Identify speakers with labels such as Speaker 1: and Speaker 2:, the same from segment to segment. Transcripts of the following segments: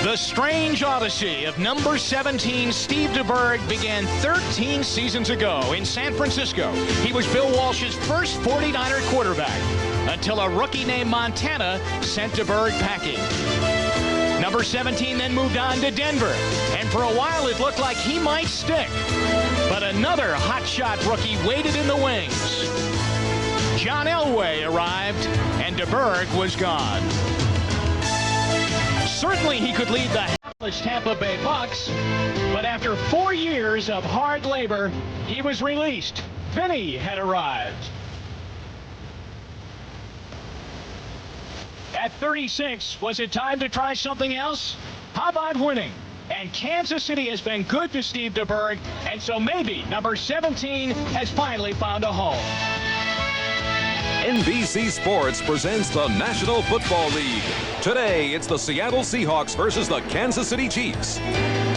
Speaker 1: The strange odyssey of number 17 Steve DeBerg began 13 seasons ago in San Francisco. He was Bill Walsh's first 49er quarterback until a rookie named Montana sent DeBerg packing. Number 17 then moved on to Denver, and for a while it looked like he might stick. But another hotshot rookie waited in the wings. John Elway arrived, and DeBerg was gone. Certainly he could lead the hapless Tampa Bay Bucks, but after 4 years of hard labor, he was released. Vinny had arrived. At 36, was it time to try something else? How about winning? And Kansas City has been good to Steve DeBerg, and so maybe number 17 has finally found a home.
Speaker 2: NBC Sports presents the National Football League. Today, it's the Seattle Seahawks versus the Kansas City Chiefs.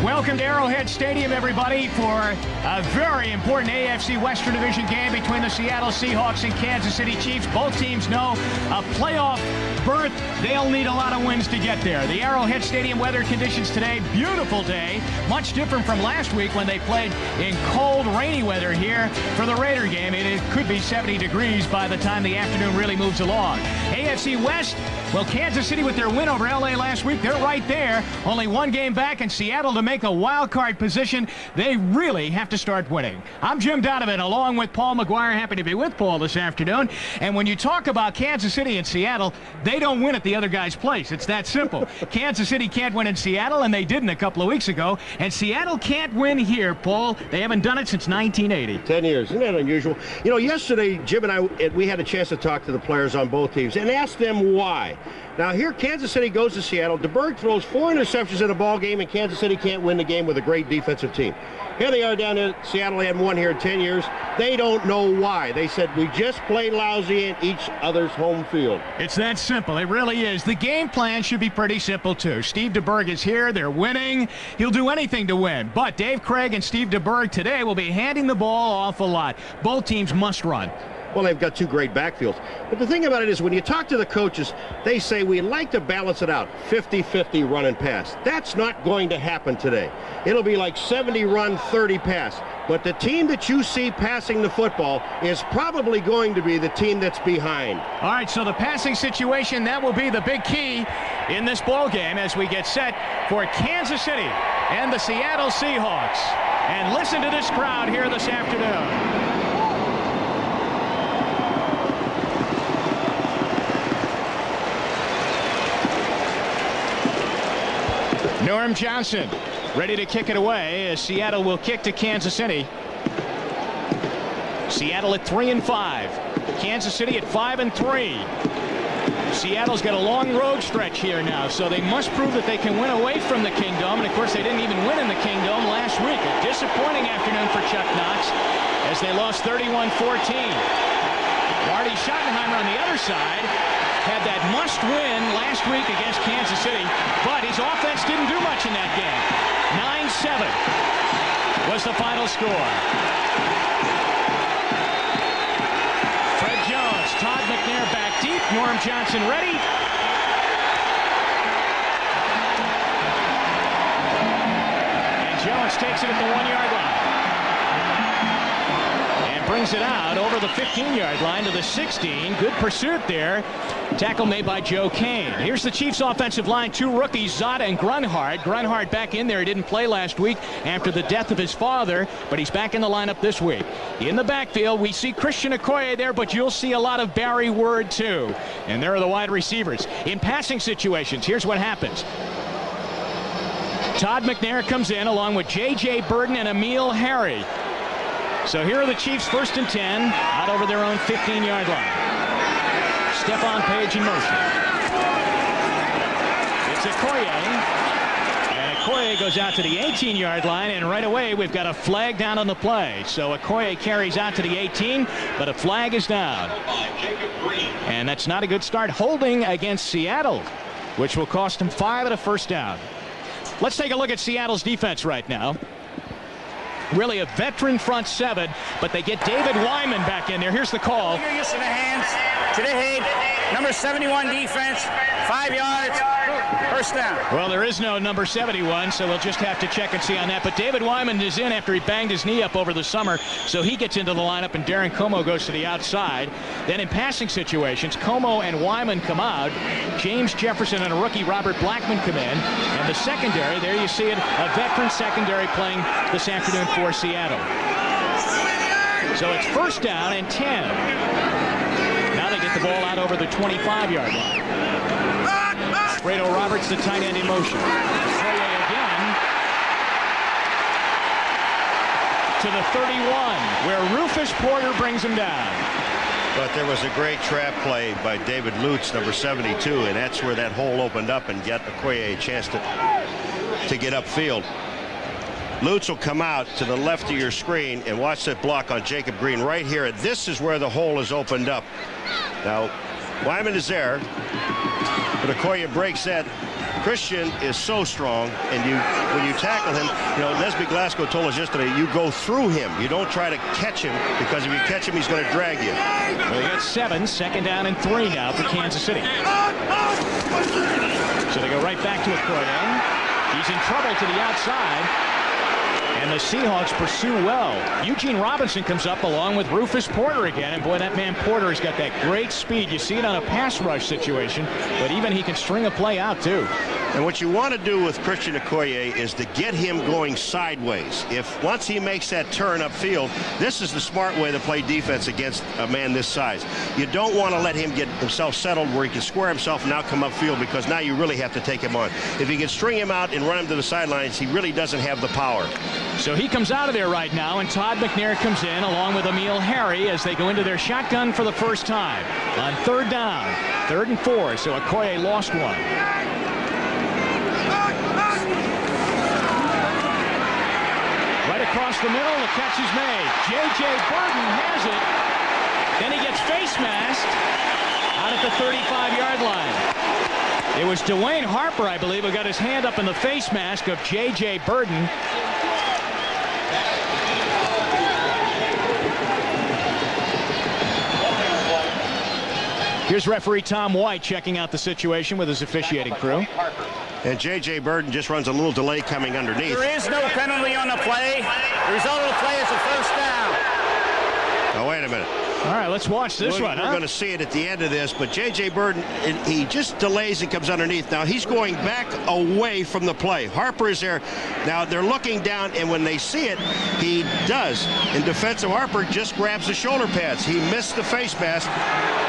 Speaker 1: Welcome to Arrowhead Stadium, everybody, for a very important AFC Western Division game between the Seattle Seahawks and Kansas City Chiefs. Both teams know a playoff berth. They'll need a lot of wins to get there. The Arrowhead Stadium weather conditions today, beautiful day, much different from last week when they played in cold, rainy weather here for the Raider game. It could be 70 degrees by the time the afternoon really moves along. AFC West, well, Kansas City with their win over LA last week, they're right there. Only one game back, and Seattle to make a wild card position. They really have to start winning. I'm Jim Donovan along with Paul McGuire. Happy to be with Paul this afternoon. And when you talk about Kansas City and Seattle, they don't win at the other guy's place. It's that simple. Kansas City can't win in Seattle, and they didn't a couple of weeks ago. And Seattle can't win here, Paul. They haven't done it since 1980.
Speaker 3: 10 years. Isn't that unusual? You know, yesterday, Jim and I, we had a chance to talk to the players on both teams and ask them why. Now, here Kansas City goes to Seattle. DeBerg throws 4 interceptions in a ball game, and Kansas City can't win the game with a great defensive team. Here they are down there. Seattle hadn't won here in 10 years. They don't know why. They said, we just play lousy in each other's home field.
Speaker 1: It's that simple. It really is. The game plan should be pretty simple, too. Steve DeBerg is here. They're winning. He'll do anything to win. But Dave Craig and Steve DeBerg today will be handing the ball an awful lot. Both teams must run.
Speaker 3: Well, they've got 2 great backfields. But the thing about it is when you talk to the coaches, they say we like to balance it out, 50-50 run and pass. That's not going to happen today. It'll be like 70 run, 30 pass. But the team that you see passing the football is probably going to be the team that's behind.
Speaker 1: All right, so the passing situation, that will be the big key in this ball game as we get set for Kansas City and the Seattle Seahawks. And listen to this crowd here this afternoon. Norm Johnson ready to kick it away as Seattle will kick to Kansas City. Seattle at 3-5. Kansas City at 5-3. Seattle's got a long road stretch here now, so they must prove that they can win away from the Kingdom. And of course, they didn't even win in the Kingdom last week. A disappointing afternoon for Chuck Knox as they lost 31-14. Marty Schottenheimer on the other side had that must-win last week against Kansas City, but his offense didn't do much in that game. 9-7 was the final score. Fred Jones, Todd McNair back deep, Norm Johnson ready. And Jones takes it at the 1-yard line. And brings it out over the 15-yard line to the 16. Good pursuit there. Tackle made by Joe Kane. Here's the Chiefs' offensive line. 2 rookies, Zada and Grunhard. Grunhard back in there. He didn't play last week after the death of his father, but he's back in the lineup this week. In the backfield, we see Christian Okoye there, but you'll see a lot of Barry Word, too. And there are the wide receivers. In passing situations, here's what happens. Todd McNair comes in along with J.J. Burden and Emil Harry. So here are the Chiefs 1st and 10 out over their own 15-yard line. Stephon Page in motion. It's Okoye. And Okoye goes out to the 18-yard line, and right away we've got a flag down on the play. So Okoye carries out to the 18, but a flag is down. And that's not a good start. Holding against Seattle, which will cost him 5 and a first down. Let's take a look at Seattle's defense right now. Really a veteran front 7, but they get David Wyman back in there. Here's the call.
Speaker 4: You're used to the hands. Today, number 71 defense, 5 yards per first down.
Speaker 1: Well, there is no number 71, so we'll just have to check and see on that. But David Wyman is in after he banged his knee up over the summer, so he gets into the lineup, and Darren Como goes to the outside. Then in passing situations, Como and Wyman come out. James Jefferson and a rookie, Robert Blackman, come in. And the secondary, there you see it, a veteran secondary playing this afternoon for Seattle. So it's first down and 10. Now they get the ball out over the 25-yard line. Fredo Roberts, the tight end, in motion. Okoye again to the 31, where Rufus Porter brings him down.
Speaker 3: But there was a great trap play by David Lutz, number 72, and that's where that hole opened up and got Okoye a chance to get upfield. Lutz will come out to the left of your screen, and watch that block on Jacob Green right here. This is where the hole is opened up. Now, Wyman is there, but Okoye breaks that. Christian is so strong, and when you tackle him, you know, Nesby Glasgow told us yesterday, you go through him. You don't try to catch him, because if you catch him, he's going to drag you.
Speaker 1: Well, they got 7, second down and 3 now for Kansas City. So they go right back to Okoye. He's in trouble to the outside. And the Seahawks pursue well. Eugene Robinson comes up along with Rufus Porter again. And boy, that man Porter has got that great speed. You see it on a pass rush situation, but even he can string a play out too.
Speaker 3: And what you want to do with Christian Okoye is to get him going sideways. If once he makes that turn upfield, this is the smart way to play defense against a man this size. You don't want to let him get himself settled where he can square himself and now come upfield, because now you really have to take him on. If you can string him out and run him to the sidelines, he really doesn't have the power.
Speaker 1: So he comes out of there right now, and Todd McNair comes in along with Emil Harry as they go into their shotgun for the first time on third down, 3rd and 4. So Okoye lost one. Right across the middle, the catch is made. J.J. Burton has it. Then he gets face masked out at the 35-yard line. It was Dwayne Harper, I believe, who got his hand up in the face mask of J.J. Burton. Here's referee Tom White checking out the situation with his officiating crew.
Speaker 3: And J.J. Burton just runs a little delay coming underneath.
Speaker 4: There is no penalty on the play. The result of the play is a first down.
Speaker 3: Now, wait a minute.
Speaker 1: All right, let's watch this one.
Speaker 3: We're going to see it at the end of this, but J.J. Burton, he just delays and comes underneath. Now, he's going back away from the play. Harper is there. Now, they're looking down, and when they see it, he does. In defense of Harper, just grabs the shoulder pads. He missed the face mask,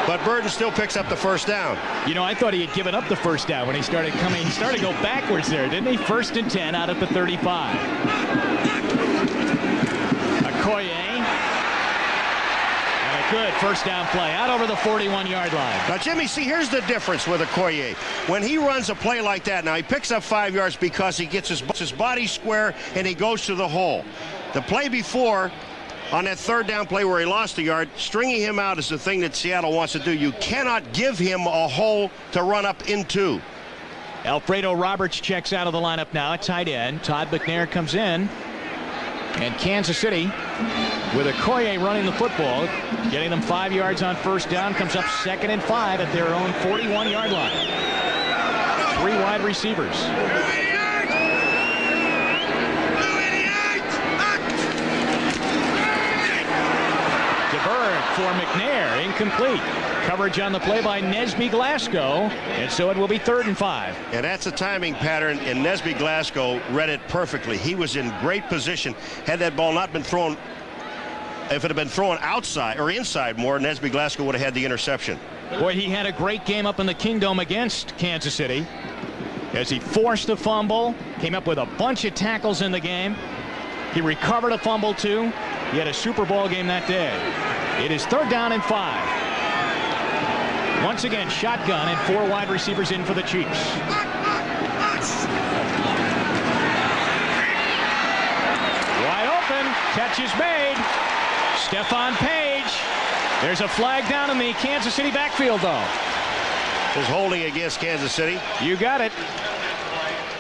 Speaker 3: but Burton still picks up the first down.
Speaker 1: You know, I thought he had given up the first down when he started coming. He started to go backwards there, didn't he? 1st and 10 out at the 35. Okoye. Good first down play out over the 41-yard line.
Speaker 3: Now, Jimmy, see, here's the difference with Okoye. When he runs a play like that, now he picks up 5 yards because he gets his body square and he goes to the hole. The play before, on that 3rd down play where he lost a yard, stringing him out is the thing that Seattle wants to do. You cannot give him a hole to run up into.
Speaker 1: Alfredo Roberts checks out of the lineup now at tight end. Todd McNair comes in. And Kansas City, with Okoye running the football, getting them 5 yards on first down, comes up 2nd and 5 at their own 41-yard line. 3 wide receivers. DeBerg for McNair, incomplete. Coverage on the play by Nesby Glasgow, and so it will be 3rd and 5.
Speaker 3: And that's a timing pattern, and Nesby Glasgow read it perfectly. He was in great position. Had that ball not been thrown, if it had been thrown outside or inside more, Nesby Glasgow would have had the interception.
Speaker 1: Boy, he had a great game up in the Kingdom against Kansas City as he forced a fumble, came up with a bunch of tackles in the game. He recovered a fumble too. He had a Super Bowl game that day. It is 3rd down and 5. Once again, shotgun and 4 wide receivers in for the Chiefs. Wide open, catch is made. Stephon Page. There's a flag down in the Kansas City backfield, though.
Speaker 3: Is holding against Kansas City.
Speaker 1: You got it.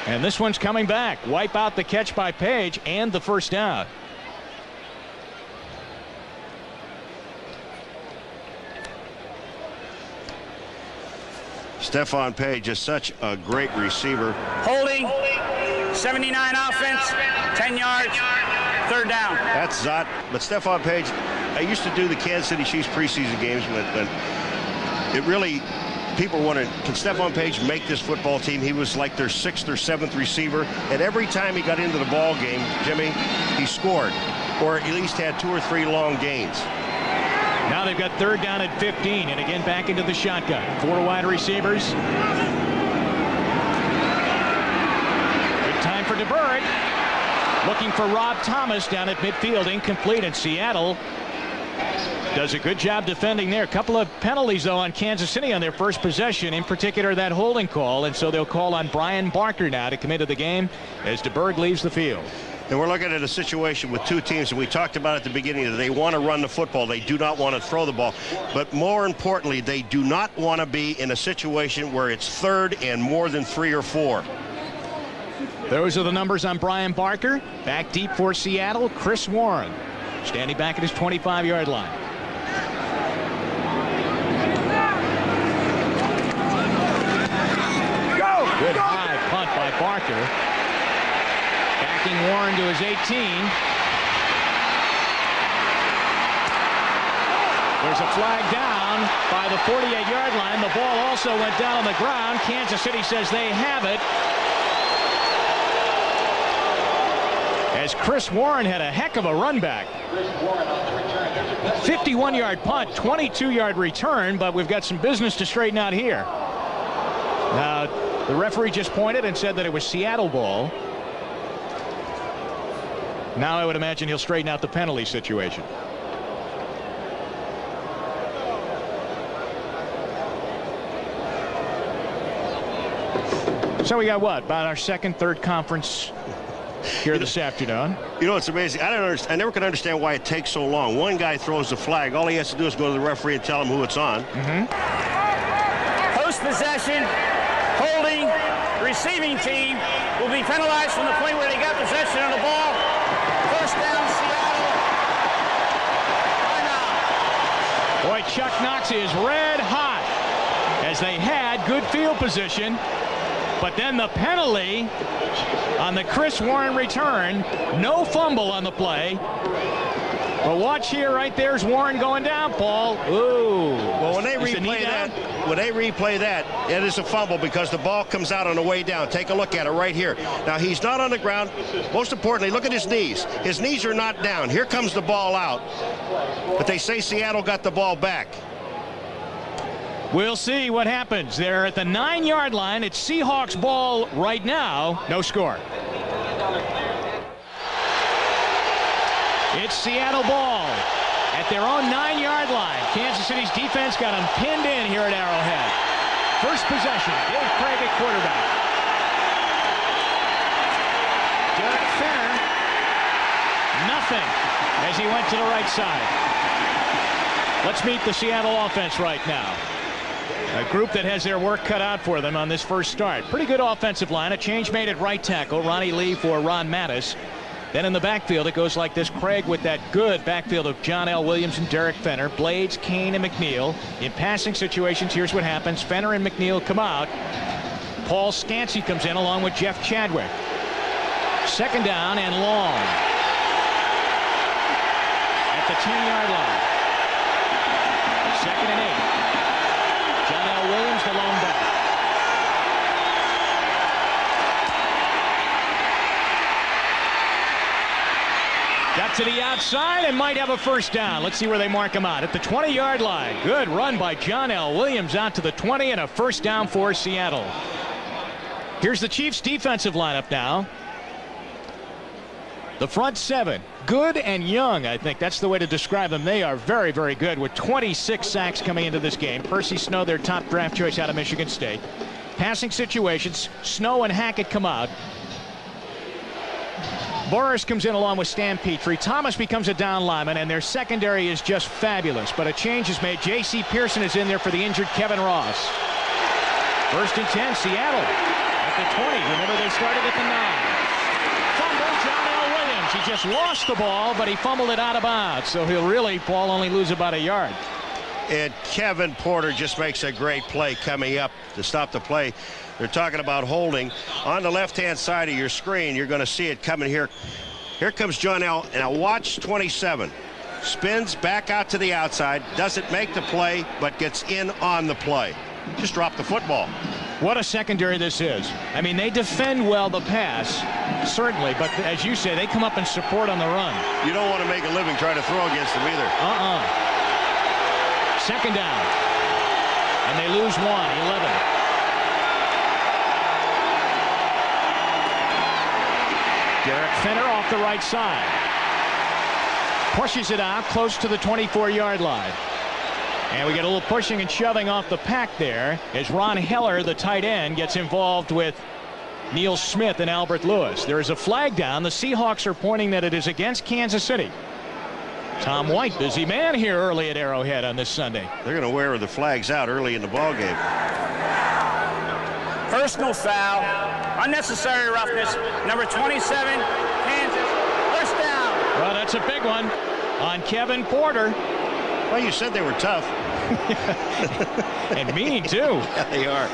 Speaker 1: And this one's coming back. Wipe out the catch by Page and the first down.
Speaker 3: Stephon Page is such a great receiver.
Speaker 4: Holding, 79 offense, 10 yards, third down.
Speaker 3: That's Zot. But Stephon Page, I used to do the Kansas City Chiefs preseason games when it really, people were wondering, can Stephon Page make this football team? He was like their 6th or 7th receiver. And every time he got into the ball game, Jimmy, he scored, or at least had 2 or 3 long gains.
Speaker 1: Now they've got third down at 15, and again back into the shotgun. 4 wide receivers. Good time for DeBerg. Looking for Rob Thomas down at midfield, incomplete, and Seattle does a good job defending there. A couple of penalties, though, on Kansas City on their first possession, in particular that holding call, and so they'll call on Brian Barker now to come into the game as DeBerg leaves the field.
Speaker 3: And we're looking at a situation with 2 teams, and we talked about at the beginning that they want to run the football. They do not want to throw the ball. But more importantly, they do not want to be in a situation where it's 3rd and more than 3 or 4.
Speaker 1: Those are the numbers on Brian Barker. Back deep for Seattle, Chris Warren, standing back at his 25-yard line. Good high punt by Barker. Backing Warren to his 18. There's a flag down by the 48-yard line. The ball also went down on the ground. Kansas City says they have it. As Chris Warren had a heck of a run back. 51-yard punt, 22-yard return, but we've got some business to straighten out here. Now, the referee just pointed and said that it was Seattle ball. Now I would imagine he'll straighten out the penalty situation. So we got what? About our second, third conference here this afternoon.
Speaker 3: You know, it's amazing. I never could understand why it takes so long. One guy throws the flag. All he has to do is go to the referee and tell him who it's on.
Speaker 4: Post possession, holding, receiving team will be penalized from the point where they got possession of the ball. First down, Seattle.
Speaker 1: Boy, Chuck Knox is red hot as they had good field position. But then the penalty on the Chris Warren return. No fumble on the play. But watch here, right there's Warren going down, Paul. Ooh.
Speaker 3: Well, when they replay that, it is a fumble because the ball comes out on the way down. Take a look at it right here. Now, he's not on the ground. Most importantly, look at his knees. His knees are not down. Here comes the ball out. But they say Seattle got the ball back.
Speaker 1: We'll see what happens. They're at the 9-yard line. It's Seahawks ball right now. No score. It's Seattle ball at their own 9-yard line. Kansas City's defense got them pinned in here at Arrowhead. First possession, Dave Craig at quarterback. Derek Fenner, nothing as he went to the right side. Let's meet the Seattle offense right now. A group that has their work cut out for them on this first start. Pretty good offensive line. A change made at right tackle. Ronnie Lee for Ron Mattis. Then in the backfield, it goes like this. Craig with that good backfield of John L. Williams and Derek Fenner. Blades, Kane, and McNeil. In passing situations, here's what happens. Fenner and McNeil come out. Paul Scansey comes in along with Jeff Chadwick. Second down and long. At the 10-yard line. Second and 8. John L. Williams, the lone back. Got to the outside and might have a first down. Let's see where they mark him out. At the 20-yard line. Good run by John L. Williams out to the 20 and a first down for Seattle. Here's the Chiefs' defensive lineup now. The front 7, good and young, I think that's the way to describe them. They are very, very good with 26 sacks coming into this game. Percy Snow, their top draft choice out of Michigan State. Passing situations, Snow and Hackett come out. Boris comes in along with Stan Petrie. Thomas becomes a down lineman, and their secondary is just fabulous. But a change is made. J.C. Pearson is in there for the injured Kevin Ross. First and 10, Seattle at the 20. Remember, they started at the 9. He just lost the ball, but he fumbled it out of bounds, so he'll really, Paul, only lose about a yard.
Speaker 3: And Kevin Porter just makes a great play coming up to stop the play. They're talking about holding. On the left-hand side of your screen, you're going to see it coming here. Here comes John L. And now watch 27. Spins back out to the outside. Doesn't make the play, but gets in on the play. Just dropped the football.
Speaker 1: What a secondary this is. I mean, they defend well the pass, certainly, but as you say, they come up and support on the run.
Speaker 3: You don't want to make a living trying to throw against them either.
Speaker 1: Second down. And they lose 1, 11. Derek Fenner off the right side. Pushes it out close to the 24-yard line. And we get a little pushing and shoving off the pack there as Ron Heller, the tight end, gets involved with Neil Smith and Albert Lewis. There is a flag down. The Seahawks are pointing that it is against Kansas City. Tom White, busy man here early at Arrowhead on this Sunday.
Speaker 3: They're going to wear the flags out early in the ball game.
Speaker 4: Personal foul, unnecessary roughness, number 27, Kansas, first down.
Speaker 1: Well, that's a big one on Kevin Porter.
Speaker 3: Well, you said they were tough.
Speaker 1: And mean, too.
Speaker 3: Yeah, they are.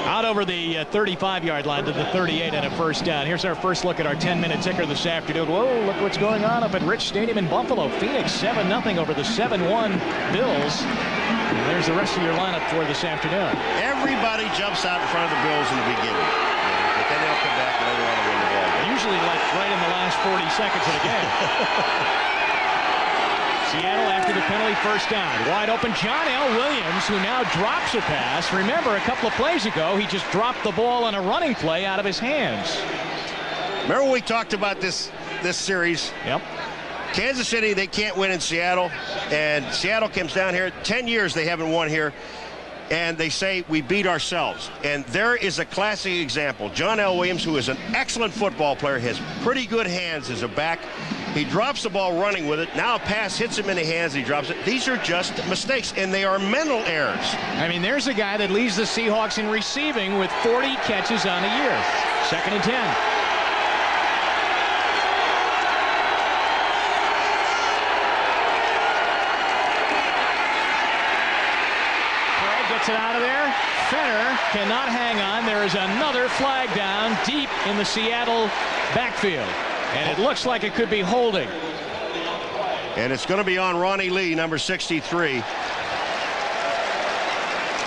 Speaker 1: Out over the 35-yard line to the 38 and a first down. Here's our first look at our 10-minute ticker this afternoon. Whoa, look what's going on up at Rich Stadium in Buffalo. Phoenix 7-0 over the 7-1 Bills. And there's the rest of your lineup for this afternoon.
Speaker 3: Everybody jumps out in front of the Bills in the beginning. But then they'll come back later on and win the ball.
Speaker 1: Usually like right in the last 40 seconds of the game. Seattle after the penalty, first down. Wide open, John L. Williams, who now drops a pass. Remember, a couple of plays ago, he just dropped the ball on a running play out of his hands.
Speaker 3: Remember when we talked about this series?
Speaker 1: Yep.
Speaker 3: Kansas City, they can't win in Seattle. And Seattle comes down here. 10 years they haven't won here. And they say we beat ourselves. And there is a classic example. John L. Williams, who is an excellent football player, has pretty good hands as a back. He drops the ball running with it. Now a pass hits him in the hands. He drops it. These are just mistakes, and they are mental errors.
Speaker 1: I mean, there's a guy that leads the Seahawks in receiving with 40 catches on a year. 2nd and 10. Gets it out of there. Fenner cannot hang on. There is another flag down deep in the Seattle backfield. And it looks like it could be holding.
Speaker 3: And it's going to be on Ronnie Lee, number 63.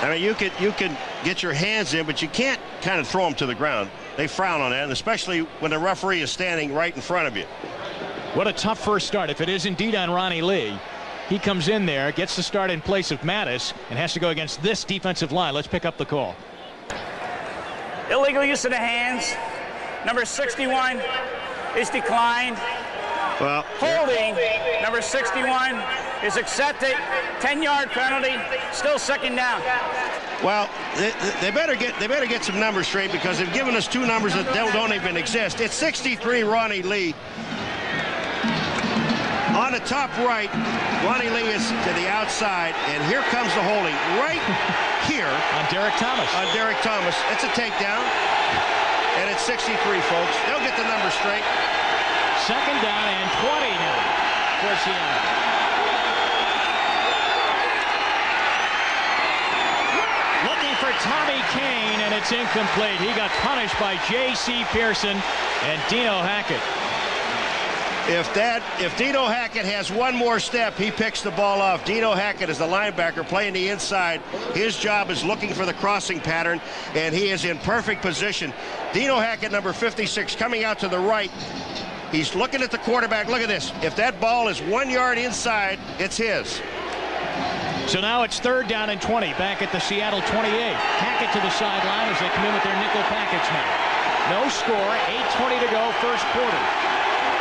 Speaker 3: I mean, you can get your hands in, but you can't kind of throw them to the ground. They frown on that, and especially when the referee is standing right in front of you.
Speaker 1: What a tough first start. If it is indeed on Ronnie Lee, he comes in there, gets the start in place of Mattis, and has to go against this defensive line. Let's pick up the call.
Speaker 4: Illegal use of the hands, number 61 is declined.
Speaker 3: Well,
Speaker 4: holding, number 61 is accepted. 10-yard penalty, still second down.
Speaker 3: Well, they better get some numbers straight, because they've given us two numbers that don't even exist. It's 63 Ronnie Lee. On the top right, Ronnie Lee is to the outside, and here comes the holding right here.
Speaker 1: On Derek Thomas.
Speaker 3: On Derek Thomas. It's a takedown, and it's 63, folks. They'll get the numbers straight.
Speaker 1: 2nd down and 20 now for Seattle. Looking for Tommy Kane, and it's incomplete. He got punished by J.C. Pearson and Dino Hackett.
Speaker 3: If Dino Hackett has one more step, he picks the ball off. Dino Hackett is the linebacker playing the inside. His job is looking for the crossing pattern, and he is in perfect position. Dino Hackett, number 56, coming out to the right. He's looking at the quarterback. Look at this. If that ball is 1 yard inside, it's his.
Speaker 1: So now it's 3rd down and 20, back at the Seattle 28. Hackett to the sideline as they come in with their nickel package now. No score, 8:20 to go, first quarter.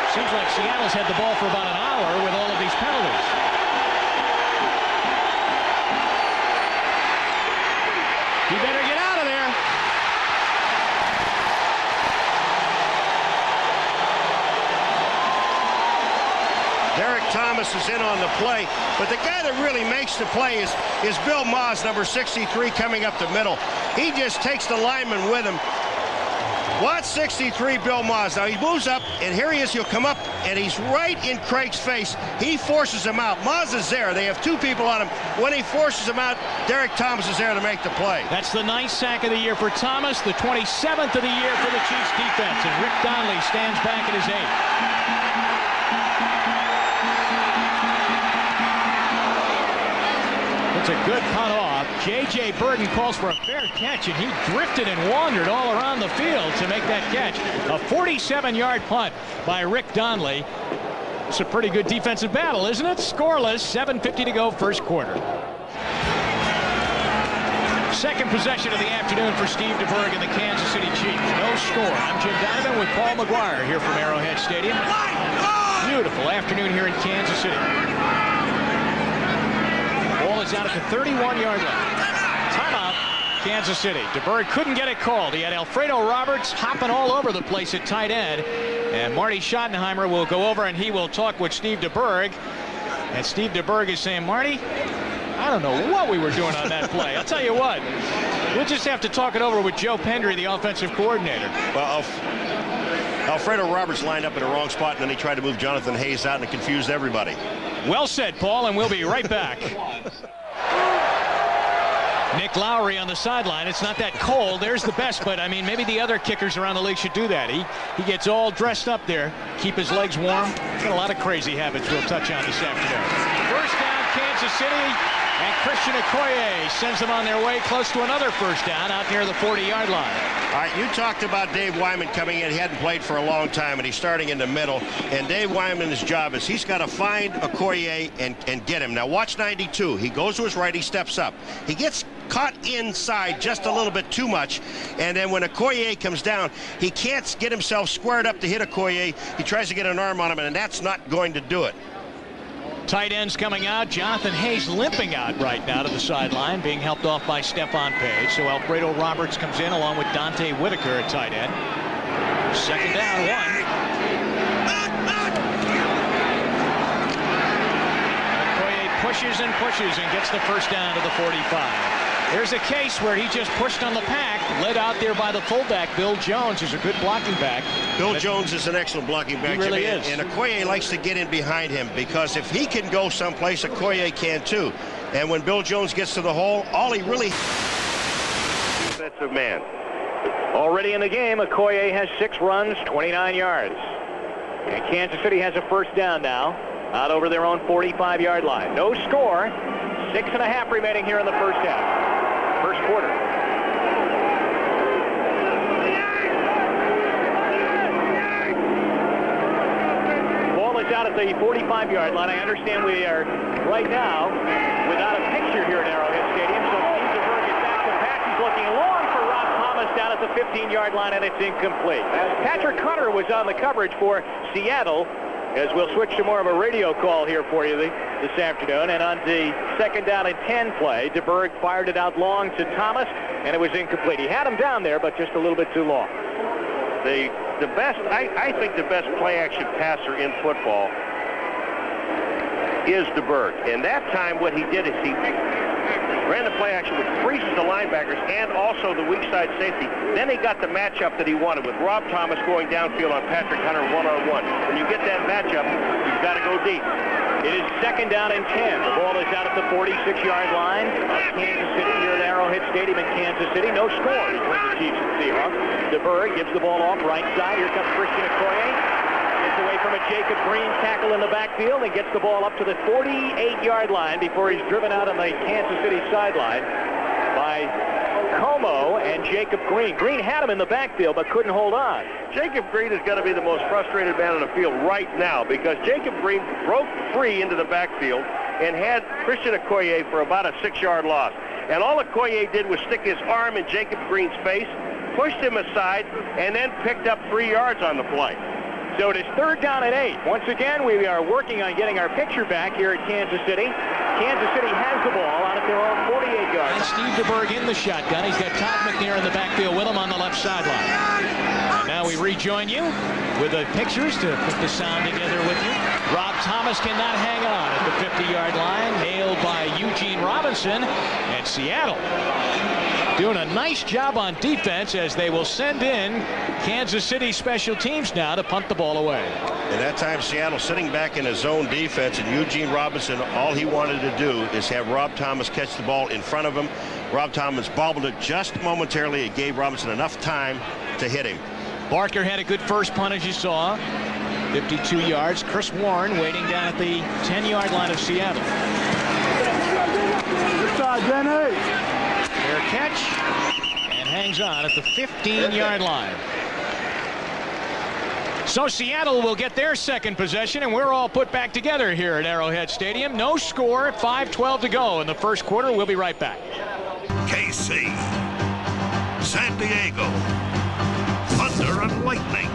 Speaker 1: Seems like Seattle's had the ball for about an hour with all of these penalties. You better get out of there.
Speaker 3: Derek Thomas is in on the play, but the guy that really makes the play is Bill Maas, number 63, coming up the middle. He just takes the lineman with him. Watch 63, Bill Maas. Now he moves up, and here he is. He'll come up, and he's right in Craig's face. He forces him out. Maas is there. They have two people on him. When he forces him out, Derek Thomas is there to make the play.
Speaker 1: That's the 9th sack of the year for Thomas, the 27th of the year for the Chiefs defense, and Rick Donnelly stands back at his 8th. It's a good punt off. J.J. Burton calls for a fair catch, and he drifted and wandered all around the field to make that catch. A 47-yard punt by Rick Donnelly. It's a pretty good defensive battle, isn't it? Scoreless, 7:50 to go, first quarter. Second possession of the afternoon for Steve DeBerg and the Kansas City Chiefs. No score. I'm Jim Donovan with Paul McGuire here from Arrowhead Stadium. Beautiful afternoon here in Kansas City. Ball is out at the 31-yard line. Timeout, Kansas City. DeBerg couldn't get it called. He had Alfredo Roberts hopping all over the place at tight end. And Marty Schottenheimer will go over and he will talk with Steve DeBerg. And Steve DeBerg is saying, Marty, I don't know what we were doing on that play. I'll tell you what, we'll just have to talk it over with Joe Pendry, the offensive coordinator.
Speaker 3: Well, Alfredo Roberts lined up in the wrong spot, and then he tried to move Jonathan Hayes out, and it confused everybody.
Speaker 1: Well said, Paul, and we'll be right back. Nick Lowry on the sideline. It's not that cold. There's the best, but I mean, maybe the other kickers around the league should do that. He gets all dressed up there, keep his legs warm. Got a lot of crazy habits we'll touch on this afternoon. First down, Kansas City. And Christian Okoye sends them on their way close to another first down out near the 40-yard line.
Speaker 3: All right, you talked about Dave Wyman coming in. He hadn't played for a long time, and he's starting in the middle. And Dave Wyman's job is he's got to find Okoye and get him. Now, watch 92. He goes to his right. He steps up. He gets caught inside just a little bit too much. And then when Okoye comes down, he can't get himself squared up to hit Okoye. He tries to get an arm on him, and that's not going to do it.
Speaker 1: Tight ends coming out. Jonathan Hayes limping out right now to the sideline, being helped off by Stephon Page. So Alfredo Roberts comes in along with Dante Whitaker at tight end. Second down, 1. Okoye pushes and pushes and gets the first down to the 45. There's a case where he just pushed on the pack, led out there by the fullback, Bill Jones, who's a good blocking back.
Speaker 3: Bill Jones is an excellent blocking back.
Speaker 1: He really
Speaker 3: Jimmy,
Speaker 1: is.
Speaker 3: And Okoye likes to get in behind him because if he can go someplace, Okoye can too. And when Bill Jones gets to the hole, all he really defensive man.
Speaker 4: Already in the game, Okoye has 6 runs, 29 yards. And Kansas City has a first down now, out over their own 45-yard line. No score. 6.5 remaining here in the first half. First quarter. Ball is out at the 45-yard line. I understand we are right now without a picture here at Arrowhead Stadium. So Steve DeBerg is back to pass. He's looking long for Rob Thomas down at the 15-yard line, and it's incomplete. Patrick Hunter was on the coverage for Seattle, as we'll switch to more of a radio call here for you this afternoon. And on the second down and 10 play, DeBerg fired it out long to Thomas, and it was incomplete. He had him down there, but just a little bit too long.
Speaker 3: I think the best play-action passer in football is DeBerg. And that time what he did is he ran the play action, which freezes the linebackers and also the weak side safety. Then he got the matchup that he wanted with Rob Thomas going downfield on Patrick Hunter one-on-one. When you get that matchup, you've got to go deep.
Speaker 4: It is second down and 10. The ball is out at the 46-yard line of Kansas City here at Arrowhead Stadium in Kansas City. No score between the Chiefs and Seahawks. DeBerg gives the ball off right side. Here comes Christian Okoye. Gets away from a Jacob Green tackle in the backfield and gets the ball up to the 48-yard line before he's driven out on the Kansas City sideline by Como and Jacob Green. Green had him in the backfield but couldn't hold on.
Speaker 3: Jacob Green is going to be the most frustrated man on the field right now because Jacob Green broke free into the backfield and had Christian Okoye for about a 6-yard loss. And all Okoye did was stick his arm in Jacob Green's face, pushed him aside, and then picked up 3 yards on the play.
Speaker 4: So it is third down and 8. Once again, we are working on getting our picture back here at Kansas City. Kansas City has the ball out at their own 48 yards.
Speaker 1: And Steve DeBerg in the shotgun. He's got Todd McNair in the backfield with him on the left sideline. And now we rejoin you with the pictures to put the sound together with you. Rob Thomas cannot hang on at the 50-yard line. Nailed by Eugene Robinson. And Seattle doing a nice job on defense as they will send in Kansas City special teams now to punt the ball away.
Speaker 3: And that time Seattle sitting back in a zone defense, and Eugene Robinson, all he wanted to do is have Rob Thomas catch the ball in front of him. Rob Thomas bobbled it just momentarily. It gave Robinson enough time to hit him.
Speaker 1: Barker had a good first punt, as you saw. 52 yards. Chris Warren waiting down at the 10-yard line of Seattle.
Speaker 5: Good side, Denny.
Speaker 1: Fair catch, and hangs on at the 15-yard line. So Seattle will get their second possession, and we're all put back together here at Arrowhead Stadium. No score, 5:12 to go in the first quarter. We'll be right back.
Speaker 6: KC, San Diego, Thunder and Lightning.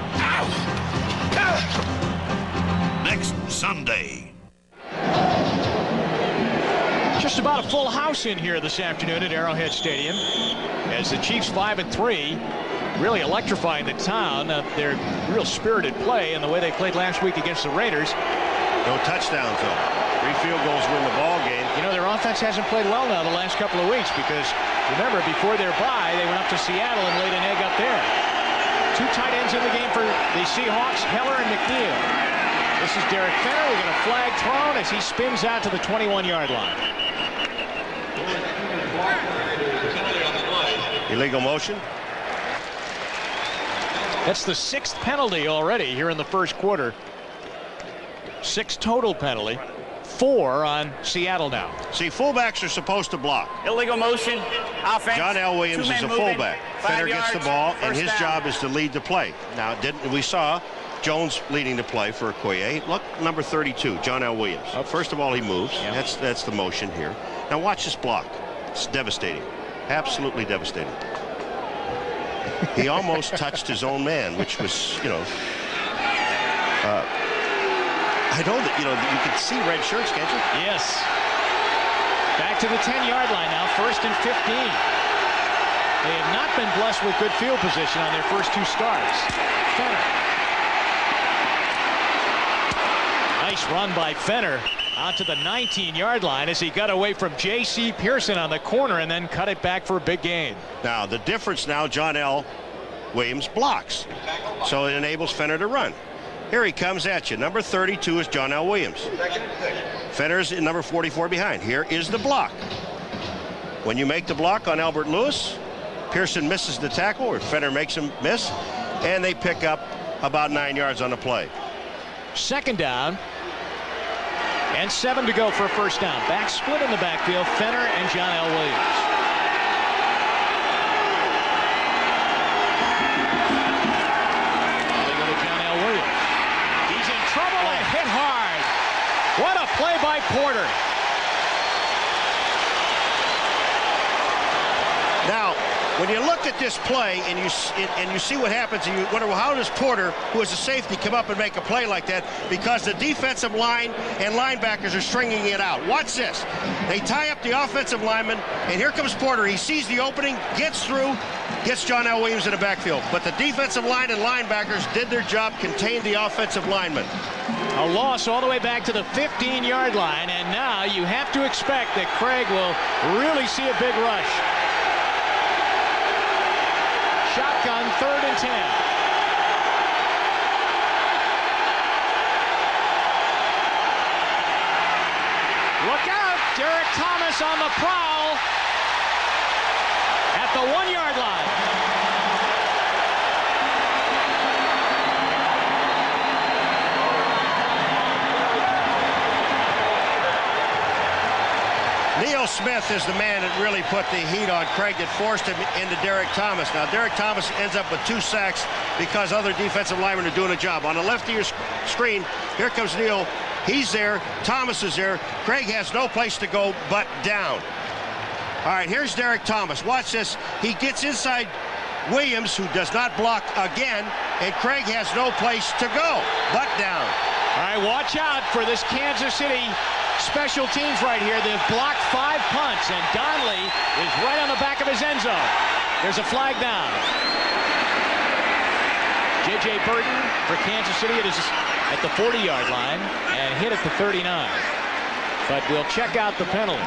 Speaker 6: Next Sunday.
Speaker 1: Just about a full house in here this afternoon at Arrowhead Stadium as the Chiefs 5-3 really electrifying the town. Their real spirited play and the way they played last week against the Raiders.
Speaker 3: No touchdowns, though. 3 field goals win the ball game.
Speaker 1: You know, their offense hasn't played well now the last couple of weeks because, remember, before their bye, they went up to Seattle and laid an egg up there. 2 tight ends in the game for the Seahawks, Heller and McNeil. This is Derek Fenner. We get a flag thrown as he spins out to the 21-yard line.
Speaker 3: Illegal motion.
Speaker 1: That's the 6th penalty already here in the first quarter. 6 total penalty. 4 on Seattle now.
Speaker 3: See, fullbacks are supposed to block.
Speaker 5: Illegal motion, offense.
Speaker 3: John L. Williams is a fullback. Fenner gets the ball, and his
Speaker 5: down.
Speaker 3: job is to lead the play. Now, we saw Jones leading the play for Okoye. Look, number 32, John L. Williams. First of all, he moves.
Speaker 1: Yeah.
Speaker 3: That's the motion here. Now, watch this block. It's devastating. Absolutely devastating. He almost touched his own man, which was, you know, I know that, you know, you can see red shirts, can't you?
Speaker 1: Yes. Back to the 10-yard line now, 1st and 15. They have not been blessed with good field position on their first 2 starts. Fenner. Nice run by Fenner out to the 19-yard line as he got away from J.C. Pearson on the corner and then cut it back for a big gain.
Speaker 3: Now, the difference now, John L. Williams blocks, so it enables Fenner to run. Here he comes at you. Number 32 is John L. Williams. Fenner's in number 44 behind. Here is the block. When you make the block on Albert Lewis, Pearson misses the tackle, or Fenner makes him miss, and they pick up about 9 yards on the play.
Speaker 1: 2nd down. And 7 to go for a first down. Back split in the backfield, Fenner and John L. Williams. They go to John L. Williams. He's in trouble and hit hard. What a play by Porter.
Speaker 3: Now, when you look at this play and you see what happens, and you wonder, well, how does Porter, who is a safety, come up and make a play like that? Because the defensive line and linebackers are stringing it out. Watch this. They tie up the offensive lineman, and here comes Porter. He sees the opening, gets through, gets John L. Williams in the backfield. But the defensive line and linebackers did their job, contained the offensive lineman.
Speaker 1: A loss all the way back to the 15-yard line, and now you have to expect that Craig will really see a big rush. Shotgun, 3rd and 10. Look out! Derek Thomas on the prowl at the 1-yard line.
Speaker 3: Neil Smith is the man that really put the heat on Craig that forced him into Derek Thomas. Now, Derek Thomas ends up with 2 sacks because other defensive linemen are doing a job. On the left of your screen, here comes Neil. He's there. Thomas is there. Craig has no place to go but down. All right, here's Derek Thomas. Watch this. He gets inside Williams, who does not block again, and Craig has no place to go but down.
Speaker 1: All right, watch out for this Kansas City special teams right here. They've blocked 5 punts, and Donnelly is right on the back of his end zone. There's a flag down. J.J. Burton for Kansas City. It is at the 40-yard line and hit at the 39. But we'll check out the penalty.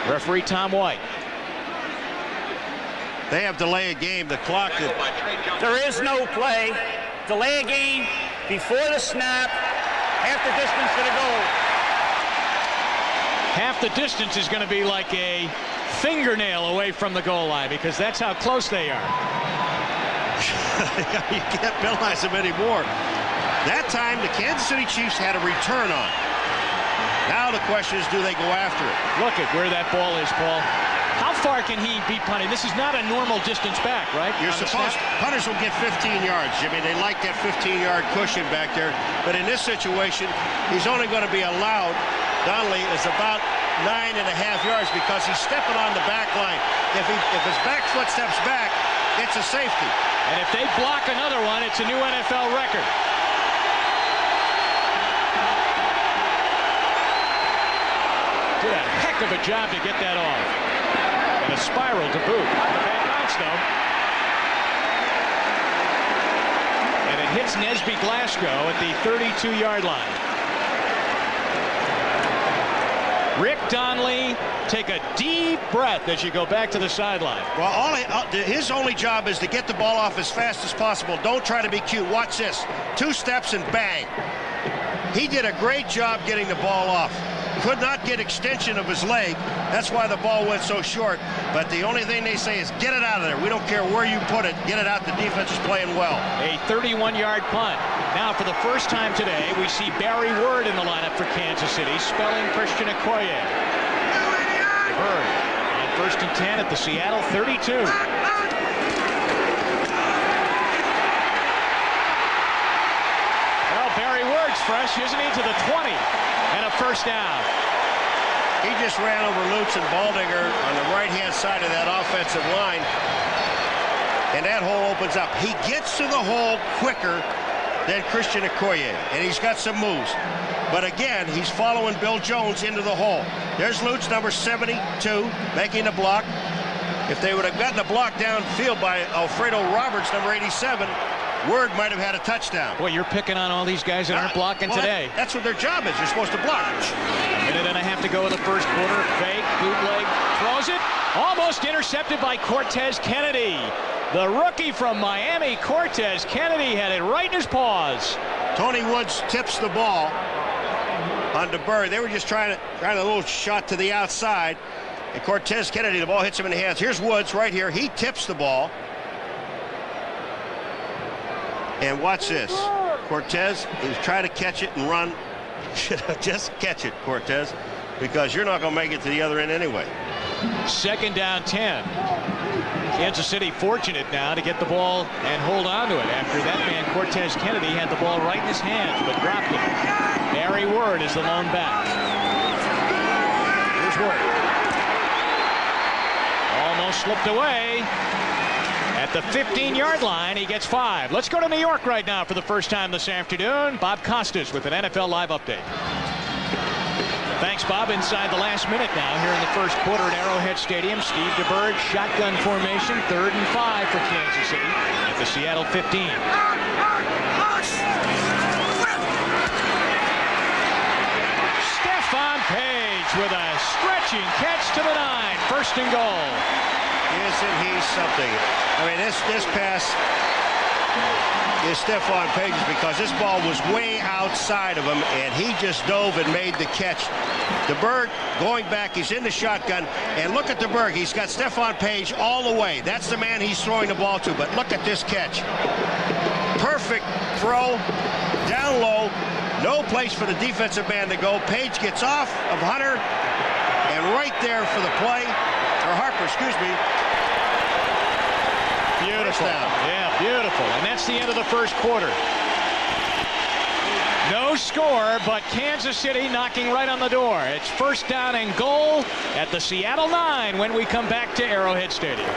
Speaker 1: Referee Tom White.
Speaker 3: They have delay a game. The clock.
Speaker 5: There is no play. Delay a game before the snap. Half the distance to the goal.
Speaker 1: Half the distance is going to be like a fingernail away from the goal line because that's how close they are.
Speaker 3: You can't penalize them anymore. That time, the Kansas City Chiefs had a return on. Now the question is, do they go after it?
Speaker 1: Look at where that ball is, Paul. How far can he be punted? This is not a normal distance back, right?
Speaker 3: You're supposed to. Punters will get 15 yards, Jimmy. They like that 15-yard cushion back there. But in this situation, he's only going to be allowed, Donnelly, is about 9.5 yards because he's stepping on the back line. If his back foot steps back, it's a safety.
Speaker 1: And if they block another one, it's a new NFL record. Did a heck of a job to get that off. And a spiral to boot. The bad bounce, though. And it hits Nesby Glasgow at the 32-yard line. Rick Donnelly, take a deep breath as you go back to the sideline.
Speaker 3: Well, his only job is to get the ball off as fast as possible. Don't try to be cute. Watch this. 2 steps and bang. He did a great job getting the ball off. Could not get extension of his leg. That's why the ball went so short. But the only thing they say is get it out of there. We don't care where you put it. Get it out. The defense is playing well.
Speaker 1: A 31-yard punt. Now, for the first time today, we see Barry Word in the lineup for Kansas City, spelling Christian Okoye. Bird on 1st and 10 at the Seattle 32. Well, Barry Word's fresh, isn't he, to the 20. And a first down.
Speaker 3: He just ran over Lutz and Baldinger on the right-hand side of that offensive line. And that hole opens up. He gets to the hole quicker than Christian Okoye. And he's got some moves. But again, he's following Bill Jones into the hole. There's Lutz, number 72, making the block. If they would have gotten a block downfield by Alfredo Roberts, number 87, Word might have had a touchdown.
Speaker 1: Boy, you're picking on all these guys that aren't blocking today.
Speaker 3: That's what their job is. You're supposed to block.
Speaker 1: A minute and a half to go in the first quarter. Fake, bootleg, throws it. Almost intercepted by Cortez Kennedy. The rookie from Miami, Cortez Kennedy, had it right in his paws.
Speaker 3: Tony Woods tips the ball on DeBerg. They were just trying a little shot to the outside. And Cortez Kennedy, the ball hits him in the hands. Here's Woods right here. He tips the ball. And watch this. Cortez is trying to catch it and run. Just catch it, Cortez, because you're not going to make it to the other end anyway.
Speaker 1: 2nd down 10. Kansas City fortunate now to get the ball and hold on to it after that man, Cortez Kennedy, had the ball right in his hands but dropped it. Barry Word is the lone back. Here's Word. Almost slipped away. At the 15-yard line, he gets 5. Let's go to New York right now for the first time this afternoon. Bob Costas with an NFL Live update. Thanks, Bob. Inside the last minute now here in the first quarter at Arrowhead Stadium. Steve DeBerg, shotgun formation, 3rd and 5 for Kansas City at the Seattle 15. Stephon Page with a stretching catch to the 9. 1st and goal.
Speaker 3: Isn't he something? I mean, this pass is Stephon Page's because this ball was way outside of him, and he just dove and made the catch. DeBerg going back. He's in the shotgun, and look at DeBerg. He's got Stephon Page all the way. That's the man he's throwing the ball to, but look at this catch. Perfect throw, down low, no place for the defensive man to go. Page gets off of Hunter, and right there for the play, or Harper, excuse me.
Speaker 1: Beautiful. Yeah, beautiful. And that's the end of the first quarter. No score, but Kansas City knocking right on the door. It's 1st down and goal at the Seattle 9 when we come back to Arrowhead Stadium.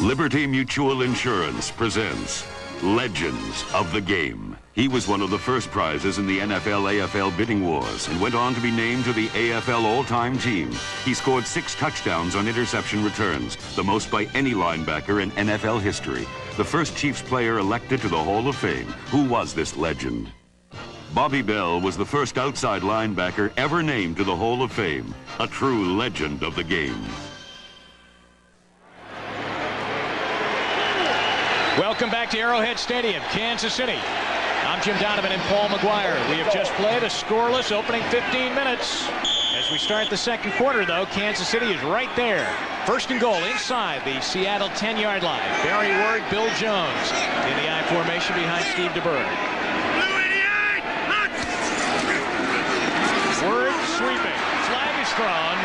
Speaker 7: Liberty Mutual Insurance presents Legends of the Game. He was one of the first prizes in the NFL-AFL bidding wars and went on to be named to the AFL all-time team. He scored 6 touchdowns on interception returns, the most by any linebacker in NFL history. The first Chiefs player elected to the Hall of Fame. Who was this legend? Bobby Bell was the first outside linebacker ever named to the Hall of Fame, a true legend of the game.
Speaker 1: Welcome back to Arrowhead Stadium, Kansas City. I'm Jim Donovan and Paul McGuire. We have just played a scoreless opening 15 minutes. As we start the second quarter, though, Kansas City is right there. First and goal inside the Seattle 10-yard line. Barry Word, Bill Jones in the I formation behind Steve DeBerg. Word sweeping. Flag is thrown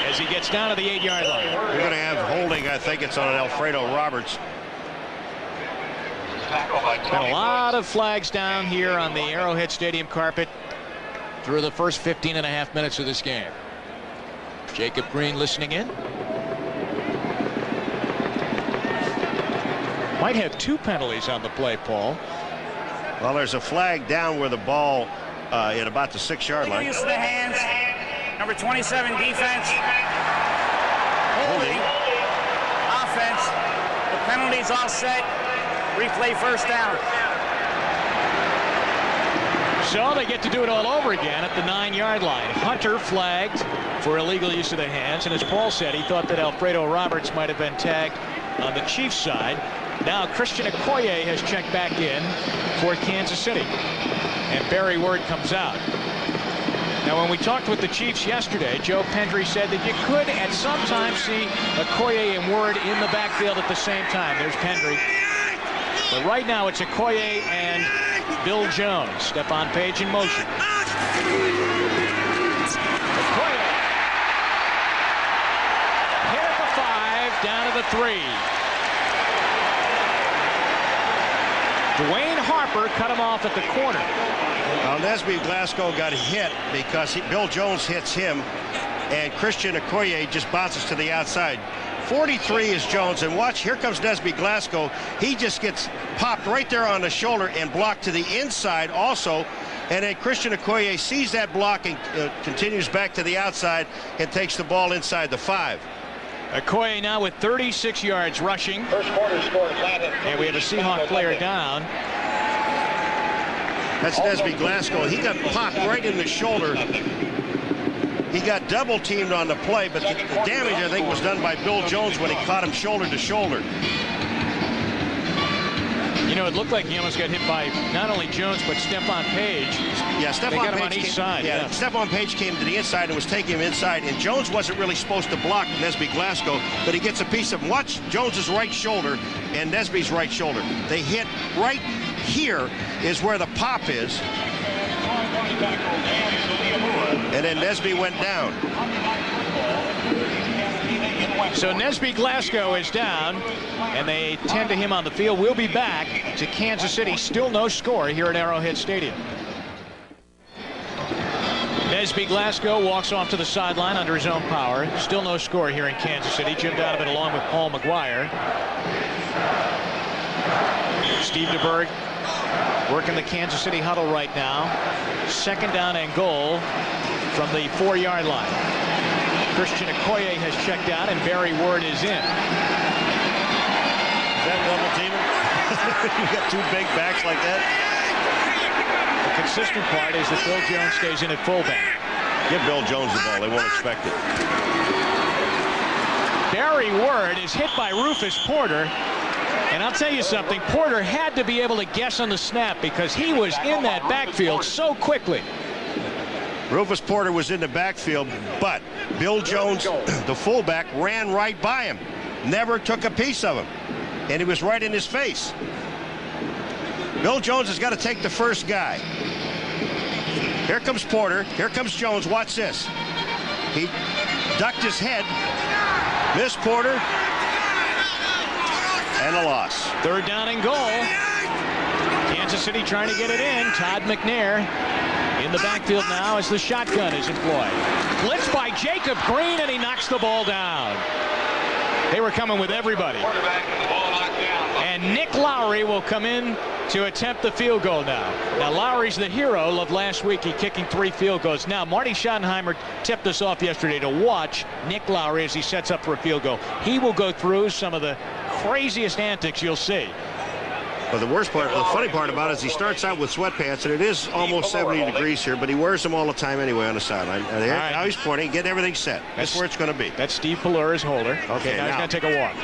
Speaker 1: as he gets down to the 8-yard line.
Speaker 3: We're going to have holding. I think it's on Alfredo Roberts.
Speaker 1: Been a lot of flags down here on the Arrowhead Stadium carpet through the first 15.5 minutes of this game. Jacob Green listening in. Might have 2 penalties on the play, Paul.
Speaker 3: Well, there's a flag down where the ball at about the 6-yard line.
Speaker 5: Use of the hands. Number 27 defense. Holding. Offense. The penalty's all set. Replay first down.
Speaker 1: So they get to do it all over again at the 9-yard line. Hunter flagged for illegal use of the hands, and as Paul said, he thought that Alfredo Roberts might have been tagged on the Chiefs side. Now Christian Okoye has checked back in for Kansas City, and Barry Word comes out. Now, when we talked with the Chiefs yesterday, Joe Pendry said that you could at some time see Okoye and Word in the backfield at the same time. There's Pendry. But right now it's Okoye and Bill Jones. Stephon Page in motion. Okoye. Hit at the 5, down to the 3. Dwayne Harper cut him off at the corner.
Speaker 3: Well, Nesby Glasgow got hit because Bill Jones hits him, and Christian Okoye just bounces to the outside. 43 is Jones, and watch, here comes Nesby Glasgow. He just gets popped right there on the shoulder and blocked to the inside also. And then Christian Okoye sees that block and continues back to the outside and takes the ball inside the 5.
Speaker 1: Okoye now with 36 yards rushing.
Speaker 8: First quarter score, Atlanta.
Speaker 1: And we have a Seahawk player down.
Speaker 3: That's Nesby Glasgow. He got popped right in the shoulder. He got double teamed on the play, but the damage, I think, was done by Bill Jones when he caught him shoulder to shoulder.
Speaker 1: You know, it looked like he almost got hit by not only Jones, but Stephon Page.
Speaker 3: Yeah, Stephon
Speaker 1: they got him
Speaker 3: Page
Speaker 1: on each
Speaker 3: came,
Speaker 1: side.
Speaker 3: Yeah, Stephon Page came to the inside and was taking him inside, and Jones wasn't really supposed to block Nesby Glasgow, but he gets a piece of him. Watch Jones's right shoulder and Nesby's right shoulder. They hit right here is where the pop is. And then Nesby went down.
Speaker 1: So Nesby Glasgow is down, and they tend to him on the field. We'll be back to Kansas City. Still no score here at Arrowhead Stadium. Nesby Glasgow walks off to the sideline under his own power. Still no score here in Kansas City. Jim Donovan along with Paul McGuire. Steve DeBerg working the Kansas City huddle right now. Second down and goal from the 4-yard line. Christian Okoye has checked out, and Barry Word is in.
Speaker 3: Is that double teaming? You got 2 big backs like that?
Speaker 1: The consistent part is that Bill Jones stays in at fullback.
Speaker 3: Give Bill Jones the ball. They won't expect it.
Speaker 1: Barry Word is hit by Rufus Porter. And I'll tell you something, Porter had to be able to guess on the snap because he was in that backfield so quickly.
Speaker 3: Rufus Porter was in the backfield, but Bill Jones, the fullback, ran right by him. Never took a piece of him. And he was right in his face. Bill Jones has got to take the first guy. Here comes Porter. Here comes Jones. Watch this. He ducked his head. Missed Porter. And a loss.
Speaker 1: Third down and goal. Kansas City trying to get it in. Todd McNair in the backfield now as the shotgun is employed. Blitz by Jacob Green, and he knocks the ball down. They were coming with everybody. And Nick Lowry will come in to attempt the field goal now. Now, Lowry's the hero of last week. He kicking 3 field goals. Now, Marty Schottenheimer tipped us off yesterday to watch Nick Lowry as he sets up for a field goal. He will go through some of the craziest antics you'll see.
Speaker 3: Well, the funny part about it is he starts out with sweatpants, and it is almost 70 degrees here, but he wears them all the time anyway on the sideline. And now he's pointing, getting everything set. That's where it's going to be.
Speaker 1: That's Steve Pelura's holder. Okay, now he's going to take a walk.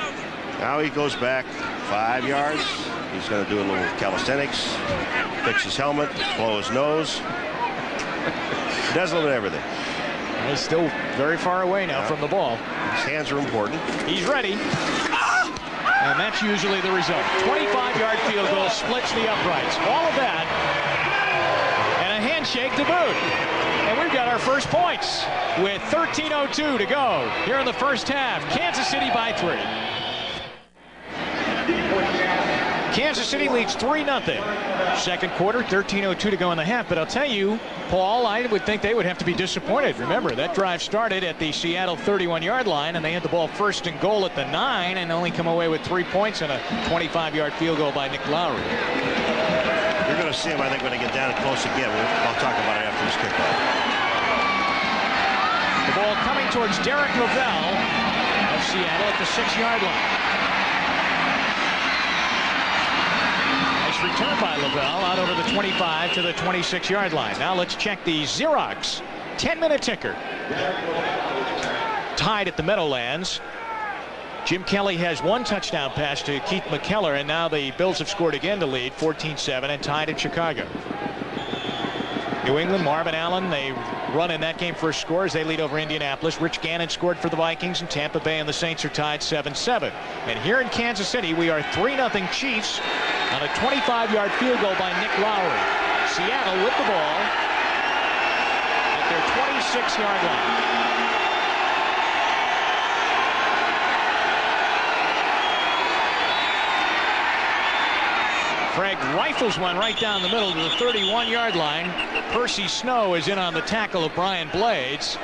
Speaker 3: Now he goes back 5 yards. He's going to do a little calisthenics, fix his helmet, blow his nose. He does a little bit of everything.
Speaker 1: He's still very far away now from the ball.
Speaker 3: His hands are important.
Speaker 1: He's ready. And that's usually the result. 25-yard field goal splits the uprights. All of that. And a handshake to boot. And we've got our first points with 13:02 to go here in the first half. Kansas City by 3. Kansas City leads 3-0. Second quarter, 13:02 to go in the half. But I'll tell you, Paul, I would think they would have to be disappointed. Remember, that drive started at the Seattle 31-yard line, and they had the ball first and goal at the 9 and only come away with 3 points and a 25-yard field goal by Nick Lowry.
Speaker 3: You're going to see him, I think, when they get down and close again. I'll talk about it after this kickoff.
Speaker 1: The ball coming towards Derek Lavelle of Seattle at the 6-yard line. Return by Lavelle out over the 25 to the 26-yard line. Now let's check the Xerox 10-minute ticker. Tied at the Meadowlands. Jim Kelly has 1 touchdown pass to Keith McKellar, and now the Bills have scored again to lead 14-7 and tied in Chicago. New England, Marvin Allen, they run in that game for a score as they lead over Indianapolis. Rich Gannon scored for the Vikings, and Tampa Bay and the Saints are tied 7-7. And here in Kansas City, we are 3-0 Chiefs on a 25-yard field goal by Nick Lowry. Seattle with the ball at their 26-yard line. Craig rifles one right down the middle to the 31-yard line. Percy Snow is in on the tackle of Brian Blades.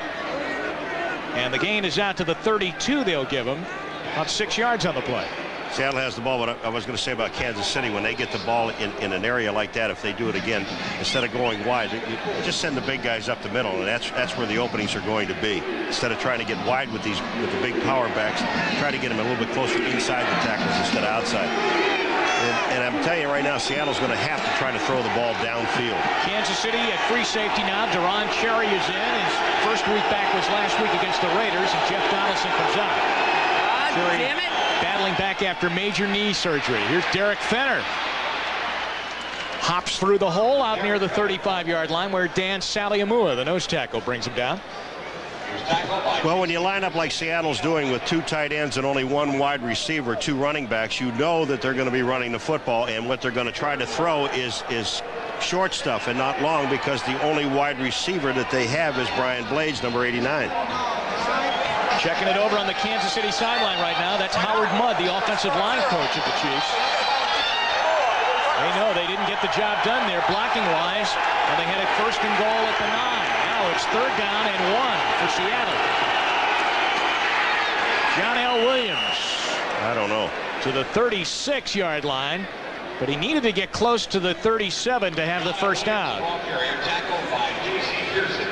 Speaker 1: And the gain is out to the 32 they'll give him. About 6 yards on the play.
Speaker 3: Seattle has the ball, but I was going to say about Kansas City, when they get the ball in an area like that, if they do it again, instead of going wide, you just send the big guys up the middle, and that's where the openings are going to be. Instead of trying to get wide with the big power backs, try to get them a little bit closer inside the tackles instead of outside. And I'm telling you right now, Seattle's going to have to try to throw the ball downfield.
Speaker 1: Kansas City at free safety now. Deron Cherry is in. His first week back was last week against the Raiders, and Jeff Donaldson comes out. Cherry battling back after major knee surgery. Here's Derek Fenner. Hops through the hole out near the 35-yard line where Dan Saliamua, the nose tackle, brings him down.
Speaker 3: Well, when you line up like Seattle's doing with 2 tight ends and only 1 wide receiver, 2 running backs, you know that they're going to be running the football, and what they're going to try to throw is short stuff and not long, because the only wide receiver that they have is Brian Blades, number 89.
Speaker 1: Checking it over on the Kansas City sideline right now. That's Howard Mudd, the offensive line coach of the Chiefs. They know they didn't get the job done there blocking-wise, and they had it first and goal at the 9. Now it's 3rd down and 1 for Seattle. John L. Williams.
Speaker 3: I don't know.
Speaker 1: To the 36-yard line, but he needed to get close to the 37 to have the first down.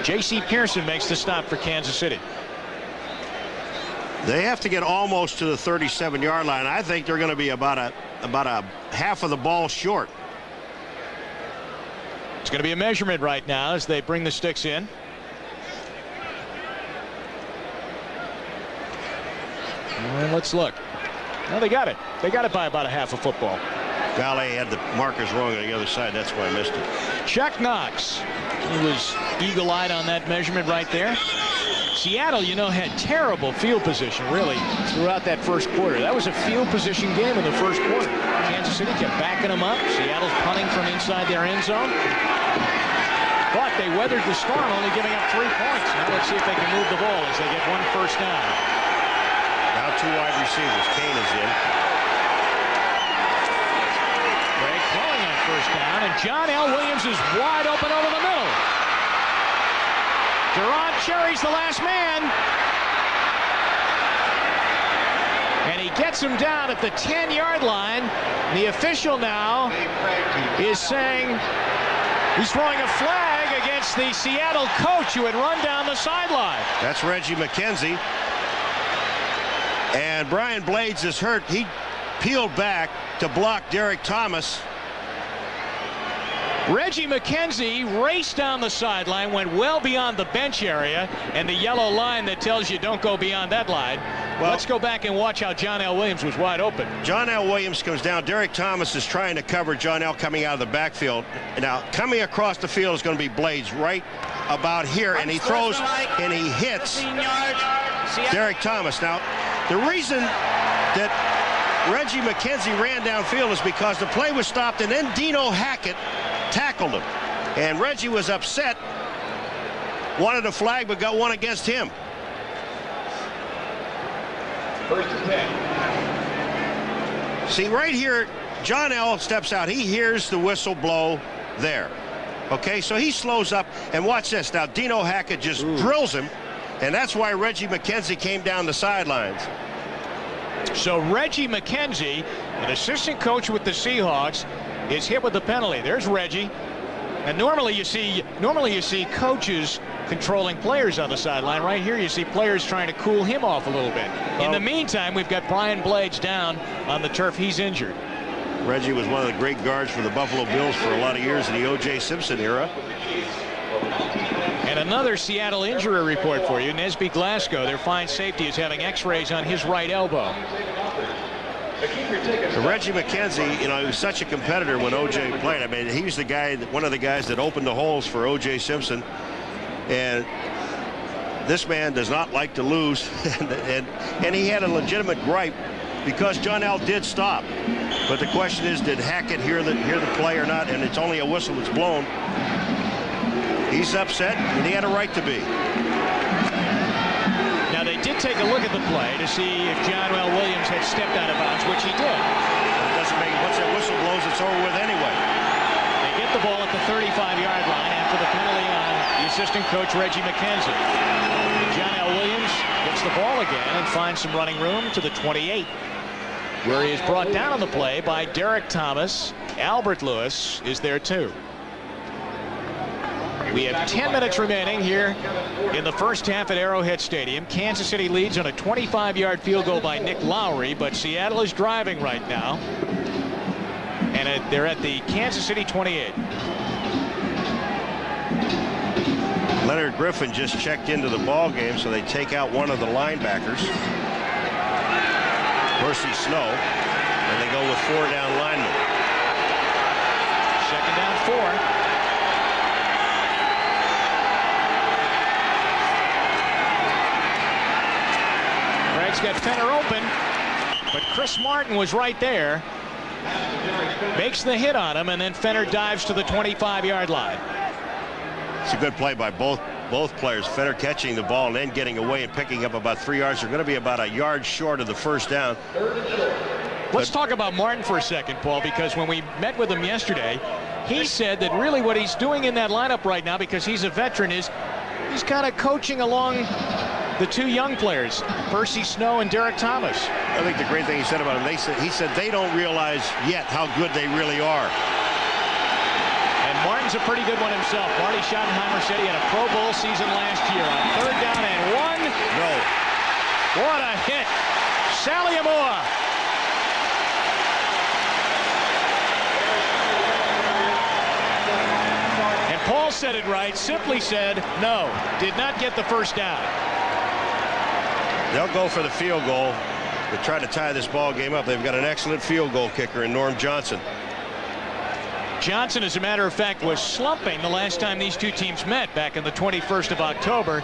Speaker 1: J.C. Pearson makes the stop for Kansas City.
Speaker 3: They have to get almost to the 37-yard line. I think they're going to be about a half of the ball short.
Speaker 1: It's going to be a measurement right now as they bring the sticks in. And let's look. Well, they got it. They got it by about a half a football.
Speaker 3: Golly had the markers wrong on the other side. That's why I missed it.
Speaker 1: Chuck Knox. He was eagle-eyed on that measurement right there. Seattle, you know, had terrible field position, really, throughout that first quarter. That was a field position game in the first quarter. Kansas City kept backing them up. Seattle's punting from inside their end zone. But they weathered the storm, only giving up 3 points. Now let's see if they can move the ball as they get 1 first down.
Speaker 3: Now 2 wide receivers. Kane is in.
Speaker 1: Craig throwing on first down, and John L. Williams is wide open over the middle. Deron Cherry's the last man. And he gets him down at the 10-yard line. The official now is saying he's throwing a flag against the Seattle coach who had run down the sideline.
Speaker 3: That's Reggie McKenzie. And Brian Blades is hurt. He peeled back to block Derek Thomas.
Speaker 1: Reggie McKenzie raced down the sideline, went well beyond the bench area and the yellow line that tells you don't go beyond that line. Well, let's go back and watch how John L. Williams was wide open.
Speaker 3: John L. Williams comes down. Derek Thomas is trying to cover John L. coming out of the backfield. Now, coming across the field is going to be Blades right about here, and he throws and he hits Derek Thomas. Now, the reason that Reggie McKenzie ran downfield is because the play was stopped, and then Dino Hackett tackled him. And Reggie was upset, wanted a flag, but got one against him.
Speaker 1: First and 10.
Speaker 3: See, right here, John L. steps out. He hears the whistle blow there. Okay, so he slows up, and watch this. Now, Dino Hackett just drills him, and that's why Reggie McKenzie came down the sidelines.
Speaker 1: So Reggie McKenzie, an assistant coach with the Seahawks, is hit with the penalty. There's Reggie. And normally you see coaches controlling players on the sideline. Right here you see players trying to cool him off a little bit. In the meantime, we've got Brian Blades down on the turf. He's injured.
Speaker 3: Reggie was one of the great guards for the Buffalo Bills for a lot of years in the O.J. Simpson era.
Speaker 1: And another Seattle injury report for you. Nesby Glasgow, their fine safety, is having x-rays on his right elbow.
Speaker 3: Reggie McKenzie, you know, he was such a competitor when O.J. played. I mean, he was the guy, one of the guys that opened the holes for O.J. Simpson. And this man does not like to lose. and he had a legitimate gripe because John L. did stop. But the question is, did Hackett hear the play or not? And it's only a whistle that's blown. He's upset, and he had a right to be.
Speaker 1: Now, they did take a look at the play to see if John L. Williams had stepped out of bounds, which he did.
Speaker 3: It doesn't make, once that whistle blows, it's over with anyway.
Speaker 1: They get the ball at the 35-yard line after the penalty on the assistant coach, Reggie McKenzie. And John L. Williams gets the ball again and finds some running room to the 28, where he is brought down on the play by Derek Thomas. Albert Lewis is there, too. We have 10 minutes remaining here in the first half at Arrowhead Stadium. Kansas City leads on a 25-yard field goal by Nick Lowry, but Seattle is driving right now. And they're at the Kansas City 28.
Speaker 3: Leonard Griffin just checked into the ball game, so they take out one of the linebackers, Percy Snow, and they go with 4 down linemen.
Speaker 1: Second down 4. Craig's got Fenner open, but Chris Martin was right there. Makes the hit on him, and then Fenner dives to the 25-yard line.
Speaker 3: It's a good play by both players. Fenner catching the ball and then getting away and picking up about 3 yards. They're going to be about a yard short of the first down.
Speaker 1: Let's talk about Martin for a second, Paul, because when we met with him yesterday, he said that really what he's doing in that lineup right now, because he's a veteran, is he's kind of coaching along the 2 young players, Percy Snow and Derek Thomas.
Speaker 3: I think the great thing he said about him, he said they don't realize yet how good they really are.
Speaker 1: And Martin's a pretty good one himself. Marty Schottenheimer said he had a Pro Bowl season last year on 3rd down and 1.
Speaker 3: No.
Speaker 1: What a hit. Sally Amore. And Paul said it right, simply said no, did not get the first down.
Speaker 3: They'll go for the field goal to try to tie this ball game up. They've got an excellent field goal kicker in Norm Johnson.
Speaker 1: Johnson, as a matter of fact, was slumping the last time these 2 teams met back on the 21st of October.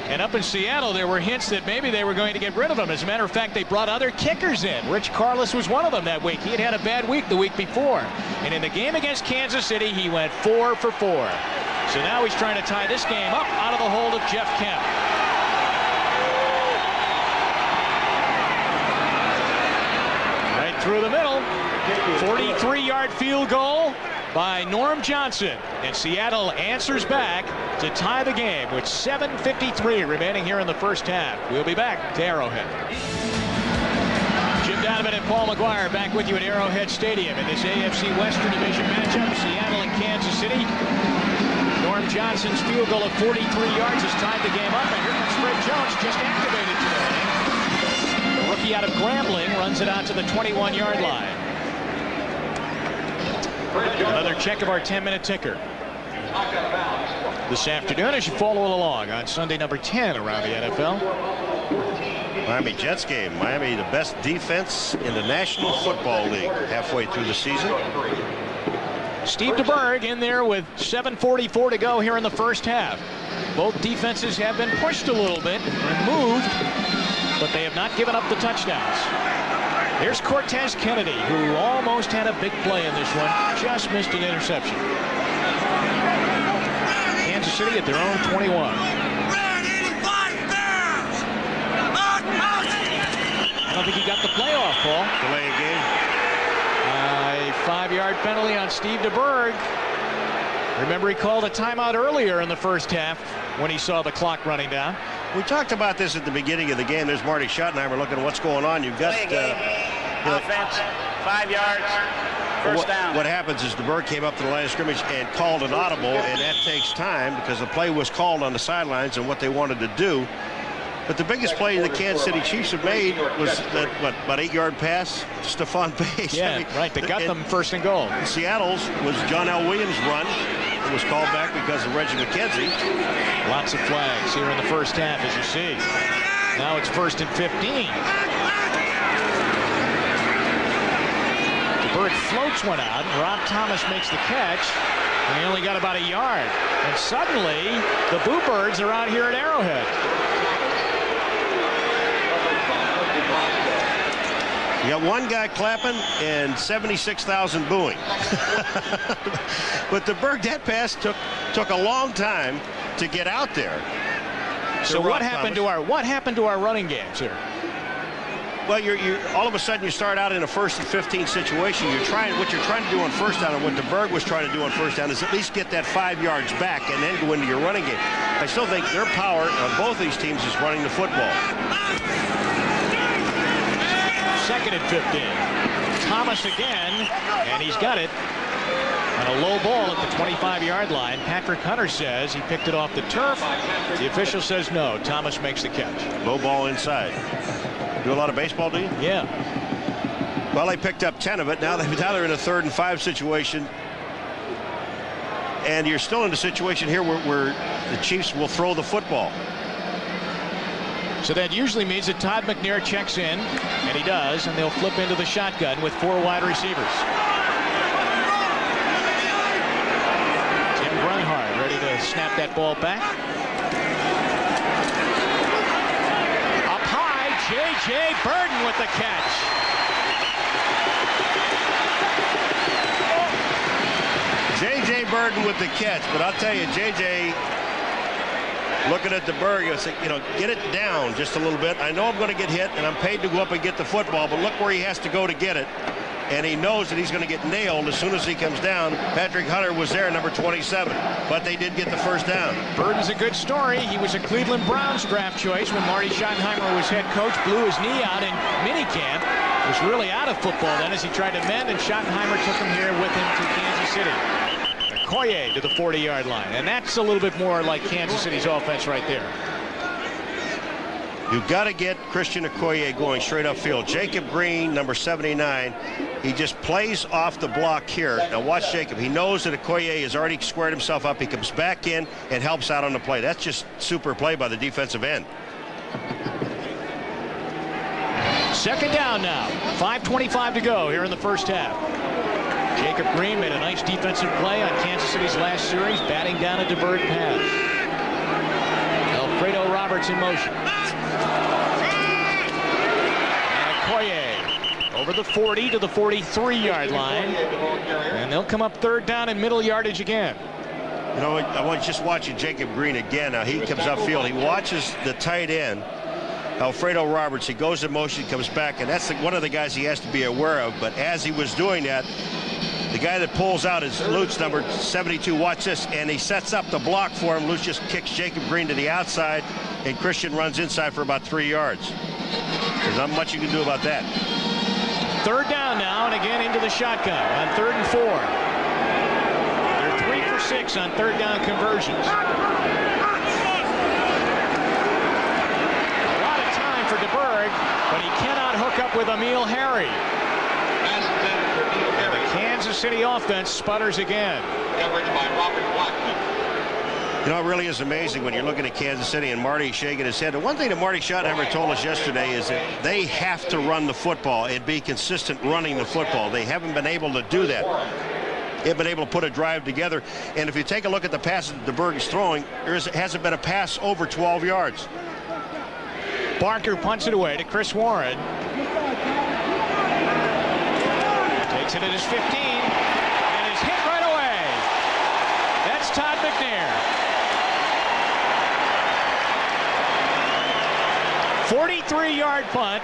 Speaker 1: And up in Seattle, there were hints that maybe they were going to get rid of him. As a matter of fact, they brought other kickers in. Rich Carlos was one of them that week. He had a bad week the week before. And in the game against Kansas City, he went 4 for 4. So now he's trying to tie this game up out of the hold of Jeff Kemp. Through the middle, 43-yard field goal by Norm Johnson, and Seattle answers back to tie the game with 7:53 remaining here in the first half. We'll be back to Arrowhead. Jim Donovan and Paul McGuire back with you at Arrowhead Stadium in this AFC Western Division matchup. Seattle and Kansas City. Norm Johnson's field goal of 43 yards has tied the game up, and here comes Fred Jones, just activated today. The rookie out of Grambling runs it out to the 21-yard line. Another check of our 10-minute ticker this afternoon as you follow along on Sunday number 10 around the NFL.
Speaker 3: Miami Jets game. Miami, the best defense in the National Football League halfway through the season.
Speaker 1: Steve DeBerg in there with 7:44 to go here in the first half. Both defenses have been pushed a little bit and moved, but they have not given up the touchdowns. Here's Cortez Kennedy, who almost had a big play in this one, just missed an interception. Kansas City at their own 21. I don't think he got the play off, Paul.
Speaker 3: Delay a game.
Speaker 1: A 5-yard penalty on Steve DeBerg. Remember, he called a timeout earlier in the first half when he saw the clock running down.
Speaker 3: We talked about this at the beginning of the game. There's Marty Schottenheimer looking at what's going on. You've got
Speaker 5: offense, 5 yards, first down.
Speaker 3: What happens is DeBerg came up to the line of scrimmage and called an audible, and that takes time because the play was called on the sidelines and what they wanted to do. But the biggest play the Kansas City Chiefs have made was that, about 8-yard pass to Stephon Bates.
Speaker 1: Yeah, I mean, right. They got them first and goal.
Speaker 3: Seattle's was John L. Williams' run. It was called back because of Reggie McKenzie.
Speaker 1: Lots of flags here in the first half, as you see. Now it's 1st and 15. DeBerg floats one out. Rob Thomas makes the catch. And he only got about a yard. And suddenly, the Boo Birds are out here at Arrowhead.
Speaker 3: You got one guy clapping and 76,000 booing. But DeBerg, that pass took a long time to get out there.
Speaker 1: So what happened to our running games here?
Speaker 3: Well, you're all of a sudden you start out in a 1st and 15 situation. What you're trying to do on first down, and what DeBerg was trying to do on first down, is at least get that 5 yards back and then go into your running game. I still think their power on both these teams is running the football.
Speaker 1: 2nd and 15. Thomas again, and he's got it on a low ball at the 25-yard line. Patrick Hunter says he picked it off the turf. The official says no. Thomas makes the catch.
Speaker 3: Low ball inside. Do a lot of baseball, do you?
Speaker 1: Yeah.
Speaker 3: Well, they picked up 10 of it. Now they're in a 3rd and 5 situation. And you're still in a situation here where the Chiefs will throw the football.
Speaker 1: So that usually means that Todd McNair checks in, and he does, and they'll flip into the shotgun with 4 wide receivers. Tim Grunhard ready to snap that ball back. Up high, J.J. Burden with the catch.
Speaker 3: J.J. Burden with the catch, but I'll tell you, J.J. looking at DeBerg, I say, get it down just a little bit. I know I'm going to get hit, and I'm paid to go up and get the football, but look where he has to go to get it. And he knows that he's going to get nailed as soon as he comes down. Patrick Hunter was there, number 27, but they did get the first down.
Speaker 1: Burden's a good story. He was a Cleveland Browns draft choice when Marty Schottenheimer was head coach, blew his knee out in minicamp. Was really out of football then as he tried to mend, and Schottenheimer took him here with him to Kansas City. Okoye to the 40-yard line, and that's a little bit more like Kansas City's offense right there.
Speaker 3: You've got to get Christian Okoye going straight upfield. Jacob Green, number 79, he just plays off the block here. Now watch Jacob. He knows that Okoye has already squared himself up. He comes back in and helps out on the play. That's just super play by the defensive end.
Speaker 1: 2nd down now. 5:25 to go here in the first half. Jacob Green made a nice defensive play on Kansas City's last series, batting down a DeBerg pass. Alfredo Roberts in motion. And Okoye over the 40 to the 43-yard line. And they'll come up 3rd down and middle yardage again.
Speaker 3: I was just watching Jacob Green again. Now he comes upfield. He watches the tight end, Alfredo Roberts. He goes in motion, he comes back, and that's one of the guys he has to be aware of. But as he was doing that, the guy that pulls out is Lutz, number 72. Watch this, and he sets up the block for him. Lutz just kicks Jacob Green to the outside, and Christian runs inside for about 3 yards. There's not much you can do about that.
Speaker 1: Third down now, and again into the shotgun on 3rd and 4. They're 3 for 6 on third down conversions. A lot of time for DeBerg, but he cannot hook up with Emil Harry. And the Kansas City offense sputters again.
Speaker 3: You know, it really is amazing when you're looking at Kansas City and Marty shaking his head. The one thing that Marty Schottenheimer told us yesterday is that they have to run the football and be consistent running the football. They haven't been able to do that. They've been able to put a drive together. And if you take a look at the passes that DeBerg is throwing, hasn't been a pass over 12 yards.
Speaker 1: Barker punts it away to Chris Warren. Takes it at his 15 and is hit right away. That's Todd McNair. 43-yard punt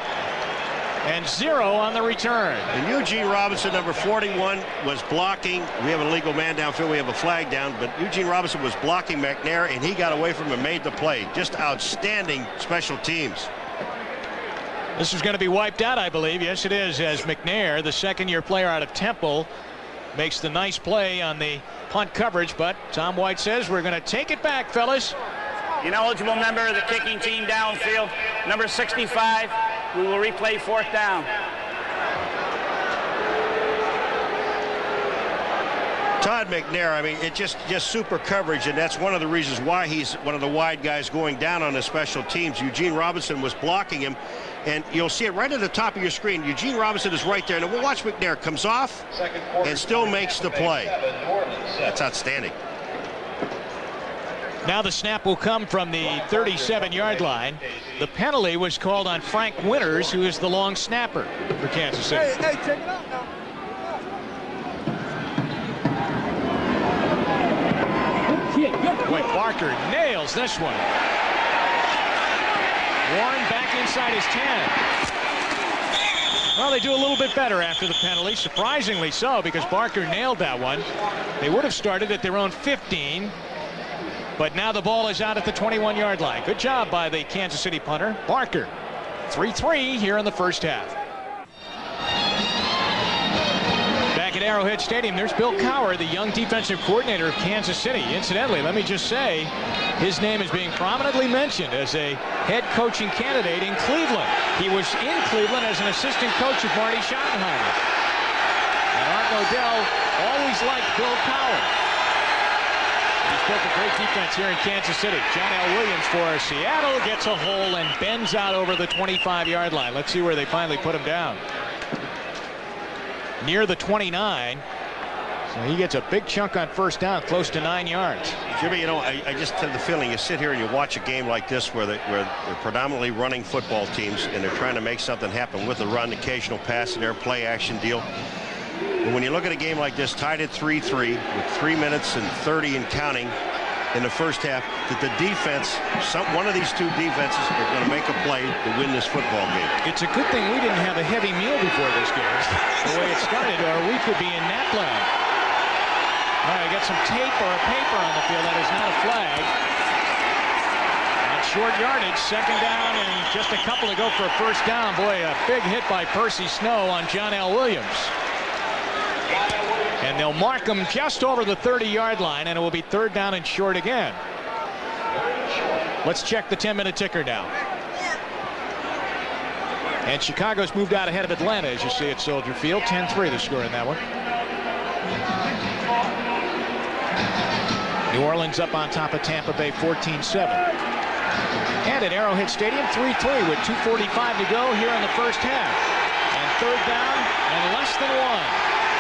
Speaker 1: and 0 on the return.
Speaker 3: And Eugene Robinson, number 41, was blocking. We have an illegal man downfield. We have a flag down. But Eugene Robinson was blocking McNair, and he got away from him and made the play. Just outstanding special teams.
Speaker 1: This is going to be wiped out, I believe. Yes, it is, as McNair, the second-year player out of Temple, makes the nice play on the punt coverage. But Tom White says, we're going to take it back, fellas.
Speaker 5: Ineligible member of the kicking team downfield, number 65. We will replay 4th down.
Speaker 3: Todd McNair, I mean, it just super coverage, and that's one of the reasons why he's one of the wide guys going down on the special teams. Eugene Robinson was blocking him, and you'll see it right at the top of your screen. Eugene Robinson is right there, and we'll watch McNair comes off and still makes the play. That's outstanding.
Speaker 1: Now the snap will come from the 37-yard line. The penalty was called on Frank Winters, who is the long snapper for Kansas City.
Speaker 8: Hey, check it out now.
Speaker 1: Boy, Barker nails this one. Warren back inside his 10. Well, they do a little bit better after the penalty, surprisingly so, because Barker nailed that one. They would have started at their own 15. But now the ball is out at the 21-yard line. Good job by the Kansas City punter, Barker. 3-3 here in the first half. Back at Arrowhead Stadium, there's Bill Cowher, the young defensive coordinator of Kansas City. Incidentally, let me just say, his name is being prominently mentioned as a head coaching candidate in Cleveland. He was in Cleveland as an assistant coach of Marty Schottenheimer. And Art Modell always liked Bill Cowher. He's built a great defense here in Kansas City. John L. Williams for Seattle gets a hole and bends out over the 25-yard line. Let's see where they finally put him down. Near the 29. So he gets a big chunk on first down, close to 9 yards.
Speaker 3: Jimmy, you know, I just have the feeling you sit here and you watch a game like this where they're predominantly running football teams and they're trying to make something happen with the run, occasional pass in their play action deal. But when you look at a game like this, tied at 3-3 with 3 minutes and 30 and counting in the first half, that the defense, one of these two defenses are going to make a play to win this football game.
Speaker 1: It's a good thing we didn't have a heavy meal before this game, the way it started, or we could be in Napland. All right, I got some tape or a paper on the field. That is not a flag. On short yardage, second down, and just a couple to go for a first down. Boy, a big hit by Percy Snow on John L. Williams. And they'll mark him just over the 30-yard line, and it will be third down and short again. Let's check the 10-minute ticker now. And Chicago's moved out ahead of Atlanta, as you see at Soldier Field. 10-3 the score in that one. New Orleans up on top of Tampa Bay 14-7. And at Arrowhead Stadium, 3-3 with 2:45 to go here in the first half. And third down and less than 1.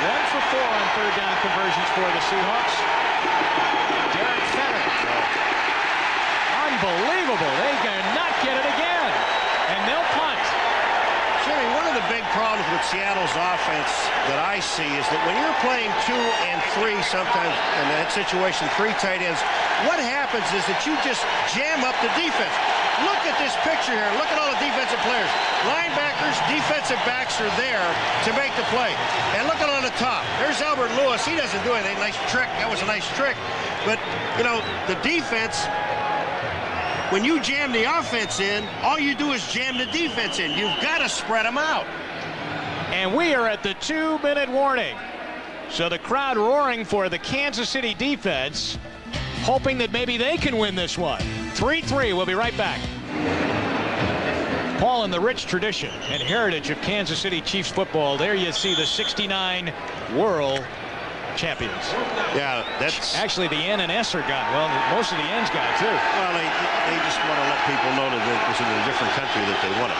Speaker 1: 1 for 4 on third down conversions for the Seahawks. Derek Fenner. Unbelievable. They cannot get it again. And they'll punt.
Speaker 3: Jimmy, one of the big problems with Seattle's offense that I see is that when you're playing 2 and 3 sometimes in that situation, 3 tight ends, what happens is that you just jam up the defense. Look at this picture here. Look at all the defensive players. Linebackers, defensive backs are there to make the play. And look at on the top. There's Albert Lewis. He doesn't do anything. Nice trick. That was a nice trick. But, you know, the defense, when you jam the offense in, all you do is jam the defense in. You've got to spread them out.
Speaker 1: And we are at the 2-minute warning. So the crowd roaring for the Kansas City defense, hoping that maybe they can win this one. 3-3. We'll be right back. Paul, in the rich tradition and heritage of Kansas City Chiefs football, there you see the '69 World Champions.
Speaker 3: Yeah, that's
Speaker 1: actually the N and S are gone. Well, most of the N's gone too.
Speaker 3: Well, they just want to let people know that it was in a different country that they won it.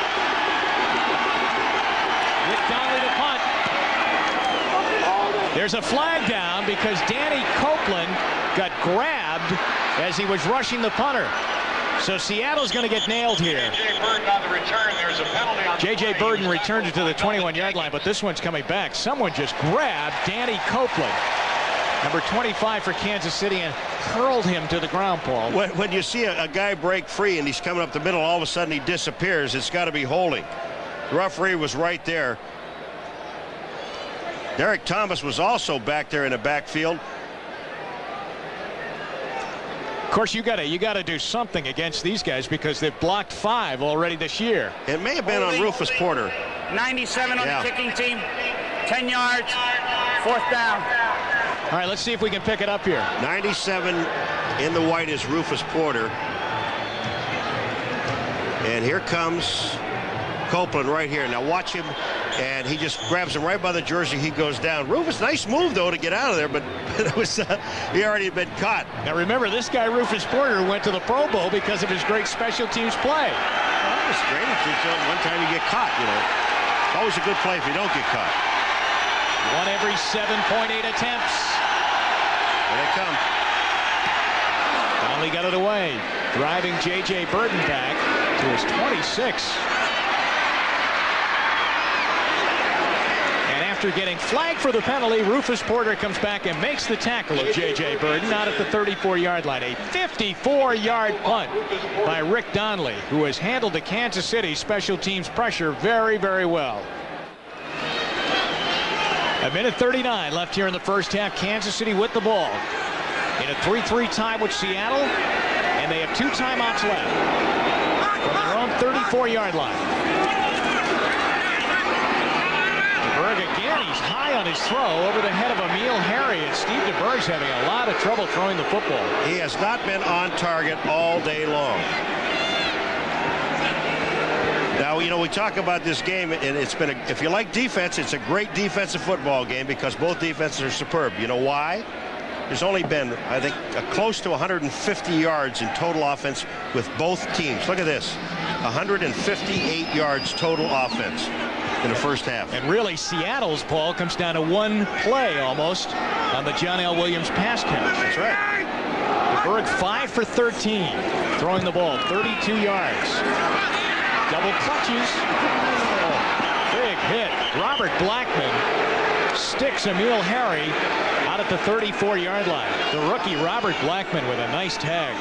Speaker 1: Rick Donnelly to punt. There's a flag down because Danny Copeland got grabbed as he was rushing the punter. So Seattle's going to get nailed here.
Speaker 8: J.J. Burden on the return. There's a penalty on
Speaker 1: J.J. Burden returned it to the 21-yard line, but this one's coming back. Someone just grabbed Danny Copeland, number 25 for Kansas City, and hurled him to the ground, Paul.
Speaker 3: When you see a guy break free and he's coming up the middle, all of a sudden he disappears, it's got to be holding. The referee was right there. Derek Thomas was also back there in the backfield.
Speaker 1: Of course, you gotta do something against these guys because they've blocked 5 already this year.
Speaker 3: It may have been on Rufus Porter.
Speaker 5: 97 on the kicking team. 10 yards. 4th down.
Speaker 1: All right, let's see if we can pick it up here.
Speaker 3: 97 in the white is Rufus Porter. And here comes Copeland right here. Now watch him, and he just grabs him right by the jersey. He goes down. Rufus, nice move though to get out of there, but it was he already had been caught.
Speaker 1: Now remember, this guy Rufus Porter went to the Pro Bowl because of his great special teams play.
Speaker 3: Well, it was great if one time you get caught. You know, always a good play if you don't get caught.
Speaker 1: One every 7.8 attempts.
Speaker 3: Here they come.
Speaker 1: Finally got it away, driving J.J. Burden back to his 26. After getting flagged for the penalty, Rufus Porter comes back and makes the tackle of J.J. Burden out at the 34-yard line. A 54-yard punt by Rick Donnelly, who has handled the Kansas City special teams pressure very, very well. 1:39 left here in the first half. Kansas City with the ball in a 3-3 tie with Seattle, and they have 2 timeouts left from their own 34-yard line. Again, he's high on his throw over the head of Emil Harry, and Steve DeBerg's having a lot of trouble throwing the football.
Speaker 3: He has not been on target all day long. Now, you know, we talk about this game, and it's been, if you like defense, it's a great defensive football game because both defenses are superb. You know why? There's only been, I think, close to 150 yards in total offense with both teams. Look at this, 158 yards total offense in the first half.
Speaker 1: And really, Seattle's, Paul, comes down to one play almost on the John L. Williams pass catch.
Speaker 3: That's right.
Speaker 1: DeBerg 5 for 13, throwing the ball 32 yards. Double clutches. Oh, big hit. Robert Blackman sticks Emil Harry out at the 34-yard line. The rookie Robert Blackman with a nice tag.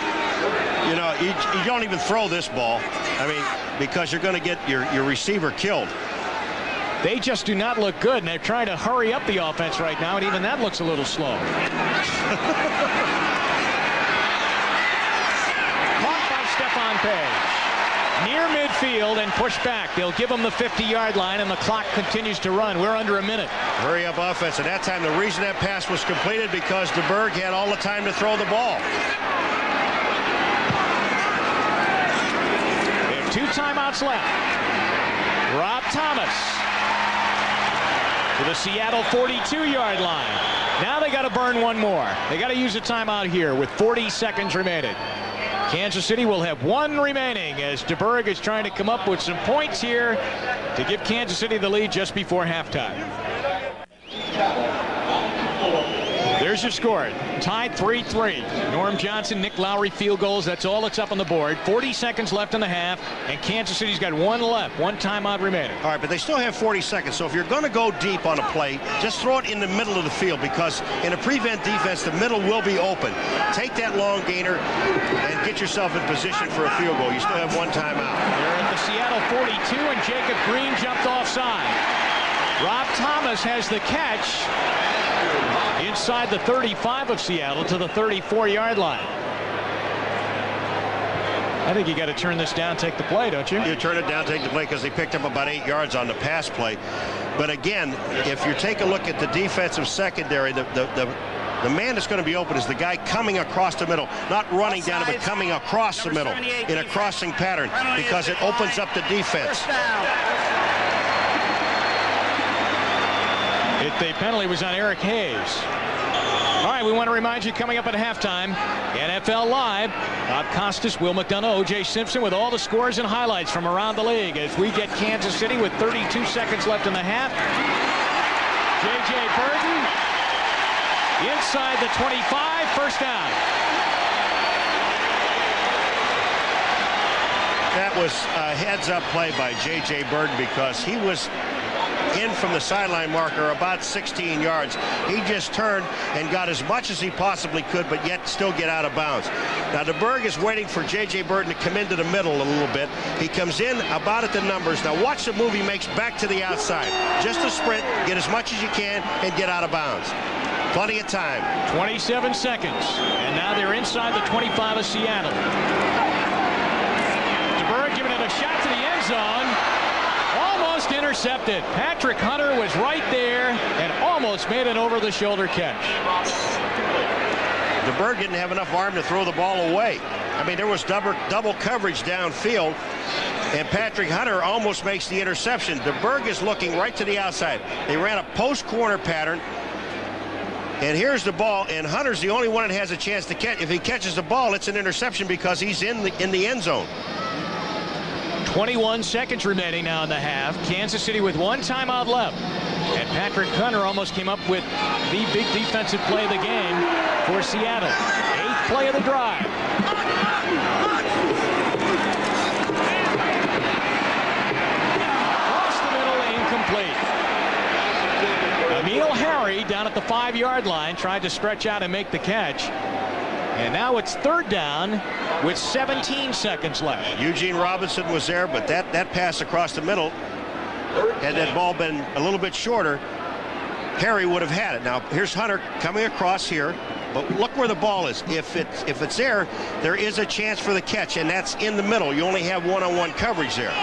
Speaker 3: You know, you don't even throw this ball. I mean, because you're going to get your receiver killed.
Speaker 1: They just do not look good, and they're trying to hurry up the offense right now, and even that looks a little slow. Caught by Stephon Page. Near midfield and pushed back. They'll give him the 50-yard line, and the clock continues to run. We're under a minute.
Speaker 3: Hurry up offense. At that time, the reason that pass was completed because DeBerg had all the time to throw the ball.
Speaker 1: They have 2 timeouts left. Rob Thomas to the Seattle 42-yard line. Now they got to burn one more. They got to use a timeout here with 40 seconds remaining. Kansas City will have 1 remaining as DeBerg is trying to come up with some points here to give Kansas City the lead just before halftime. There's your score. Tied 3-3. Norm Johnson, Nick Lowry field goals. That's all that's up on the board. 40 seconds left in the half, and Kansas City's got 1 left. 1 timeout remaining.
Speaker 3: All right, but they still have 40 seconds. So if you're going to go deep on a play, just throw it in the middle of the field because in a prevent defense, the middle will be open. Take that long gainer and get yourself in position for a field goal. You still have 1 timeout.
Speaker 1: They're at the Seattle 42, and Jacob Green jumped offside. Rob Thomas has the catch inside the 35 of Seattle to the 34-yard line. I think you got to turn this down, take the play, don't you?
Speaker 3: You turn it down, take the play, because they picked up about 8 yards on the pass play. But again, if you take a look at the defensive secondary, the man that's going to be open is the guy coming across the middle, not running down it, but coming across the middle in a crossing pattern, because it opens up the defense.
Speaker 1: The penalty was on Eric Hayes. All right, we want to remind you, coming up at halftime, NFL Live, Bob Costas, Will McDonough, O.J. Simpson with all the scores and highlights from around the league as we get Kansas City with 32 seconds left in the half. J.J. Burton inside the 25, first down.
Speaker 3: That was a heads-up play by J.J. Burton, because he was in from the sideline marker about 16 yards. He just turned and got as much as he possibly could, but yet still get out of bounds. Now DeBerg is waiting for J.J. Burton to come into the middle a little bit. He comes in about at the numbers. Now watch the move he makes back to the outside. Just a sprint, get as much as you can, and get out of bounds. Plenty of time.
Speaker 1: 27 seconds, and now they're inside the 25 of Seattle. DeBerg giving it a shot to the end zone. Almost intercepted. Patrick Hunter was right there and almost made an over-the-shoulder catch.
Speaker 3: DeBerg didn't have enough arm to throw the ball away. I mean, there was double coverage downfield, and Patrick Hunter almost makes the interception. DeBerg is looking right to the outside. They ran a post-corner pattern, and here's the ball, and Hunter's the only one that has a chance to catch. If he catches the ball, it's an interception because he's in the end zone.
Speaker 1: 21 seconds remaining now in the half. Kansas City with one timeout left. And Patrick Hunter almost came up with the big defensive play of the game for Seattle. 8th play of the drive. Across the middle, incomplete. Emil Harry down at the 5-yard line tried to stretch out and make the catch. And now it's third down with 17 seconds left.
Speaker 3: Eugene Robinson was there, but that pass across the middle, had that ball been a little bit shorter, Harry would have had it. Now here's Hunter coming across here, but look where the ball is. If it's there, there is a chance for the catch, and that's in the middle. You only have one-on-one coverage there.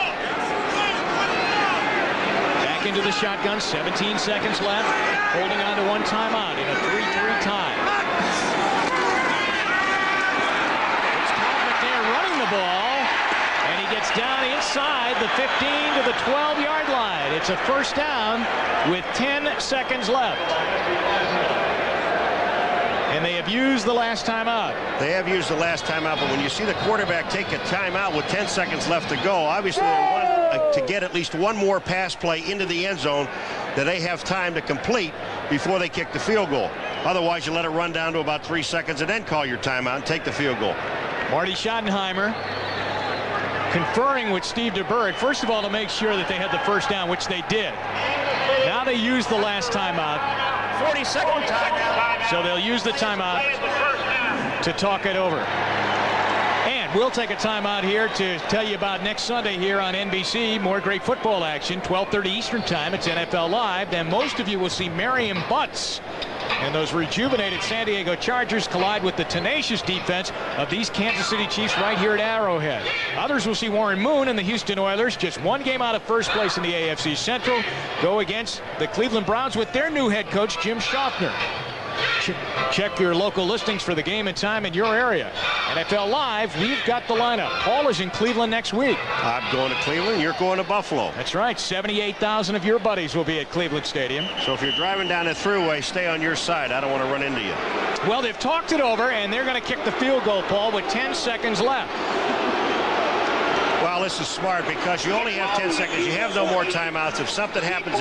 Speaker 1: Back into the shotgun, 17 seconds left, holding on to one timeout in a 3-3 tie. Ball, and he gets down inside the 15 to the 12-yard line. It's a first down with 10 seconds left. And they have used the last timeout.
Speaker 3: They have used the last timeout, but when you see the quarterback take a timeout with 10 seconds left to go, obviously they want to get at least one more pass play into the end zone that they have time to complete before they kick the field goal. Otherwise, you let it run down to about 3 seconds and then call your timeout and take the field goal.
Speaker 1: Marty Schottenheimer conferring with Steve DeBerg, first of all, to make sure that they had the first down, which they did. Now they use the last timeout.
Speaker 5: 40-second timeout.
Speaker 1: So they'll use the timeout to talk it over. And we'll take a timeout here to tell you about next Sunday here on NBC. More great football action, 12:30 Eastern Time. It's NFL Live. Then most of you will see Merriam Butts and those rejuvenated San Diego Chargers collide with the tenacious defense of these Kansas City Chiefs right here at Arrowhead. Others will see Warren Moon and the Houston Oilers, just one game out of first place in the AFC Central, go against the Cleveland Browns with their new head coach, Jim Schaffner. Check your local listings for the game and time in your area. NFL Live, we've got the lineup. Paul is in Cleveland next week.
Speaker 3: I'm going to Cleveland. You're going to Buffalo.
Speaker 1: That's right. 78,000 of your buddies will be at Cleveland Stadium.
Speaker 3: So if you're driving down the thruway, stay on your side. I don't want to run into you.
Speaker 1: Well, they've talked it over, and they're going to kick the field goal, Paul, with 10 seconds left.
Speaker 3: Well, this is smart because you only have 10 seconds. You have no more timeouts. If something happens,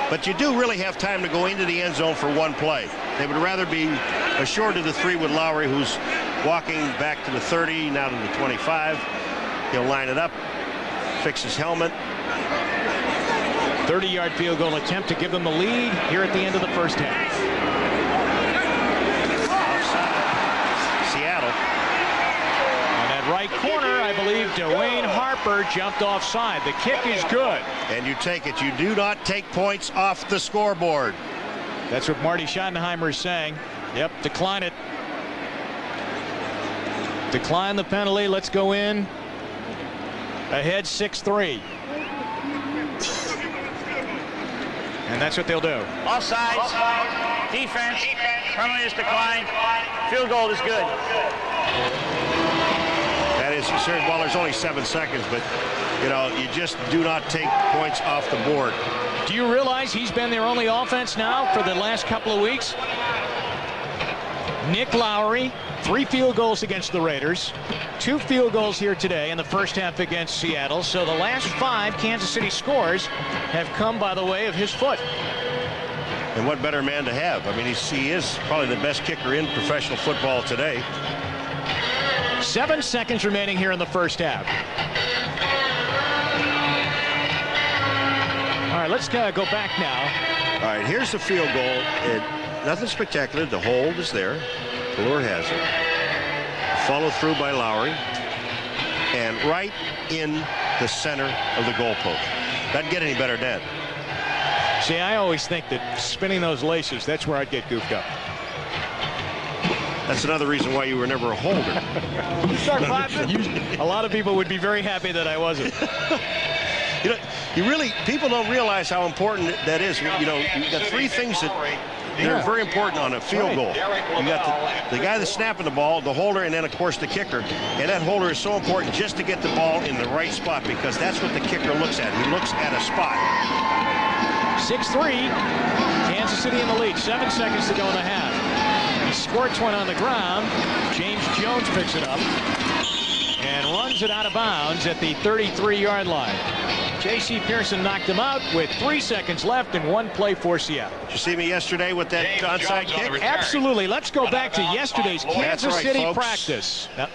Speaker 3: but you do really have time to go into the end zone for one play. They would rather be assured to the 3 with Lowry, who's walking back to the 30, now to the 25. He'll line it up, fix his helmet.
Speaker 1: 30-yard field goal attempt to give them the lead here at the end of the first half.
Speaker 3: Seattle.
Speaker 1: On that right corner, I believe Dwayne Harper jumped offside. The kick is good.
Speaker 3: And you take it. You do not take points off the scoreboard.
Speaker 1: That's what Marty Schottenheimer is saying. Yep, decline it. Decline the penalty. Let's go in. Ahead 6-3. And that's what they'll do.
Speaker 5: Offsides. Defense. Penalty is declined. Field goal is good.
Speaker 3: That is considered. Well, there's only 7 seconds, but you know, you just do not take points off the board.
Speaker 1: Do you realize he's been their only offense now for the last couple of weeks? Nick Lowry, 3 field goals against the Raiders, 2 field goals here today in the first half against Seattle. So the last 5 Kansas City scores have come by the way of his foot.
Speaker 3: And what better man to have? I mean, he is probably the best kicker in professional football today.
Speaker 1: 7 seconds remaining here in the first half. All right, let's go back now.
Speaker 3: All right, here's the field goal. Nothing spectacular. The hold is there. Fuller has it. Followed through by Lowry. And right in the center of the goalpost. Doesn't get any better than that.
Speaker 1: See, I always think that spinning those laces, that's where I'd get goofed up.
Speaker 3: That's another reason why you were never a holder.
Speaker 1: A lot of people would be very happy that I wasn't.
Speaker 3: You know, people don't realize how important that is. You know, you've got 3 things that they're very important on a field goal. You got the guy that's snapping the ball, the holder, and then, of course, the kicker. And that holder is so important just to get the ball in the right spot because that's what the kicker looks at. He looks at a spot.
Speaker 1: 6-3. Kansas City in the lead. 7 seconds to go in the half. He squirts one on the ground. James Jones picks it up and runs it out of bounds at the 33-yard line. J.C. Pearson knocked him out with 3 seconds left and 1 play for Seattle.
Speaker 3: Did you see me yesterday with that onside kick?
Speaker 1: Absolutely. Let's go back to yesterday's Kansas City practice. Now,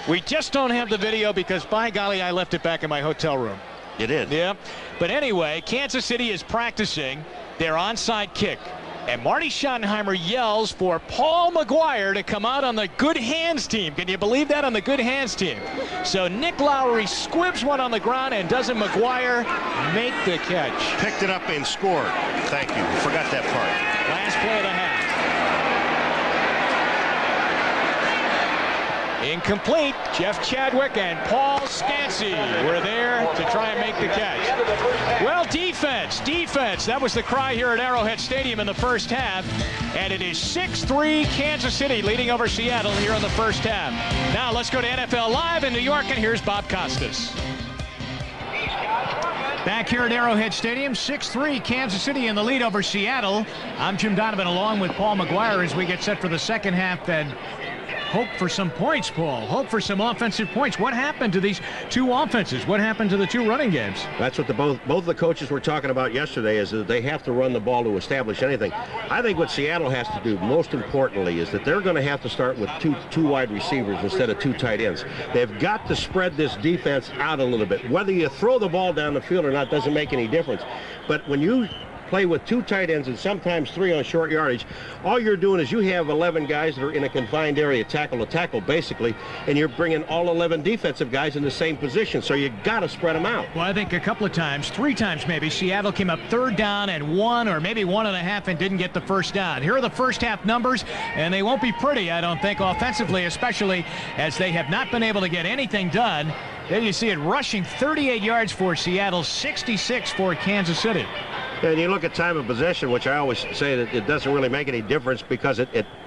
Speaker 1: we just don't have the video because, by golly, I left it back in my hotel room.
Speaker 3: You did?
Speaker 1: Yeah. But anyway, Kansas City is practicing their onside kick. And Marty Schottenheimer yells for Paul McGuire to come out on the good hands team. Can you believe that, on the good hands team? So Nick Lowry squibs one on the ground, and doesn't McGuire make the catch?
Speaker 3: Picked it up and scored. Thank you. Forgot that part.
Speaker 1: Last play of the half. Incomplete. Jeff Chadwick and Paul Stancy were there to try and make the catch. Well, defense. That was the cry here at Arrowhead Stadium in the first half. And it is 6-3 Kansas City leading over Seattle here in the first half. Now let's go to NFL Live in New York, and here's Bob Costas. Back here at Arrowhead Stadium, 6-3 Kansas City in the lead over Seattle. I'm Jim Donovan along with Paul McGuire as we get set for the second half and hope for some points, Paul. Hope for some offensive points. What happened to these 2 offenses? What happened to the 2 running games?
Speaker 3: That's what both of the coaches were talking about yesterday, is that they have to run the ball to establish anything. I think what Seattle has to do, most importantly, is that they're going to have to start with two wide receivers instead of 2 tight ends. They've got to spread this defense out a little bit. Whether you throw the ball down the field or not doesn't make any difference. But when you play with 2 tight ends and sometimes 3 on short yardage, all you're doing is you have 11 guys that are in a confined area, tackle to tackle basically, and you're bringing all 11 defensive guys in the same position, so you got to spread them out.
Speaker 1: Well, I think a couple of times, 3 times maybe, Seattle came up 3rd down and 1 or maybe 1.5 and didn't get the first down. Here are the first half numbers, and they won't be pretty, I don't think, offensively, especially as they have not been able to get anything done. There you see it rushing 38 yards for Seattle, 66 for Kansas City.
Speaker 3: And you look at time of possession, which I always say that it doesn't really make any difference because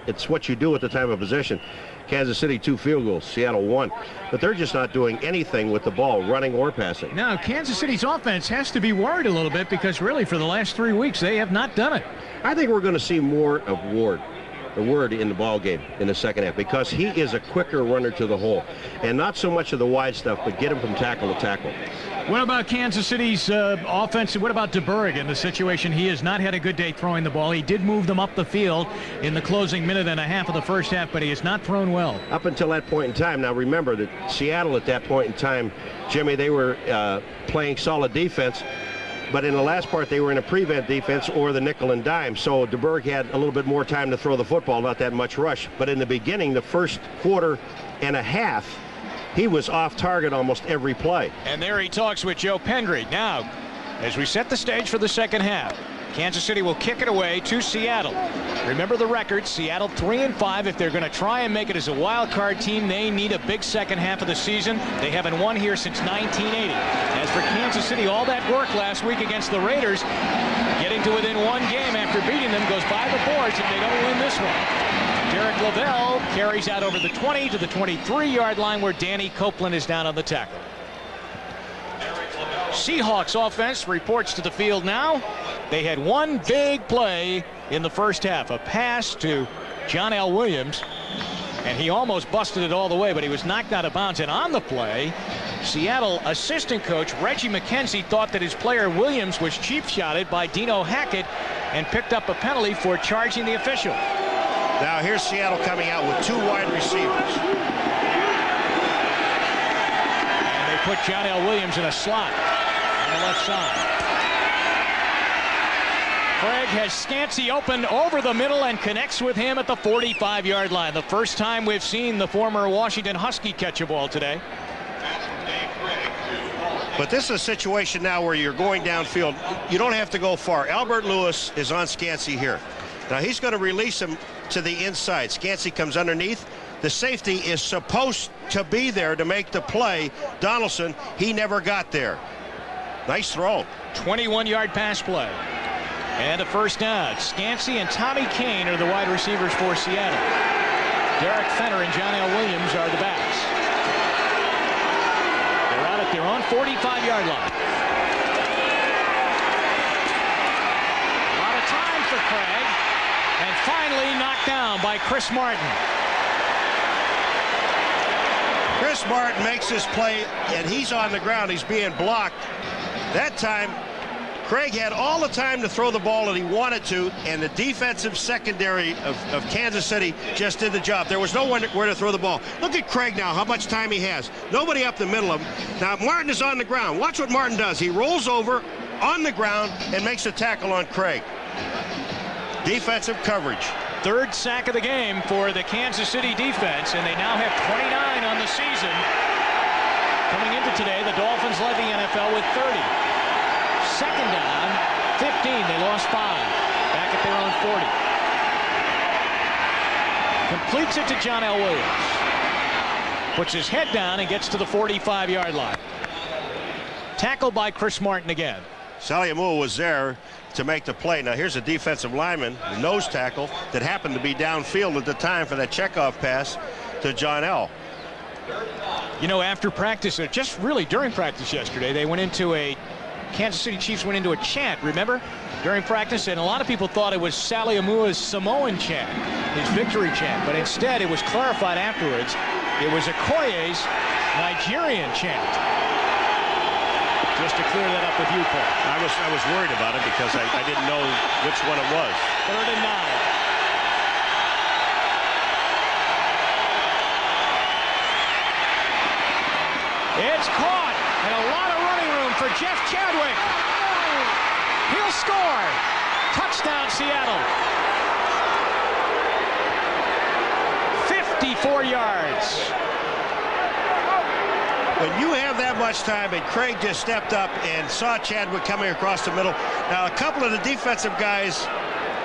Speaker 3: it's what you do at the time of possession. Kansas City 2 field goals, Seattle 1. But they're just not doing anything with the ball, running or passing.
Speaker 1: Now, Kansas City's offense has to be worried a little bit because really for the last 3 weeks they have not done it.
Speaker 3: I think we're going to see more of Ward in the ball game in the second half because he is a quicker runner to the hole. And not so much of the wide stuff, but get him from tackle to tackle.
Speaker 1: What about Kansas City's offense? What about DeBerg in the situation? He has not had a good day throwing the ball. He did move them up the field in the closing minute and a half of the first half, but he has not thrown well.
Speaker 3: Up until that point in time. Now remember that Seattle at that point in time, Jimmy, they were playing solid defense. But in the last part, they were in a prevent defense or the nickel and dime. So DeBerg had a little bit more time to throw the football, not that much rush. But in the beginning, the first quarter and a half, he was off target almost every play.
Speaker 1: And there he talks with Joe Pendry. Now, as we set the stage for the second half, Kansas City will kick it away to Seattle. Remember the record, Seattle 3-5. If they're going to try and make it as a wild card team, they need a big second half of the season. They haven't won here since 1980. As for Kansas City, all that work last week against the Raiders, getting to within one game after beating them, goes by the boards if they don't win this one. Derek Lavelle carries out over the 20 to the 23-yard line where Danny Copeland is down on the tackle. Seahawks offense reports to the field now. They had one big play in the first half, a pass to John L. Williams, and he almost busted it all the way, but he was knocked out of bounds. And on the play, Seattle assistant coach Reggie McKenzie thought that his player Williams was cheap-shotted by Dino Hackett and picked up a penalty for charging the official.
Speaker 3: Now here's Seattle coming out with 2 wide receivers.
Speaker 1: And they put John L. Williams in a slot on the left side. Craig has Scansey open over the middle and connects with him at the 45-yard line. The first time we've seen the former Washington Husky catch a ball today.
Speaker 3: But this is a situation now where you're going downfield. You don't have to go far. Albert Lewis is on Scansey here. Now he's going to release him to the inside. Scansey comes underneath. The safety is supposed to be there to make the play. Donaldson, he never got there. Nice throw.
Speaker 1: 21-yard pass play. And a first down. Scansey and Tommy Kane are the wide receivers for Seattle. Derek Fenner and John L. Williams are the backs. They're out at their own 45-yard line. A lot of time for Craig. And finally knocked down by Chris Martin.
Speaker 3: Chris Martin makes this play, and he's on the ground. He's being blocked. That time, Craig had all the time to throw the ball that he wanted to, and the defensive secondary of Kansas City just did the job. There was no one where to throw the ball. Look at Craig now, how much time he has. Nobody up the middle of him. Now, Martin is on the ground. Watch what Martin does. He rolls over on the ground and makes a tackle on Craig. Defensive coverage.
Speaker 1: Third sack of the game for the Kansas City defense, and they now have 29 on the season. Coming into today, the Dolphins led the NFL with 30. Second down, 15. They lost 5. Back at their own 40. Completes it to John L. Williams. Puts his head down and gets to the 45-yard line. Tackled by Chris Martin again.
Speaker 3: Saliamu was there to make the play. Now here's a defensive lineman, the nose tackle, that happened to be downfield at the time for that checkoff pass to John L.
Speaker 1: You know, after practice, or just really during practice yesterday, they went into Kansas City Chiefs went into a chant, remember, during practice, and a lot of people thought it was Saliamua's Samoan chant, his victory chant, but instead it was clarified afterwards. It was Okoye's Nigerian chant. Just to clear that up with you, Paul.
Speaker 3: I was worried about it because I didn't know which one it was.
Speaker 1: 3rd and 9. It's caught, and a lot of running room for Jeff Chadwick. He'll score. Touchdown, Seattle. 54 yards.
Speaker 3: When you have that much time, and Craig just stepped up and saw Chadwick coming across the middle. Now, a couple of the defensive guys,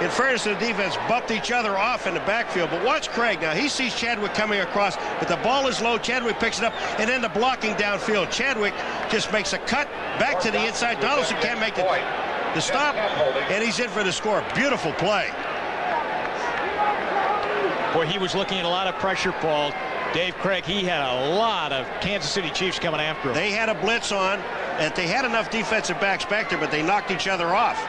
Speaker 3: in fairness to the defense, bumped each other off in the backfield. But watch Craig now. He sees Chadwick coming across, but the ball is low. Chadwick picks it up, and then the blocking downfield. Chadwick just makes a cut back to the inside. Donaldson can't make the stop, and he's in for the score. Beautiful play.
Speaker 1: Boy, he was looking at a lot of pressure, Paul. Dave Craig, he had a lot of Kansas City Chiefs coming after him.
Speaker 3: They had a blitz on, and they had enough defensive backs back there, but they knocked each other off.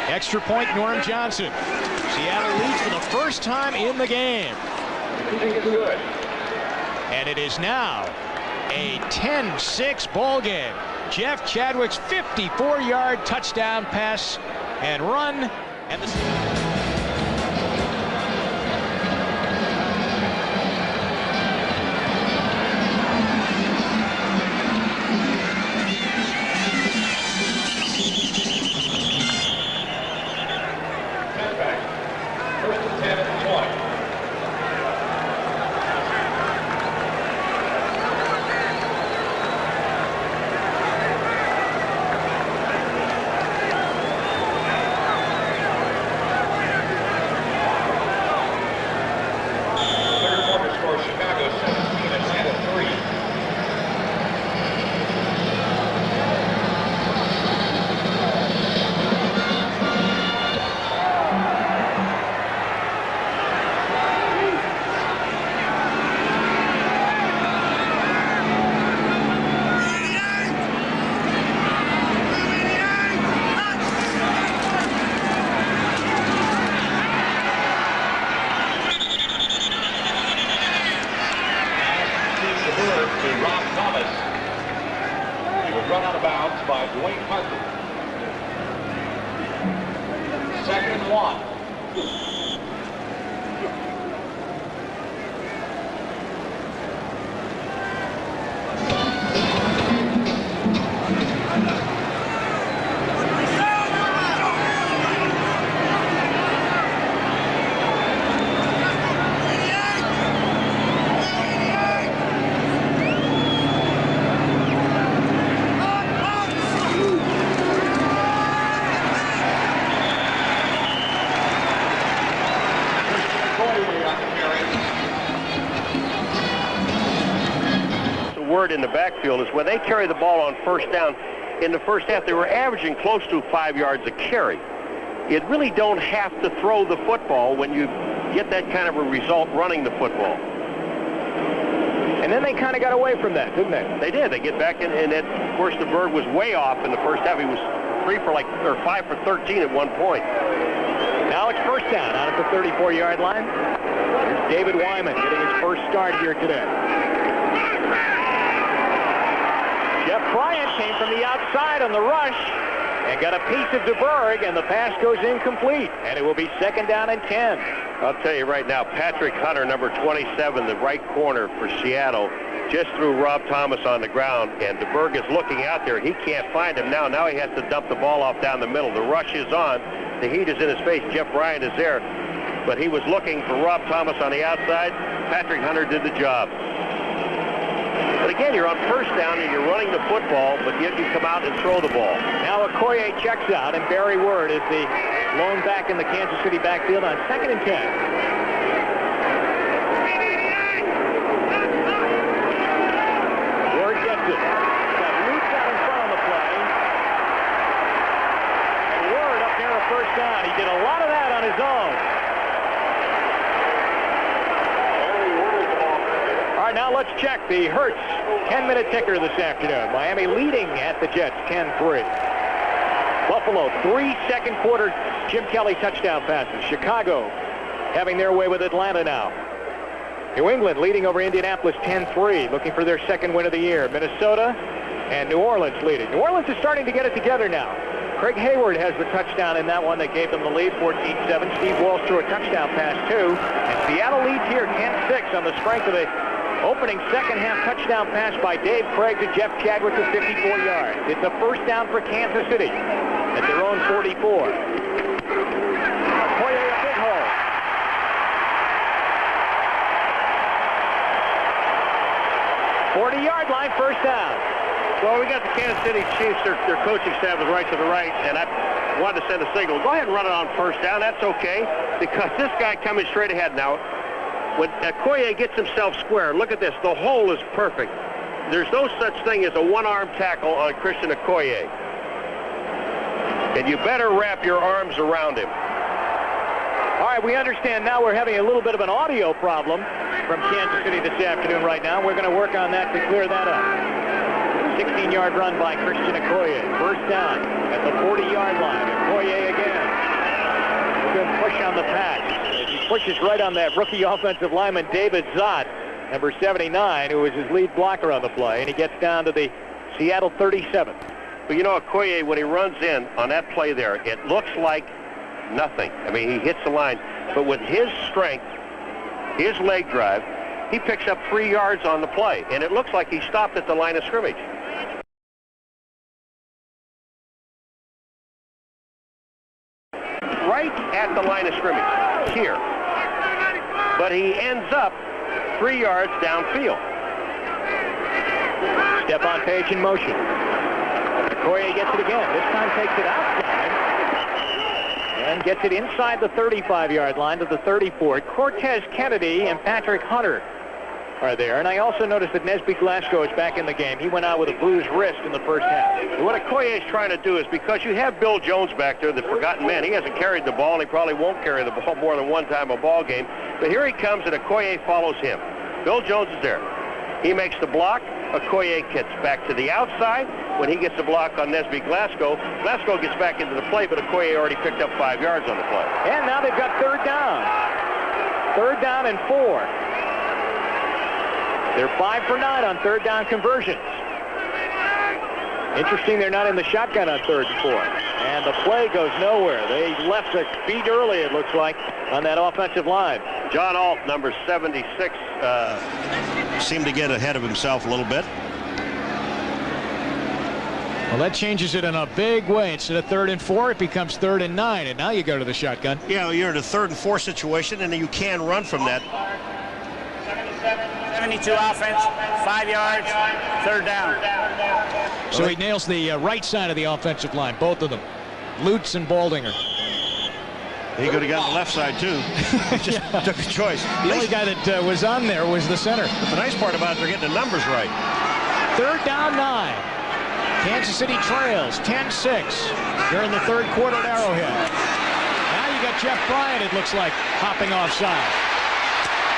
Speaker 1: Extra point, Norm Johnson. Seattle leads for the first time in the game. And it is now a 10-6 ball game. Jeff Chadwick's 54-yard touchdown pass and run, and the
Speaker 8: by Dwayne Parker. 2nd and 1.
Speaker 3: In the backfield is when they carry the ball on first down. In the first half, they were averaging close to 5 yards a carry. You really don't have to throw the football when you get that kind of a result running the football.
Speaker 1: And then they kind of got away from that, didn't they?
Speaker 3: They did. They get back in, and then, of course, the Bird was way off in the first half. He was 5 for 13 at one point.
Speaker 1: Now it's first down out at the 34-yard line. Here's David Wyman getting his first start here today. Jeff Bryant came from the outside on the rush and got a piece of DeBerg, and the pass goes incomplete, and it will be 2nd down and 10.
Speaker 3: I'll tell you right now, Patrick Hunter, number 27, the right corner for Seattle, just threw Rob Thomas on the ground, and DeBerg is looking out there. He can't find him now. Now he has to dump the ball off down the middle. The rush is on. The heat is in his face. Jeff Bryant is there, but he was looking for Rob Thomas on the outside. Patrick Hunter did the job. But again, you're on first down and you're running the football, but yet you come out and throw the ball.
Speaker 1: Now Okoye checks out, and Barry Word is the lone back in the Kansas City backfield on 2nd and 10. Word gets it. Got Lutz out in front on the play. And Word up near a first down. He did a lot of that on his own. All right, now let's check the Hertz 10-minute ticker this afternoon. Miami leading at the Jets 10-3. Buffalo, 3 second-quarter Jim Kelly touchdown passes. Chicago having their way with Atlanta now. New England leading over Indianapolis 10-3, looking for their 2nd win of the year. Minnesota and New Orleans leading. New Orleans is starting to get it together now. Craig Hayward has the touchdown in that one that gave them the lead, 14-7. Steve Walsh threw a touchdown pass, too. And Seattle leads here 10-6 on the strength of the opening second-half touchdown pass by Dave Craig to Jeff Chadwick to 54 yards. It's a first down for Kansas City at their own 44. Okoye, a big hole. '40-yard line, first down.
Speaker 3: Well, we got the Kansas City Chiefs. Their coaching staff is right to the right, and I wanted to send a signal. Go ahead and run it on first down. That's okay, because this guy coming straight ahead now. When Okoye gets himself square, look at this. The hole is perfect. There's no such thing as a one-arm tackle on Christian Okoye. And you better wrap your arms around him.
Speaker 1: All right, we understand now we're having a little bit of an audio problem from Kansas City this afternoon right now. We're going to work on that to clear that up. 16-yard run by Christian Okoye. First down at the 40-yard line. Okoye again. Good push on the pass. He pushes right on that rookie offensive lineman, David Zott, number 79, who was his lead blocker on the play, and he gets down to the Seattle 37.
Speaker 3: But you know, Okoye, when he runs in on that play there, it looks like nothing. I mean, he hits the line, but with his strength, his leg drive, he picks up 3 yards on the play, and it looks like he stopped at the line of scrimmage. Right at the line of scrimmage, here. But he ends up 3 yards downfield.
Speaker 1: Stephon Page in motion. Okoye gets it again. This time takes it outside and gets it inside the 35-yard line to the 34. Cortez Kennedy and Patrick Hunter are there. And I also noticed that Nesby Glasgow is back in the game. He went out with a bruised wrist in the first half.
Speaker 3: What Okoye is trying to do is, because you have Bill Jones back there, the forgotten man, he hasn't carried the ball, and he probably won't carry the ball more than one time a ball game. But here he comes, and Okoye follows him. Bill Jones is there. He makes the block. Okoye gets back to the outside. When he gets the block on Nesby Glasgow, Glasgow gets back into the play, but Okoye already picked up 5 yards on the play.
Speaker 1: And now they've got third down. Third down and 4. They're 5 for 9 on third down conversions.
Speaker 4: Interesting they're not in the shotgun on 3rd and 4. And the play goes nowhere. They left a beat early, it looks like, on that offensive line.
Speaker 3: John Alt, number 76, seemed to get ahead of himself a little bit.
Speaker 1: Well, that changes it in a big way. Instead of 3rd and 4, it becomes 3rd and 9, and now you go to the shotgun.
Speaker 3: Yeah, you're in a 3rd and 4 situation, and you can run from that.
Speaker 5: 72 offense, 5 yards, 3rd down.
Speaker 1: So he nails the right side of the offensive line, both of them, Lutz and Baldinger.
Speaker 3: He could have gotten the left side, too. He just took a choice.
Speaker 1: The only guy that was on there was the center.
Speaker 3: The nice part about it, they're getting the numbers right.
Speaker 1: 3rd down 9. Kansas City trails 10-6 during the 3rd quarter at Arrowhead. Now you got Jeff Bryant, it looks like, hopping offside.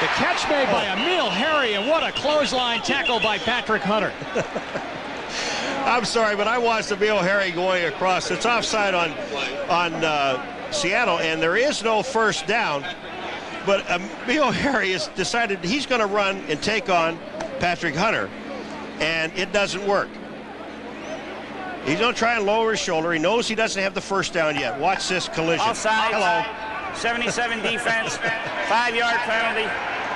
Speaker 1: The catch made by Emil Harry, and what a clothesline tackle by Patrick Hunter.
Speaker 3: I'm sorry, but I watched Emil Harry going across. It's offside on Seattle, and there is no first down. But Emil Harry has decided he's going to run and take on Patrick Hunter, and it doesn't work. He's going to try and lower his shoulder. He knows he doesn't have the first down yet. Watch this collision.
Speaker 5: Offside.
Speaker 3: Hello.
Speaker 5: 77 defense, 5-yard penalty,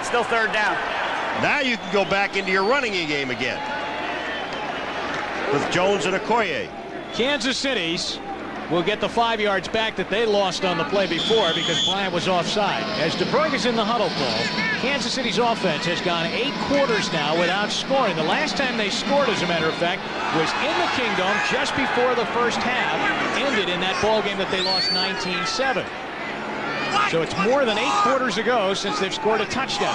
Speaker 5: still 3rd down.
Speaker 3: Now you can go back into your running game again with Jones and Okoye.
Speaker 1: Kansas City's will get the 5 yards back that they lost on the play before because Bryant was offside. As DeBerg is in the huddle call, Kansas City's offense has gone 8 quarters now without scoring. The last time they scored, as a matter of fact, was in the Kingdom just before the first half ended in that ball game that they lost 19-7. So it's more than 8 quarters ago since they've scored a touchdown.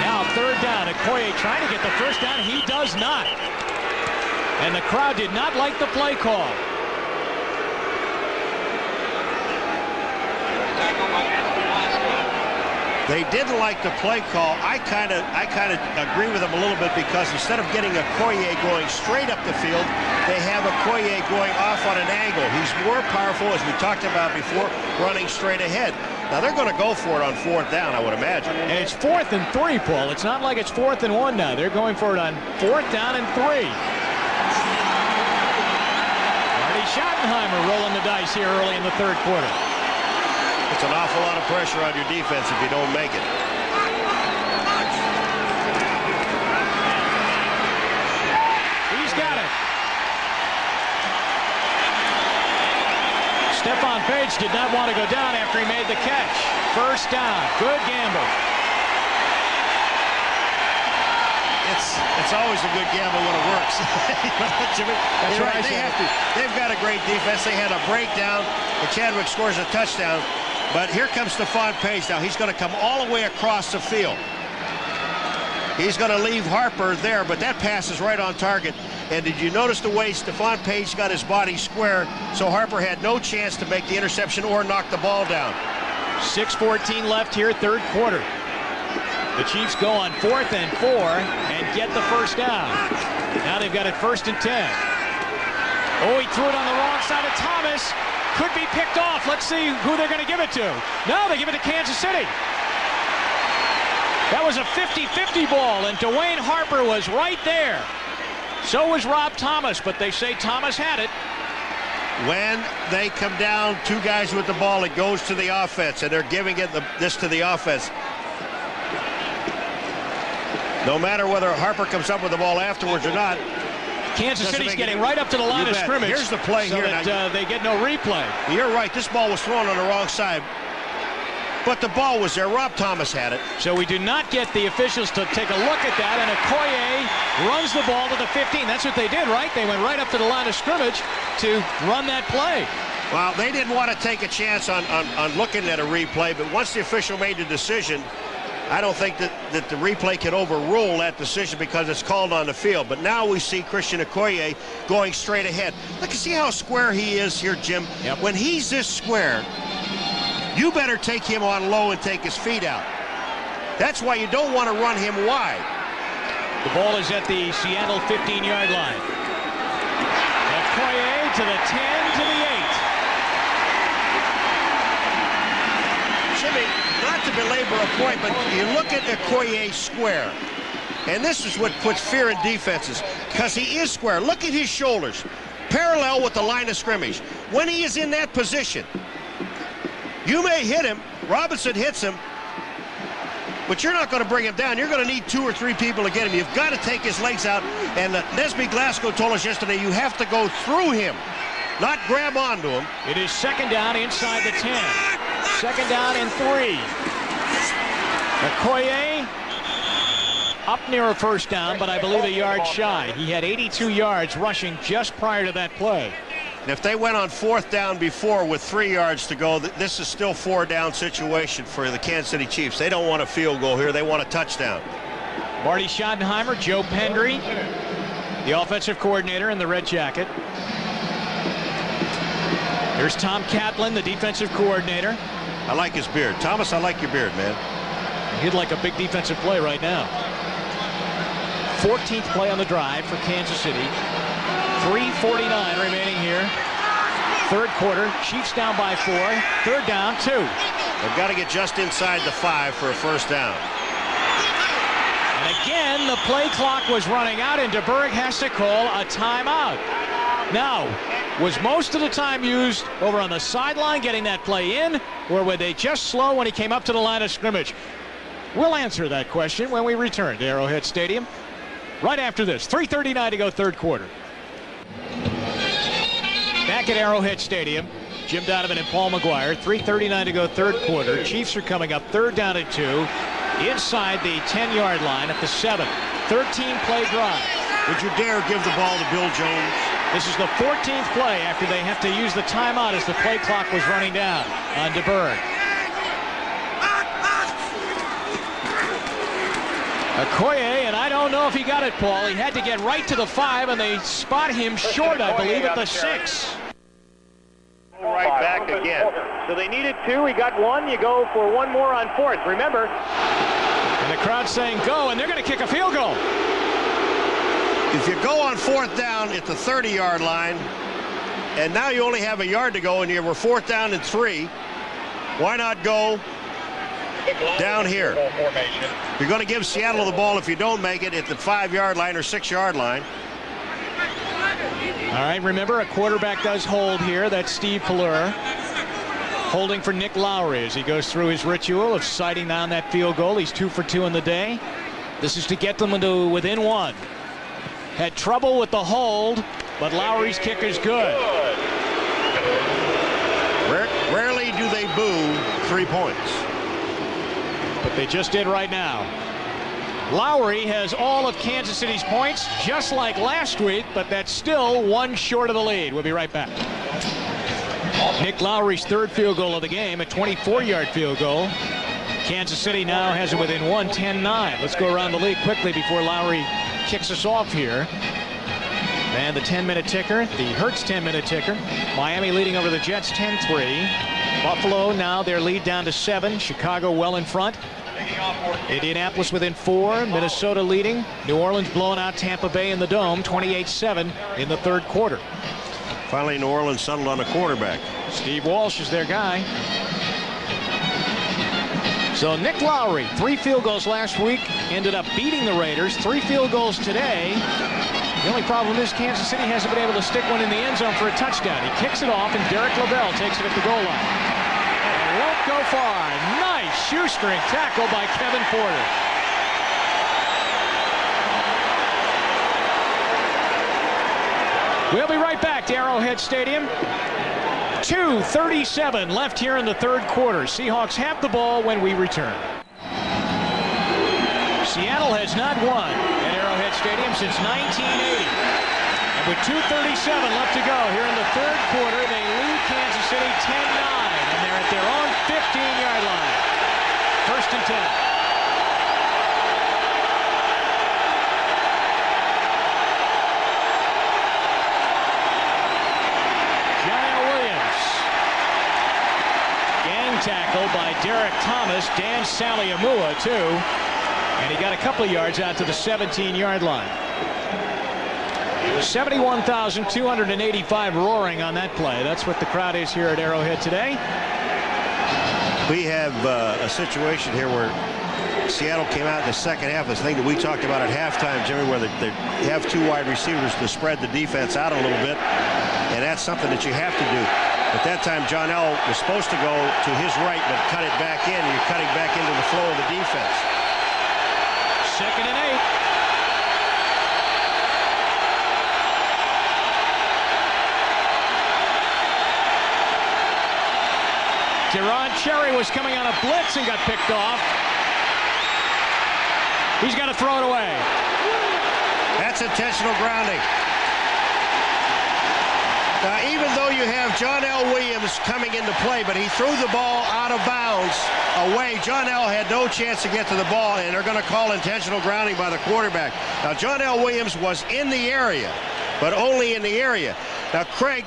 Speaker 1: Now 3rd down. Okoye trying to get the first down. He does not. And the crowd did not like the play call.
Speaker 3: They didn't like the play call. I kind of agree with them a little bit because instead of getting Okoye going straight up the field, they have Okoye going off on an angle. He's more powerful, as we talked about before, running straight ahead. Now they're going to go for it on 4th down, I would imagine.
Speaker 1: And it's 4th and 3, Paul. It's not like it's 4th and 1 now. They're going for it on 4th down and 3. Marty Schottenheimer rolling the dice here early in the 3rd quarter.
Speaker 3: It's an awful lot of pressure on your defense if you don't make it.
Speaker 1: He's got it. Stephon Page did not want to go down after he made the catch. First down. Good gamble.
Speaker 3: It's always a good gamble when it works. Jimmy,
Speaker 1: that's right.
Speaker 3: They've got a great defense. They had a breakdown, and Chadwick scores a touchdown. But here comes Stephon Page now. He's going to come all the way across the field. He's going to leave Harper there, but that pass is right on target. And did you notice the way Stephon Page got his body square so Harper had no chance to make the interception or knock the ball down?
Speaker 1: 6:14 left here, 3rd quarter. The Chiefs go on 4th and 4 and get the first down. Now they've got it 1st and 10. Oh, he threw it on the wrong side of Thomas. Could be picked off. Let's see who they're going to give it to. No, they give it to Kansas City. That was a 50-50 ball, and Dwayne Harper was right there. So was Rob Thomas, but they say Thomas had it.
Speaker 3: When they come down 2 guys with the ball, it goes to the offense, and they're giving this to the offense. No matter whether Harper comes up with the ball afterwards or not.
Speaker 1: Kansas City's getting right up to the line of scrimmage.
Speaker 3: Here's the play
Speaker 1: so
Speaker 3: here.
Speaker 1: That they get no replay.
Speaker 3: You're right. This ball was thrown on the wrong side. But the ball was there. Rob Thomas had it.
Speaker 1: So we do not get the officials to take a look at that. And Okoye runs the ball to the 15. That's what they did, right? They went right up to the line of scrimmage to run that play.
Speaker 3: Well, they didn't want to take a chance on looking at a replay. But once the official made the decision, I don't think that the replay can overrule that decision because it's called on the field. But now we see Christian Okoye going straight ahead. Look, see how square he is here, Jim?
Speaker 1: Yep.
Speaker 3: When he's this square, you better take him on low and take his feet out. That's why you don't want to run him wide.
Speaker 1: The ball is at the Seattle 15-yard line. Okoye to the 10, to the 8.
Speaker 3: Jimmy, not to belabor a point, but you look at Okoye square. And this is what puts fear in defenses, because he is square. Look at his shoulders, parallel with the line of scrimmage. When he is in that position, you may hit him. Robinson hits him, but you're not going to bring him down. You're going to need 2 or 3 people to get him. You've got to take his legs out. And Nesby Glasgow told us yesterday, you have to go through him, not grab onto him.
Speaker 1: It is second down inside the 10. Second down and 3. Okoye up near a first down, but I believe a yard shy. He had 82 yards rushing just prior to that play.
Speaker 3: And if they went on 4th down before with 3 yards to go, this is still 4-down situation for the Kansas City Chiefs. They don't want a field goal here. They want a touchdown.
Speaker 1: Marty Schottenheimer, Joe Pendry, the offensive coordinator in the red jacket. There's Tom Catlin, the defensive coordinator.
Speaker 3: I like his beard. Thomas, I like your beard, man.
Speaker 1: He'd like a big defensive play right now. 14th play on the drive for Kansas City. 3:49 remaining here. 3rd quarter. Chiefs down by 4. 3rd down, 2.
Speaker 3: They've got to get just inside the 5 for a first down.
Speaker 1: And again, the play clock was running out, and DeBerg has to call a timeout. Now, was most of the time used over on the sideline getting that play in, or were they just slow when he came up to the line of scrimmage? We'll answer that question when we return to Arrowhead Stadium right after this. 3:39 to go, 3rd quarter. Back at Arrowhead Stadium, Jim Donovan and Paul McGuire. 3:39 to go, 3rd quarter. Chiefs are coming up 3rd down and 2 inside the 10-yard line at the 7. 13-play drive.
Speaker 3: Would you dare give the ball to Bill Jones?
Speaker 1: This is the 14th play after they have to use the timeout as the play clock was running down on DeBerg. Okoye, and I don't know if he got it, Paul. He had to get right to the 5, and they spot him short, I believe, at the 6.
Speaker 4: Right back again. So they needed 2. He got 1. You go for 1 more on 4th. Remember.
Speaker 1: And the crowd's saying go, and they're going to kick a field goal.
Speaker 3: If you go on 4th down at the 30-yard line, and now you only have a yard to go, and you were 4th down and 3, why not go down here? You're going to give Seattle the ball if you don't make it at the 5-yard line or 6-yard line.
Speaker 1: All right, remember, a quarterback does hold here. That's Steve Pallura holding for Nick Lowry as he goes through his ritual of sighting down that field goal. He's 2 for 2 in the day. This is to get them into within 1. Had trouble with the hold, but Lowry's kick is good.
Speaker 3: Rarely do they boo 3 points.
Speaker 1: But they just did right now. Lowry has all of Kansas City's points, just like last week, but that's still 1 short of the lead. We'll be right back. Nick Lowry's 3rd field goal of the game, a 24-yard field goal. Kansas City now has it within 1, 10-9. Let's go around the league quickly before Lowry kicks us off here. And the 10-minute ticker, the Hertz 10-minute ticker. Miami leading over the Jets 10-3. Buffalo now their lead down to 7. Chicago well in front. Indianapolis within 4. Minnesota leading. New Orleans blowing out Tampa Bay in the Dome 28-7 in the 3rd quarter.
Speaker 3: Finally, New Orleans settled on a quarterback.
Speaker 1: Steve Walsh is their guy. So Nick Lowry, 3 field goals last week, ended up beating the Raiders. 3 field goals today. The only problem is Kansas City hasn't been able to stick one in the end zone for a touchdown. He kicks it off, and Derek Lavelle takes it at the goal line. And won't go far. Nice shoestring tackle by Kevin Porter. We'll be right back to Arrowhead Stadium. 2:37 left here in the 3rd quarter. Seahawks have the ball when we return. Seattle has not won at Arrowhead Stadium since 1980. And with 2:37 left to go here in the 3rd quarter, they lead Kansas City 10-9, and they're at their own 15-yard line. 1st and 10. Tackle by Derek Thomas, Dan Saliamua too, and he got a couple of yards out to the 17-yard line. 71,285 roaring on that play. That's what the crowd is here at Arrowhead today.
Speaker 3: We have a situation here where Seattle came out in the second half, this thing that we talked about at halftime, Jimmy, where they have 2 wide receivers to spread the defense out a little bit, and that's something that you have to do. At that time, John L. was supposed to go to his right, but cut it back in. You're cutting back into the flow of the defense.
Speaker 1: 2nd and 8. Deron Cherry was coming on a blitz and got picked off. He's got to throw it away.
Speaker 3: That's intentional grounding. Now, even though you have John L. Williams coming into play, but he threw the ball out of bounds away. John L. had no chance to get to the ball, and they're going to call intentional grounding by the quarterback. Now, John L. Williams was in the area, but only in the area. Now, Craig,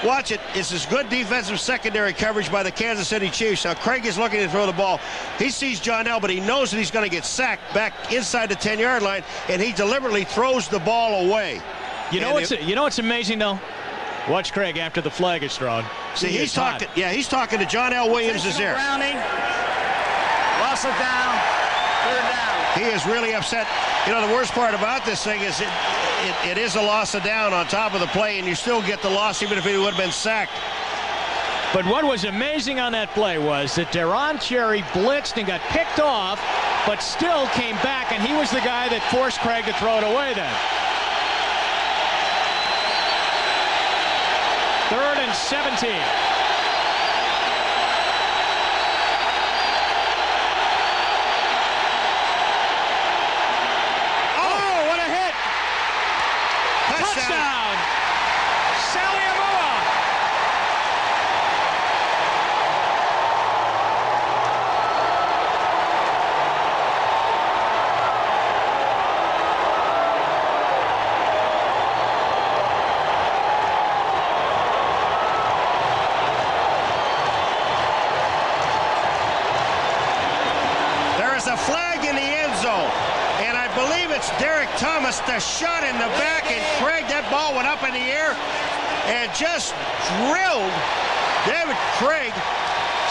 Speaker 3: watch it. This is good defensive secondary coverage by the Kansas City Chiefs. Now, Craig is looking to throw the ball. He sees John L., but he knows that he's going to get sacked back inside the 10-yard line, and he deliberately throws the ball away.
Speaker 1: You know what's amazing, though? Watch Craig after the flag is thrown.
Speaker 3: See, he's talking. Yeah, he's talking to John L. Williams is there.
Speaker 5: Grounding. Loss of down. 3rd down.
Speaker 3: He is really upset. You know, the worst part about this thing is it is a loss of down on top of the play, and you still get the loss even if he would have been sacked.
Speaker 1: But what was amazing on that play was that Deron Cherry blitzed and got picked off, but still came back, and he was the guy that forced Craig to throw it away then. 3rd and 17. Oh, what a hit! Touchdown! Sally Amua!
Speaker 3: A flag in the end zone, and I believe it's Derek Thomas, the shot in the back, and Craig, that ball went up in the air and just drilled David Craig.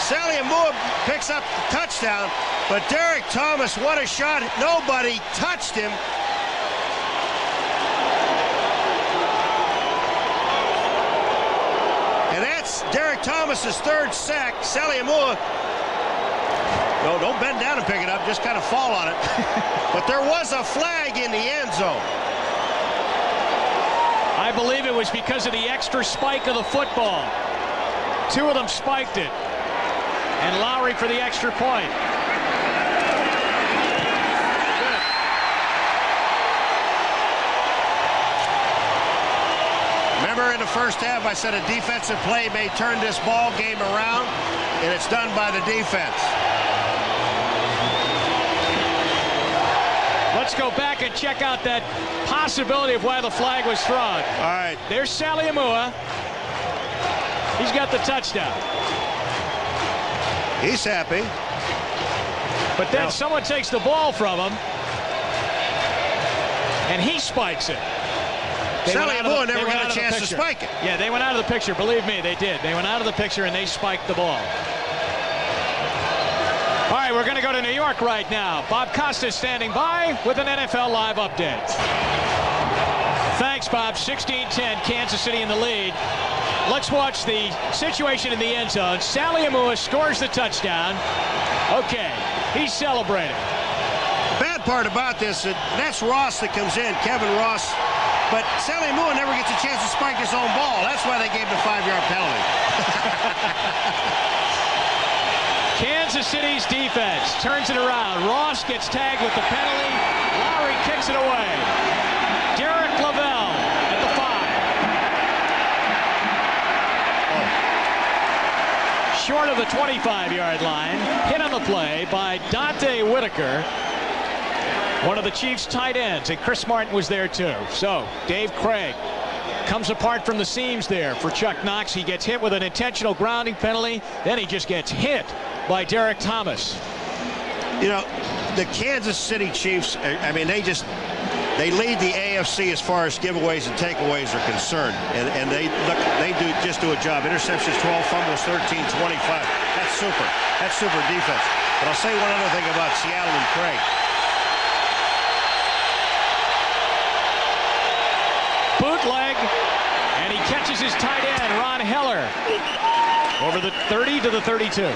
Speaker 3: Sally Amua picks up the touchdown, but Derek Thomas, what a shot. Nobody touched him. And that's Derek Thomas's 3rd sack. Sally Amua, no, don't bend down and pick it up. Just kind of fall on it. But there was a flag in the end zone.
Speaker 1: I believe it was because of the extra spike of the football. 2 of them spiked it. And Lowry for the extra point.
Speaker 3: Remember in the first half I said a defensive play may turn this ball game around, and it's done by the defense.
Speaker 1: Let's go back and check out that possibility of why the flag was thrown.
Speaker 3: All right.
Speaker 1: There's Sally Amua. He's got the touchdown.
Speaker 3: He's happy.
Speaker 1: But then someone takes the ball from him, and he spikes it.
Speaker 3: Sally Amua never got a chance to spike it.
Speaker 1: Yeah, they went out of the picture. Believe me, they did. They went out of the picture, and they spiked the ball. All right, we're going to go to New York right now. Bob Costa standing by with an NFL Live update. Thanks, Bob. 16-10, Kansas City in the lead. Let's watch the situation in the end zone. Sally Amua scores the touchdown. Okay, he's celebrating.
Speaker 3: The bad part about this, that's Ross that comes in, Kevin Ross. But Sally Amua never gets a chance to spike his own ball. That's why they gave him a 5-yard penalty.
Speaker 1: Kansas City's defense turns it around. Ross gets tagged with the penalty. Lowry kicks it away. Derek Lavelle at the 5. Short of the 25-yard line. Hit on the play by Dante Whitaker, one of the Chiefs' tight ends, and Chris Martin was there too. So Dave Craig comes apart from the seams there for Chuck Knox. He gets hit with an intentional grounding penalty. Then he just gets hit by Derek Thomas.
Speaker 3: You know, the Kansas City Chiefs, I mean, they just They lead the AFC as far as giveaways and takeaways are concerned, and they just do a job. Interceptions 12, fumbles 13, 25. That's super. That's super defense. But I'll say one other thing about Seattle and Craig.
Speaker 1: Bootleg, and he catches his tight end, Ron Heller, over the 30 to the 32.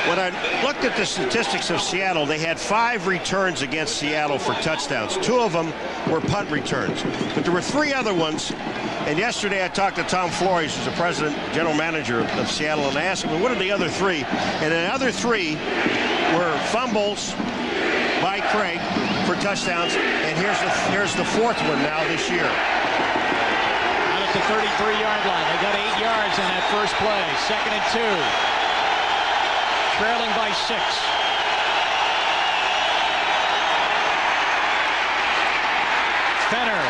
Speaker 3: When I looked at the statistics of Seattle, they had 5 returns against Seattle for touchdowns. 2 of them were punt returns. But there were 3 other ones. And yesterday I talked to Tom Flores, who's the president, general manager of Seattle, and I asked him, what are the other 3? And the other 3 were fumbles by Craig for touchdowns. And here's the 4th one now this year.
Speaker 1: Out at the 33-yard line. They got 8 yards on that first play. 2nd and 2. Trailing by 6. Fenner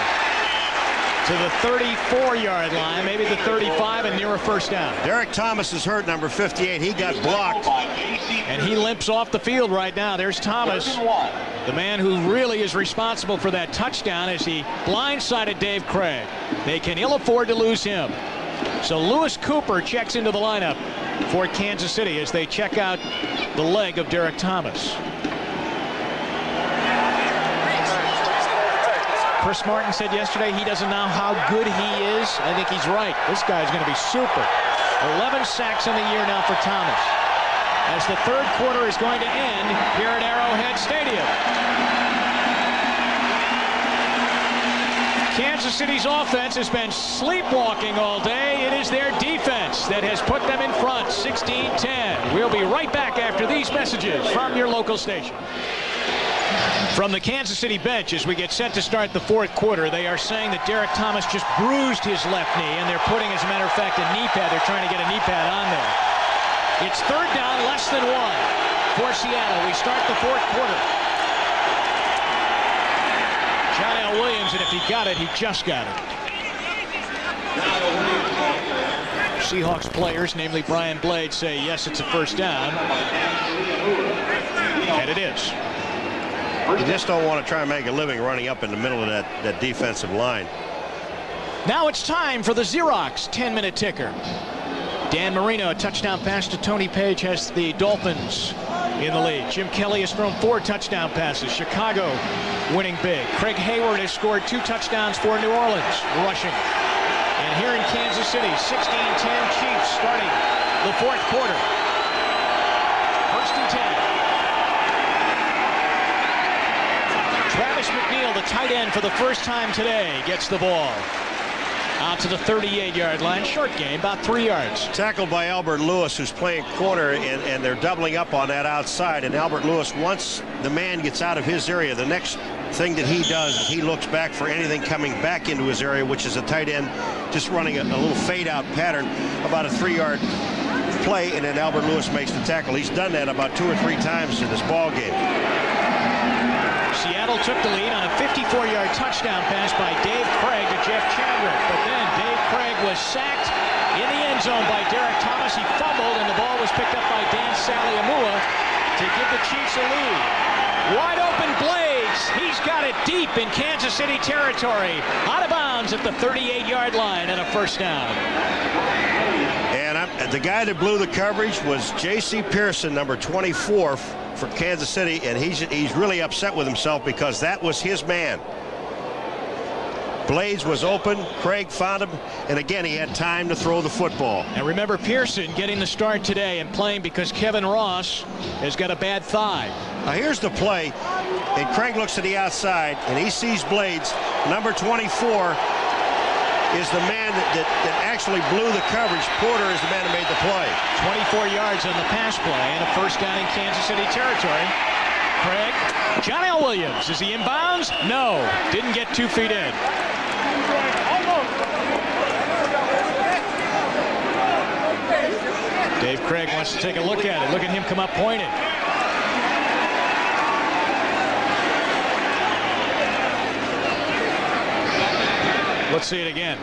Speaker 1: to the 34-yard line, maybe the 35, and near a first down.
Speaker 3: Derek Thomas is hurt, number 58. He got blocked.
Speaker 1: And he limps off the field right now. There's Thomas, the man who really is responsible for that touchdown as he blindsided Dave Craig. They can ill afford to lose him. So Lewis Cooper checks into the lineup for Kansas City as they check out the leg of Derek Thomas. Chris Martin said yesterday he doesn't know how good he is. I think he's right. This guy's going to be super. 11 sacks in the year now for Thomas, as the 3rd quarter is going to end here at Arrowhead Stadium. Kansas City's offense has been sleepwalking all day. It is their defense that has put them in front, 16-10. We'll be right back after these messages from your local station. From the Kansas City bench, as we get set to start the 4th quarter, they are saying that Derek Thomas just bruised his left knee, and they're putting, as a matter of fact, a knee pad. They're trying to get a knee pad on there. It's 3rd down, less than 1 for Seattle. We start the 4th quarter. John L. Williams, and if he got it, he just got it. Seahawks players, namely Brian Blade, say yes, it's a first down. And it is.
Speaker 3: You just don't want to try and make a living running up in the middle of that defensive line.
Speaker 1: Now it's time for the Xerox 10-minute ticker. Dan Marino, a touchdown pass to Tony Page, has the Dolphins in the lead. Jim Kelly has thrown 4 touchdown passes. Chicago winning big. Craig Hayward has scored 2 touchdowns for New Orleans, rushing. And here in Kansas City, 16-10 Chiefs starting the 4th quarter. 1st and 10. Travis McNeil, the tight end for the first time today, gets the ball out to the 38-yard line. Short gain, about 3 yards.
Speaker 3: Tackled by Albert Lewis, who's playing corner, and they're doubling up on that outside. And Albert Lewis, once the man gets out of his area, the next thing that he does is he looks back for anything coming back into his area, which is a tight end just running a little fade-out pattern, about a 3-yard play, and then Albert Lewis makes the tackle. He's done that about 2 or 3 times in this ball game.
Speaker 1: Seattle took the lead on a 54-yard touchdown pass by Dave Craig to Jeff Chadwick. But then Dave Craig was sacked in the end zone by Derek Thomas. He fumbled, and the ball was picked up by Dan Saliamua to give the Chiefs a lead. Wide open Blades. He's got it deep in Kansas City territory. Out of bounds at the 38-yard line and a first down.
Speaker 3: And the guy that blew the coverage was J.C. Pearson, number 24 for Kansas City, and he's really upset with himself because that was his man. Blades was open, Craig found him, and again he had time to throw the football.
Speaker 1: And remember Pearson getting the start today and playing because Kevin Ross has got a bad thigh.
Speaker 3: Now here's the play, and Craig looks to the outside, and he sees Blades. Number 24 is the man that actually blew the coverage. Porter is the man who made the play.
Speaker 1: 24 yards on the pass play and a first down in Kansas City territory. Craig, John L. Williams, is he in bounds? No, didn't get 2 feet in. Dave Craig wants to take a look at it. Look at him come up pointed. Let's see it again.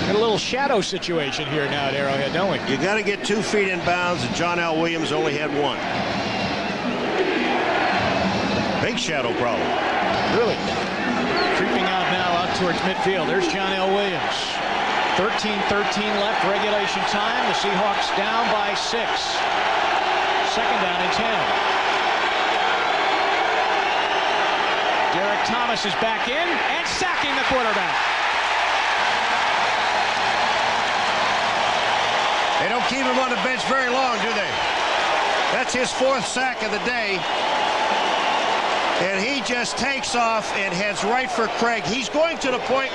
Speaker 1: Got a little shadow situation here now at Arrowhead, don't we?
Speaker 3: You got to get 2 feet in bounds, and John L. Williams only had 1. Big shadow problem.
Speaker 1: Really? towards midfield. There's John L. Williams. 13-13 left, regulation time. The Seahawks down by 6. Second down and 10. Derek Thomas is back in and sacking the quarterback.
Speaker 3: They don't keep him on the bench very long, do they? That's his 4th sack of the day. And he just takes off and heads right for Craig. He's going to the point,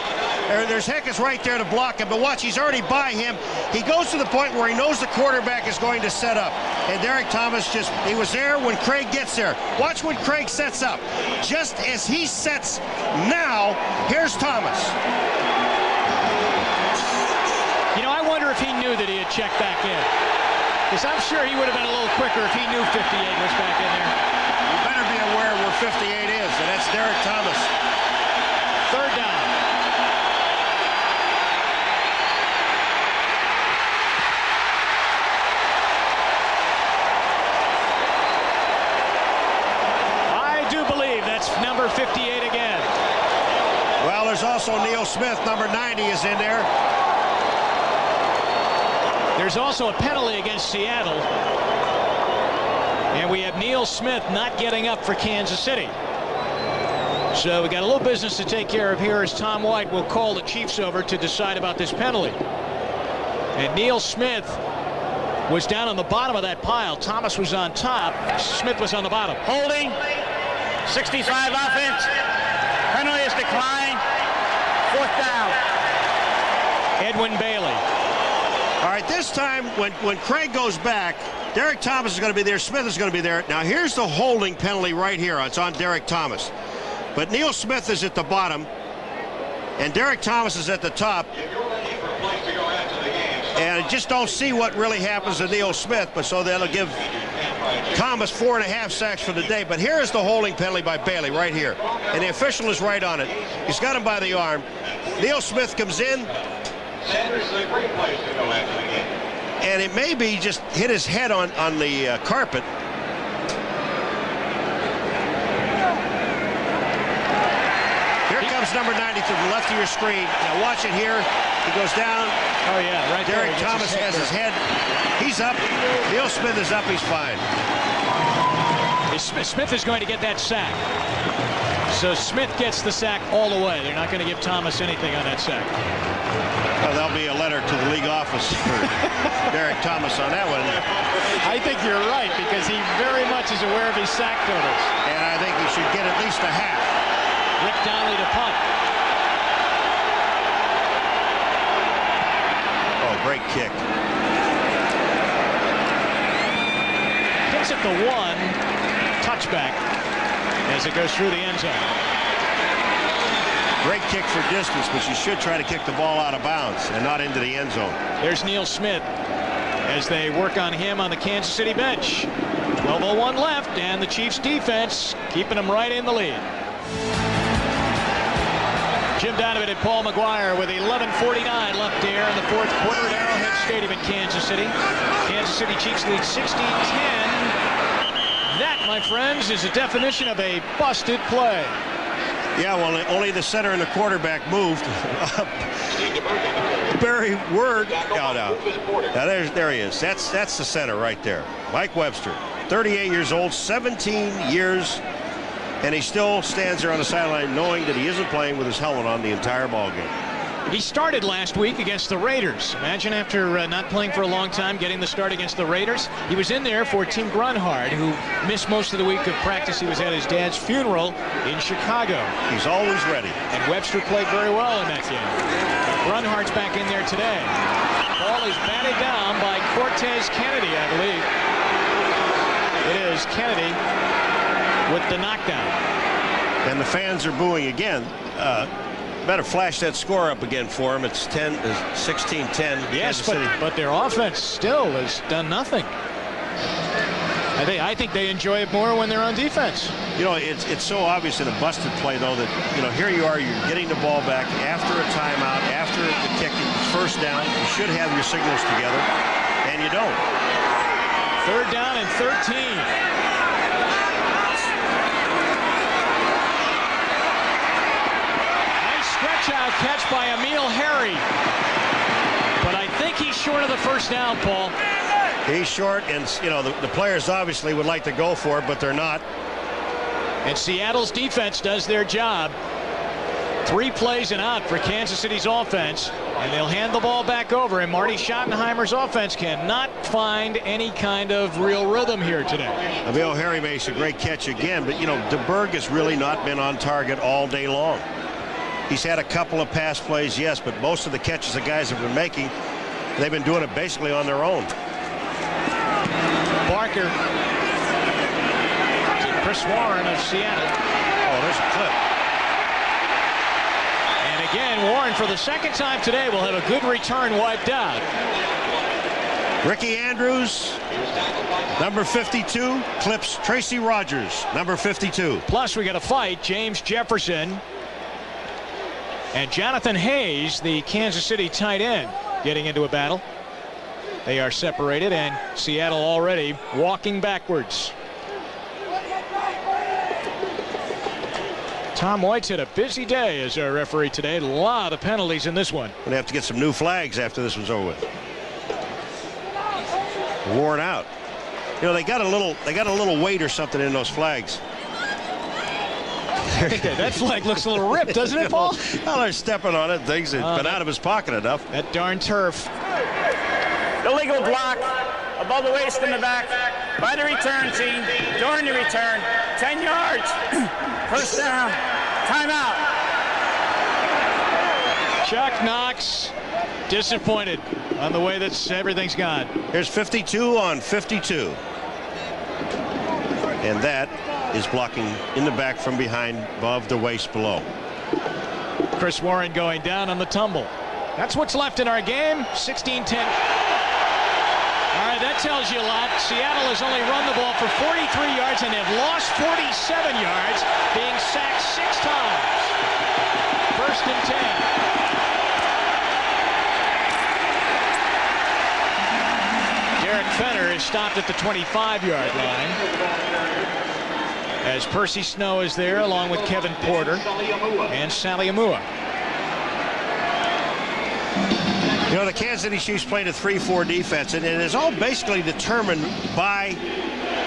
Speaker 3: there's Heckes right there to block him, but watch, he's already by him. He goes to the point where he knows the quarterback is going to set up. And Derek Thomas he was there when Craig gets there. Watch when Craig sets up. Just as he sets now, here's Thomas.
Speaker 1: You know, I wonder if he knew that he had checked back in. Because I'm sure he would have been a little quicker if he knew 58 was back in there.
Speaker 3: You better be aware where 58 is, and that's Derek Thomas.
Speaker 1: Third down. I do believe that's number 58 again.
Speaker 3: Well, there's also Neil Smith, number 90 is in there.
Speaker 1: There's also a penalty against Seattle. And we have Neil Smith not getting up for Kansas City. So we got a little business to take care of here as Tom White will call the Chiefs over to decide about this penalty. And Neil Smith was down on the bottom of that pile. Thomas was on top. Smith was on the bottom.
Speaker 5: Holding. 65 offense. Penalty is declined. 4th down.
Speaker 1: Edwin Bailey.
Speaker 3: All right, this time when Craig goes back, Derek Thomas is going to be there. Smith is going to be there. Now, here's the holding penalty right here. It's on Derek Thomas. But Neil Smith is at the bottom, and Derek Thomas is at the top. And I just don't see what really happens to Neil Smith, but so that'll give Thomas 4.5 sacks for the day. But here is the holding penalty by Bailey right here. And the official is right on it. He's got him by the arm. Neil Smith comes in.
Speaker 8: Sanders is a great place to go after the game.
Speaker 3: And it may be just hit his head on the carpet. Here comes number 90 to the left of your screen. Now watch it here. He goes down.
Speaker 1: Oh, yeah, right there.
Speaker 3: Derek Thomas has his head. He's up. Neil Smith is up. He's fine.
Speaker 1: Smith is going to get that sack. So Smith gets the sack all the way. They're not going to give Thomas anything on that sack.
Speaker 3: Well, there'll be a letter to the league office for Derek Thomas on that one.
Speaker 1: I think you're right, because he very much is aware of his sack totals.
Speaker 3: And I think he should get at least a half.
Speaker 1: Rick Donnelly to punt.
Speaker 3: Oh, great kick.
Speaker 1: Hits at the 1, touchback as it goes through the end zone.
Speaker 3: Great kick for distance, but you should try to kick the ball out of bounds and not into the end zone.
Speaker 1: There's Neil Smith as they work on him on the Kansas City bench. 12:01 left, and the Chiefs defense keeping them right in the lead. Jim Donovan and Paul McGuire with 11:49 left here in the 4th quarter at Arrowhead Stadium in Kansas City. Kansas City Chiefs lead 16-10. That, my friends, is a definition of a busted play.
Speaker 3: Yeah, well, only the center and the quarterback moved. Barry Word. Now there he is. That's the center right there. Mike Webster, 38 years old, 17 years, and he still stands there on the sideline knowing that he isn't playing with his helmet on the entire ball game.
Speaker 1: He started last week against the Raiders. Imagine after not playing for a long time, getting the start against the Raiders. He was in there for Tim Grunhard, who missed most of the week of practice. He was at his dad's funeral in Chicago.
Speaker 3: He's always ready.
Speaker 1: And Webster played very well in that game. Grunhard's back in there today. Ball is batted down by Cortez Kennedy, I believe. It is Kennedy with the knockdown.
Speaker 3: And the fans are booing again. Better flash that score up again for him. It's 16-10.
Speaker 1: Yes, but their offense still has done nothing. I think they enjoy it more when they're on defense.
Speaker 3: You know, it's so obvious in a busted play, though, that, you know, here you are, you're getting the ball back after a timeout, after the kick, first down. You should have your signals together, and you don't.
Speaker 1: 3rd down and 13. punch-out catch by Emil Harry. But I think he's short of the first down, Paul.
Speaker 3: He's short, and the players obviously would like to go for it, but they're not.
Speaker 1: And Seattle's defense does their job. 3 plays and out for Kansas City's offense, and they'll hand the ball back over, and Marty Schottenheimer's offense cannot find any kind of real rhythm here today.
Speaker 3: Emil Harry makes a great catch again, but DeBerg has really not been on target all day long. He's had a couple of pass plays, yes, but most of the catches the guys have been making, they've been doing it basically on their own.
Speaker 1: Barker to Chris Warren of Seattle.
Speaker 3: Oh, there's a clip.
Speaker 1: And again, Warren, for the second time today, will have a good return wiped out.
Speaker 3: Ricky Andrews, number 52, clips Tracy Rogers, number 52.
Speaker 1: Plus, we got a fight. James Jefferson and Jonathan Hayes, the Kansas City tight end, getting into a battle. They are separated, and Seattle already walking backwards. Tom White's had a busy day as our referee today. A lot of penalties in this one.
Speaker 3: Gonna have to get some new flags after this one's over with. Worn out. They got a little weight or something in those flags.
Speaker 1: That flag looks a little ripped, doesn't it, Paul?
Speaker 3: Well, they're stepping on it. Things have been out of his pocket enough.
Speaker 1: That darn turf.
Speaker 5: Illegal block above the waist in the back by the return team during the return. 10 yards. First down. Timeout.
Speaker 1: Chuck Knox disappointed on the way that everything's gone.
Speaker 3: Here's 52 on 52. And that is blocking in the back from behind, above the waist below.
Speaker 1: Chris Warren going down on the tumble. That's what's left in our game. 16-10. All right, that tells you a lot. Seattle has only run the ball for 43 yards and have lost 47 yards, being sacked 6 times. First and 10. Derek Fenner is stopped at the 25-yard line, as Percy Snow is there along with Kevin Porter and Sally Amua.
Speaker 3: The Kansas City Chiefs played a 3-4 defense, and it is all basically determined by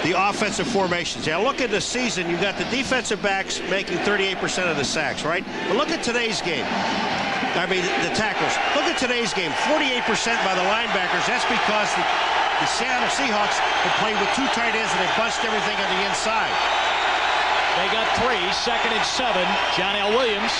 Speaker 3: the offensive formations. Now, look at the season. You've got the defensive backs making 38% of the sacks, right? But look at today's game. I mean, the tackles. Look at today's game. 48% by the linebackers. That's because the Seattle Seahawks have played with 2 tight ends, and they bunched everything on the inside.
Speaker 1: They got 3, 2nd and 7. John L. Williams.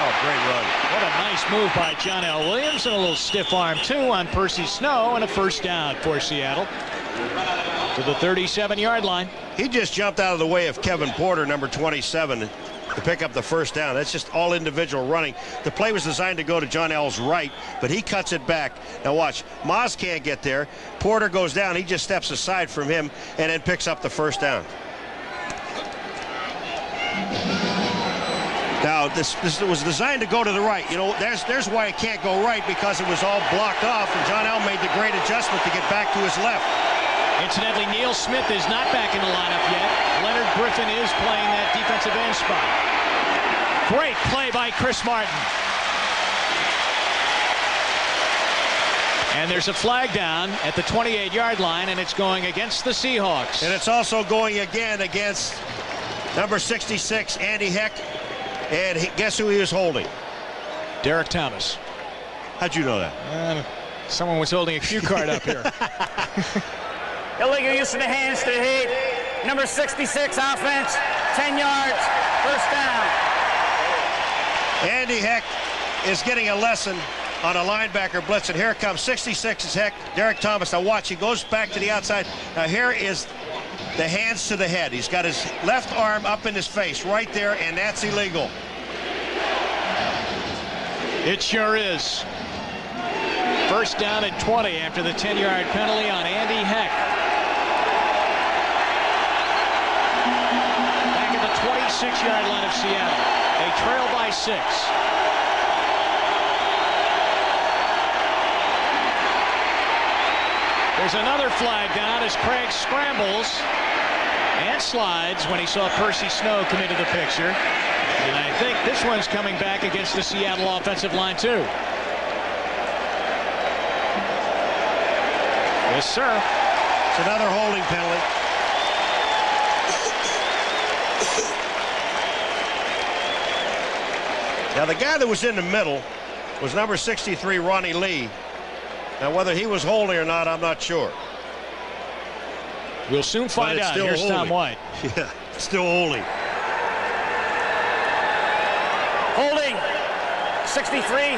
Speaker 3: Oh, great run.
Speaker 1: What a nice move by John L. Williams, and a little stiff arm, too, on Percy Snow, and a first down for Seattle to the 37-yard line.
Speaker 3: He just jumped out of the way of Kevin Porter, number 27, to pick up the first down. That's just all individual running. The play was designed to go to John L's right, but he cuts it back. Now watch, Moz can't get there. Porter goes down. He just steps aside from him and then picks up the first down. Now, this was designed to go to the right. There's why it can't go right, because it was all blocked off, and John L made the great adjustment to get back to his left.
Speaker 1: Incidentally, Neil Smith is not back in the lineup yet. Leonard Griffin is playing that defensive end spot. Great play by Chris Martin. And there's a flag down at the 28-yard line, and it's going against the Seahawks.
Speaker 3: And it's also going again against number 66, Andy Heck. And guess who he was holding?
Speaker 1: Derek Thomas.
Speaker 3: How'd you know that?
Speaker 1: Someone was holding a cue card up here.
Speaker 5: Illegal use of the hands to hit. Number 66 offense. 10 yards. First down.
Speaker 3: Andy Heck is getting a lesson on a linebacker blitz. And here comes 66 is Heck. Derek Thomas. Now watch. He goes back to the outside. Now here is the hands to the head. He's got his left arm up in his face right there, and that's illegal.
Speaker 1: It sure is. First down at 20 after the 10-yard penalty on Andy Heck. Back at the 26-yard line of Seattle. They trail by 6. There's another flag down as Craig scrambles and slides when he saw Percy Snow come into the picture. And I think this one's coming back against the Seattle offensive line, too. Yes, sir.
Speaker 3: It's another holding penalty. Now, the guy that was in the middle was number 63, Ronnie Lee. Now, whether he was holding or not, I'm not sure.
Speaker 1: We'll soon find out. Here's holding. Tom White.
Speaker 3: Yeah, still holding.
Speaker 5: Holding. 63.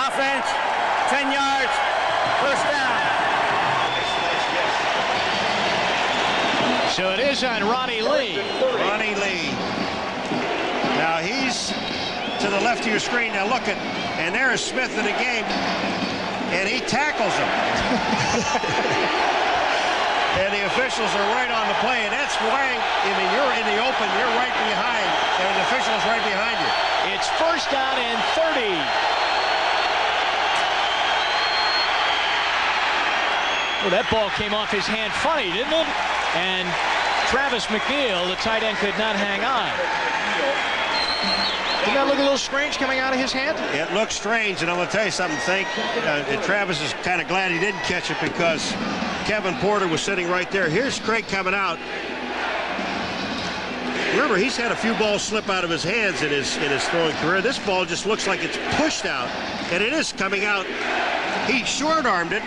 Speaker 5: Offense. 10 yards. First down.
Speaker 1: So it is on Ronnie Lee.
Speaker 3: Ronnie Lee. Now he's to the left of your screen. Now look at, and there is Smith in the game, and he tackles him. And the officials are right on the play, and that's why, I mean, you're in the open, you're right behind, and the official's right behind you.
Speaker 1: It's first down and 30. Well, that ball came off his hand funny, didn't it? And Travis McNeil, the tight end, could not hang on. Didn't that look a little strange coming out of his hand?
Speaker 3: It looks strange, and I'm going to tell you something. And Travis is kind of glad he didn't catch it because Kevin Porter was sitting right there. Here's Craig coming out. Remember, he's had a few balls slip out of his hands in his throwing career. This ball just looks like it's pushed out, and it is coming out. He short-armed it,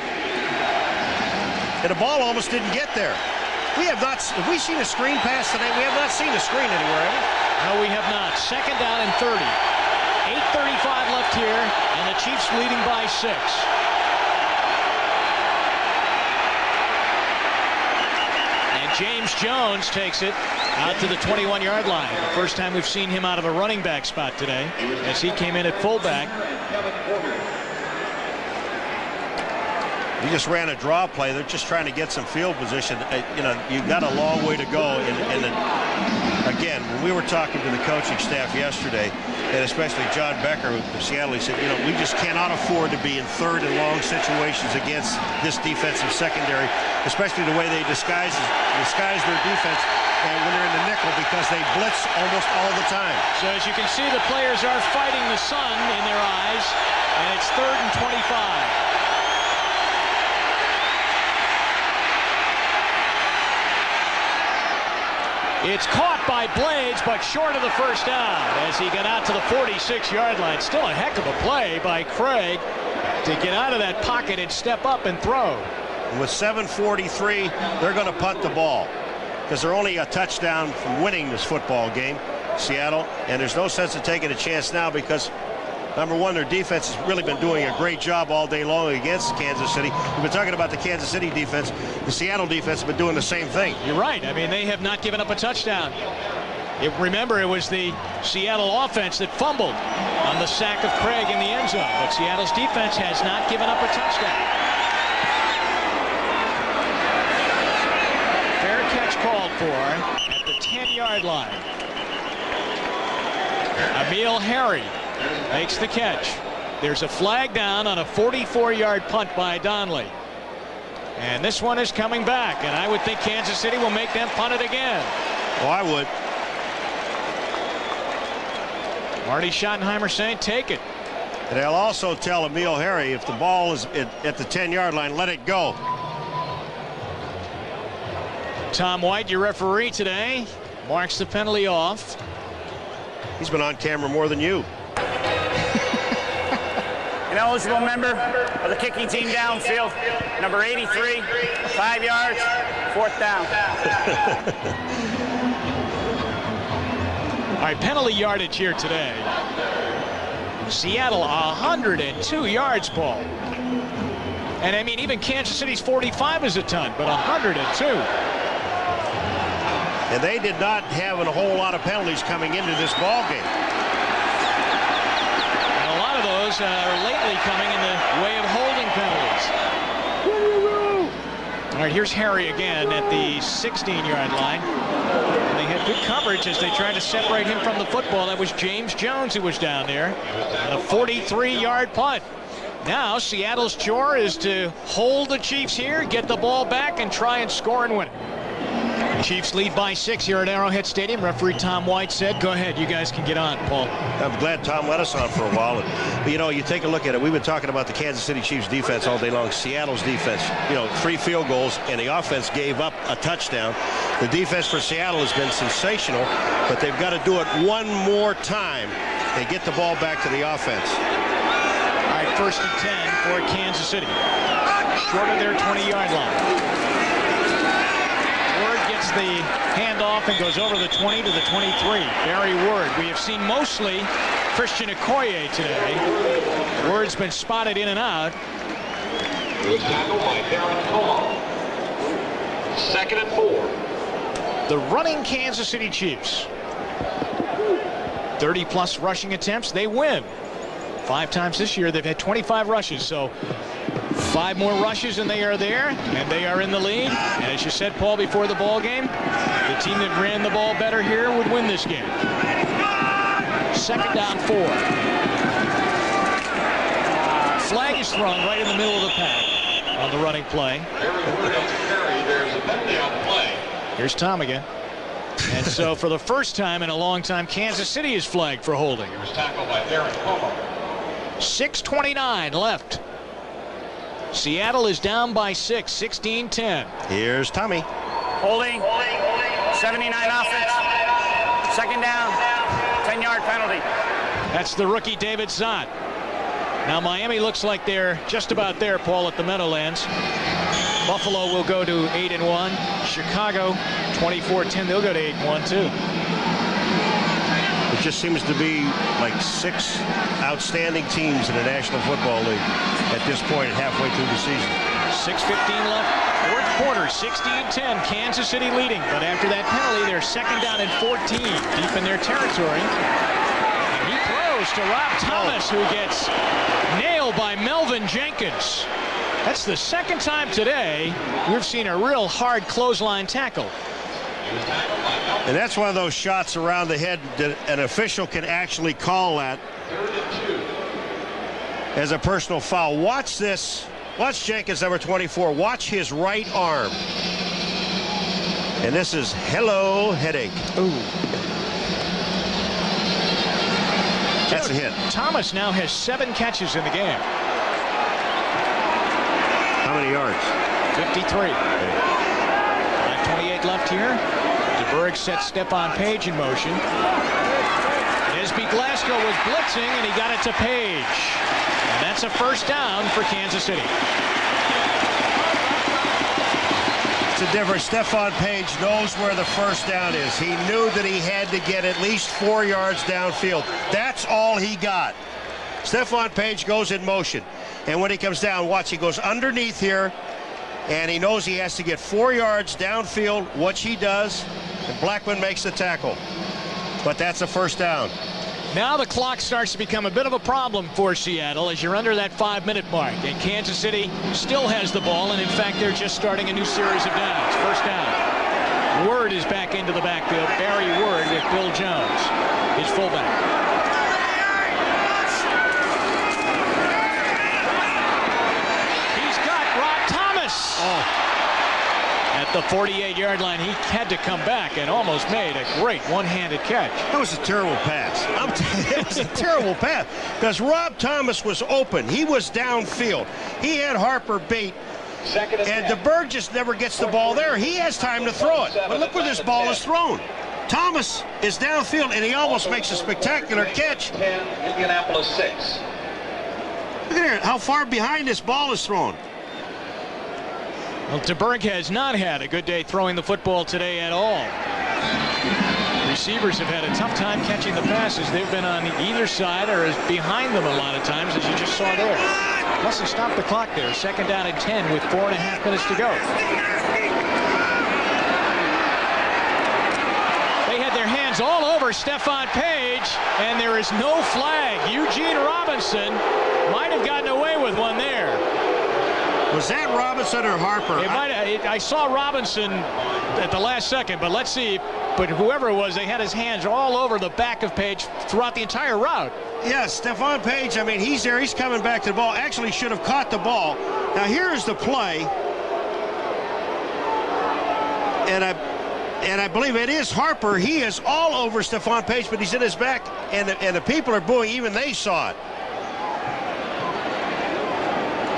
Speaker 3: and the ball almost didn't get there. Have we seen a screen pass today? We have not seen a screen anywhere, have we?
Speaker 1: No, we have not. Second down and 30. 8:35 left here, and the Chiefs leading by 6. And James Jones takes it out to the 21-yard line. The first time we've seen him out of a running back spot today, as he came in at fullback.
Speaker 3: He just ran a draw play. They're just trying to get some field position. You know, you've got a long way to go. And again, when we were talking to the coaching staff yesterday, and especially John Becker of Seattle, he said, you know, we just cannot afford to be in third and long situations against this defensive secondary, especially the way they disguise their defense and when they're in the nickel, because they blitz almost all the time.
Speaker 1: So as you can see, the players are fighting the sun in their eyes, and it's 3rd and 25. It's caught by Blades, but short of the first down as he got out to the 46-yard line. Still a heck of a play by Craig to get out of that pocket and step up and throw.
Speaker 3: With 7:43, they're going to punt the ball because they're only a touchdown from winning this football game, Seattle, and there's no sense of taking a chance now because, number one, their defense has really been doing a great job all day long against Kansas City. We've been talking about the Kansas City defense. The Seattle defense has been doing the same thing.
Speaker 1: You're right. I mean, they have not given up a touchdown. Remember, it was the Seattle offense that fumbled on the sack of Craig in the end zone. But Seattle's defense has not given up a touchdown. Fair catch called for at the 10-yard line. Emil Harry makes the catch. There's a flag down on a 44-yard punt by Donnelly. And this one is coming back, and I would think Kansas City will make them punt it again.
Speaker 3: Oh, I would.
Speaker 1: Marty Schottenheimer saying take it.
Speaker 3: And they'll also tell Emil Harry if the ball is at the 10-yard line, let it go.
Speaker 1: Tom White, your referee today, marks the penalty off.
Speaker 3: He's been on camera more than you.
Speaker 5: An eligible member of the kicking team downfield, number 83, 5 yards, 4th down.
Speaker 1: All right, penalty yardage here today. Seattle 102 yards, Paul. And I mean, even Kansas City's 45 is a ton, but 102.
Speaker 3: And they did not have a whole lot of penalties coming into this ball game.
Speaker 1: And a lot of those are lately coming in the way of holding penalties. All right, here's Harry again at the 16-yard line. And they had good coverage as they tried to separate him from the football. That was James Jones who was down there on a 43-yard punt. Now Seattle's chore is to hold the Chiefs here, get the ball back, and try and score and win it. Chiefs lead by 6 here at Arrowhead Stadium. Referee Tom White said, go ahead, you guys can get on, Paul.
Speaker 3: I'm glad Tom let us on for a while. But, you know, you take a look at it. We've been talking about the Kansas City Chiefs defense all day long. Seattle's defense, 3 field goals, and the offense gave up a touchdown. The defense for Seattle has been sensational, but they've got to do it one more time and get the ball back to the offense.
Speaker 1: All right, 1st and 10 for Kansas City. Short of their 20-yard line. Gets the handoff and goes over the 20 to the 23. Barry Ward. We have seen mostly Christian Okoye today. Ward's been spotted in and out.
Speaker 8: Tackled by Darren Como. 2nd and 4.
Speaker 1: The running Kansas City Chiefs. 30-plus rushing attempts. They win. 5 times this year they've had 25 rushes. So 5 more rushes and they are there, and they are in the lead. And as you said, Paul, before the ball game, the team that ran the ball better here would win this game. 2nd down 4. Flag is thrown right in the middle of the pack on the running play. Here's Tom again. And so for the first time in a long time, Kansas City is flagged for holding.
Speaker 8: He was tackled by Darren Como.
Speaker 1: 6:29 left. Seattle is down by 6, 16-10.
Speaker 3: Here's Tommy.
Speaker 5: Holding. 79 offense. 2nd down. 10-yard penalty.
Speaker 1: That's the rookie David Zott. Now Miami looks like they're just about there, Paul, at the Meadowlands. Buffalo will go to 8-1. Chicago 24-10. They'll go to 8-1 too.
Speaker 3: It just seems to be like 6 outstanding teams in the National Football League at this point, halfway through the season.
Speaker 1: 6:15 left. 4th quarter, 16-10. Kansas City leading. But after that penalty, they're 2nd down and 14, deep in their territory. And he throws to Rob Thomas, who gets nailed by Melvin Jenkins. That's the 2nd time today we've seen a real hard clothesline tackle.
Speaker 3: And that's one of those shots around the head that an official can actually call that as a personal foul. Watch this. Watch Jenkins, number 24. Watch his right arm. And this is hello headache.
Speaker 1: Ooh.
Speaker 3: That's a hit.
Speaker 1: Thomas now has 7 catches in the game.
Speaker 3: How many yards?
Speaker 1: 53. 5:28 left here. DeBerg sets Stephon Page in motion. Nisby Glasgow was blitzing, and he got it to Page. And that's a 1st down for Kansas City.
Speaker 3: It's a difference. Stephon Page knows where the 1st down is. He knew that he had to get at least 4 yards downfield. That's all he got. Stephon Page goes in motion. And when he comes down, watch, he goes underneath here. And he knows he has to get 4 yards downfield, which he does. And Blackman makes the tackle. But that's a 1st down.
Speaker 1: Now the clock starts to become a bit of a problem for Seattle as you're under that 5-minute mark. And Kansas City still has the ball, and in fact, they're just starting a new series of downs. 1st down. Word is back into the backfield. Barry Word with Bill Jones, his fullback. He's got Rob Thomas.
Speaker 3: Oh.
Speaker 1: At the 48-yard line, he had to come back and almost made a great one-handed catch.
Speaker 3: That was a terrible pass. It was a terrible pass because Rob Thomas was open. He was downfield. He had Harper beat. And DeBerg just never gets the ball there. He has time to throw it. But look where this ball is thrown. Thomas is downfield, and he almost makes a spectacular catch.
Speaker 8: 10, Indianapolis 6.
Speaker 3: Look at here, how far behind this ball is thrown.
Speaker 1: Well, DeBerg has not had a good day throwing the football today at all. Receivers have had a tough time catching the passes. They've been on either side or behind them a lot of times, as you just saw there. Plus, he stopped the clock there. 2nd down and 10 with 4.5 minutes to go. They had their hands all over Stephon Page, and there is no flag. Eugene Robinson might have gotten away with one there.
Speaker 3: Was that Robinson or Harper?
Speaker 1: I saw Robinson at the last second, but let's see. But whoever it was, they had his hands all over the back of Page throughout the entire route.
Speaker 3: Yes, Stephon Page, I mean, he's there. He's coming back to the ball. Actually should have caught the ball. Now, here's the play. And and I believe it is Harper. He is all over Stephon Page, but he's in his back, and the people are booing. Even they saw it.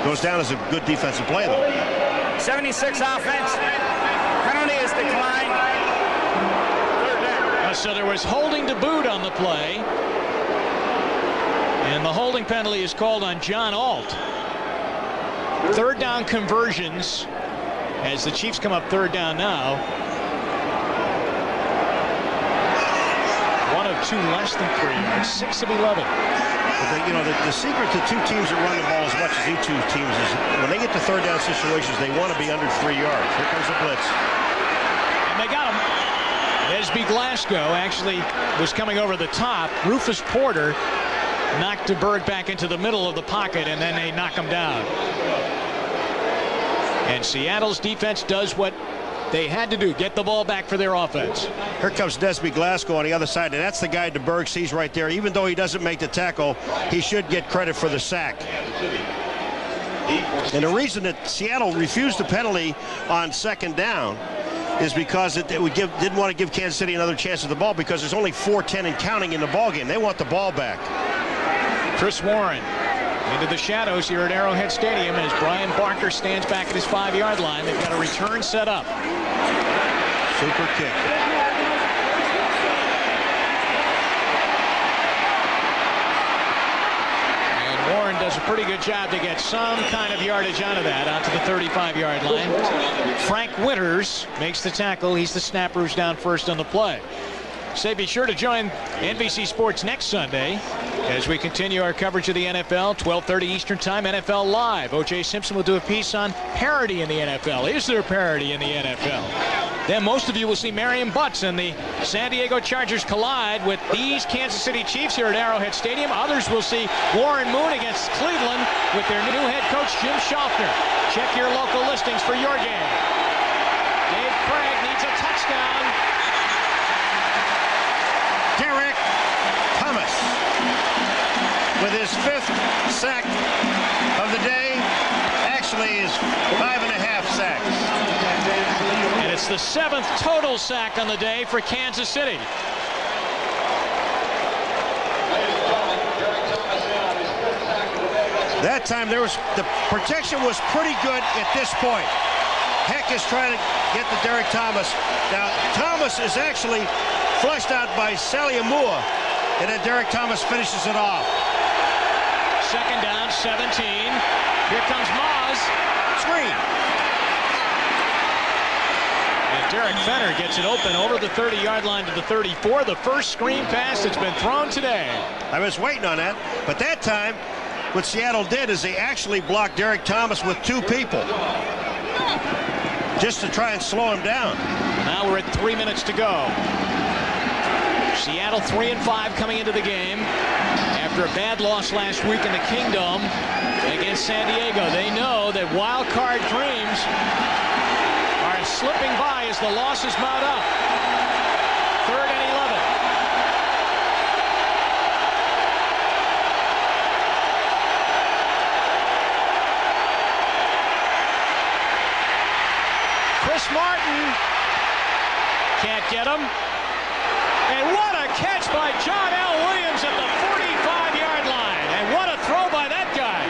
Speaker 3: Goes down as a good defensive play, though.
Speaker 5: 76 offense. Penalty is declined.
Speaker 1: So there was holding to boot on the play. And the holding penalty is called on John Alt. Third down conversions as the Chiefs come up third down now. 1 of 2 less than 3 yards, 6 of 11.
Speaker 3: But the secret to two teams that run the ball as much as these two teams is when they get to third down situations, they want to be under 3 yards. Here comes the blitz.
Speaker 1: And they got him. Nesby Glasgow actually was coming over the top. Rufus Porter knocked DeBerg back into the middle of the pocket, and then they knock him down. And Seattle's defense does what they had to do, get the ball back for their offense.
Speaker 3: Here comes Nesby Glasgow on the other side, and that's the guy DeBerg sees right there. Even though he doesn't make the tackle, he should get credit for the sack. And the reason that Seattle refused the penalty on second down is because didn't want to give Kansas City another chance at the ball, because there's only 4:10 and counting in the ball game. They want the ball back.
Speaker 1: Chris Warren into the shadows here at Arrowhead Stadium as Brian Barker stands back at his 5-yard line. They've got a return set up.
Speaker 3: Super kick.
Speaker 1: And Warren does a pretty good job to get some kind of yardage out of that, out to the 35-yard line. Frank Winters makes the tackle. He's the snapper who's down first on the play. Say be sure to join NBC Sports next Sunday as we continue our coverage of the NFL, 12:30 Eastern Time, NFL Live. O.J. Simpson will do a piece on parity in the NFL. Is there parity in the NFL? Then most of you will see Marion Butts and the San Diego Chargers collide with these Kansas City Chiefs here at Arrowhead Stadium. Others will see Warren Moon against Cleveland with their new head coach, Jim Schaffner. Check your local listings for your game. Dave Craig needs a touchdown.
Speaker 3: Derek Thomas with his 5th sack of the day. Actually is 5.5 sacks.
Speaker 1: And it's the 7th total sack on the day for Kansas City.
Speaker 3: That time the protection was pretty good at this point. Heck is trying to get to Derek Thomas. Now Thomas is actually flushed out by Sally Amua, and then Derek Thomas finishes it off.
Speaker 1: Second down, 17. Here comes Moz.
Speaker 3: Screen.
Speaker 1: And Derek Fenner gets it open over the 30-yard line to the 34. The first screen pass that's been thrown today.
Speaker 3: I was waiting on that, but that time what Seattle did is they actually blocked Derek Thomas with 2 people just to try and slow him down.
Speaker 1: Now we're at 3 minutes to go. Seattle 3-5 coming into the game after a bad loss last week in the Kingdom against San Diego. They know that wild card dreams are slipping by as the losses mount up. 3rd and 11. Chris Martin can't get him. And what a catch by John L. Williams at the 45-yard line. And what a throw by that guy.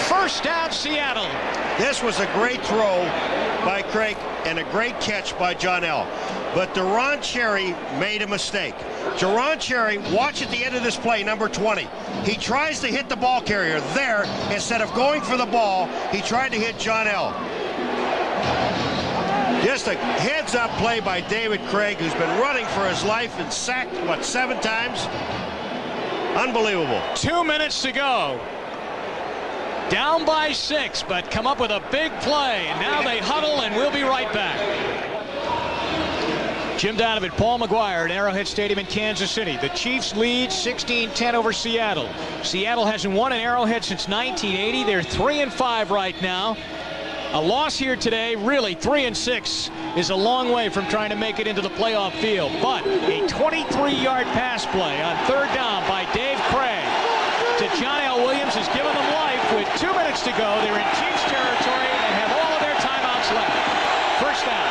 Speaker 1: First down, Seattle.
Speaker 3: This was a great throw by Craig and a great catch by John L. But Deron Cherry made a mistake. Deron Cherry, watch at the end of this play, number 20. He tries to hit the ball carrier there. Instead of going for the ball, he tried to hit John L. Just a heads-up play by David Craig, who's been running for his life and sacked, 7 times? Unbelievable.
Speaker 1: 2 minutes to go. Down by 6, but come up with a big play. And now they huddle, and we'll be right back. Jim Donovan, Paul McGuire at Arrowhead Stadium in Kansas City. The Chiefs lead 16-10 over Seattle. Seattle hasn't won an Arrowhead since 1980. They're 3-5 right now. A loss here today, really 3-6, is a long way from trying to make it into the playoff field. But a 23-yard pass play on 3rd down by Dave Craig to John L. Williams has given them life. With 2 minutes to go, they're in Chiefs territory and have all of their timeouts left. First down.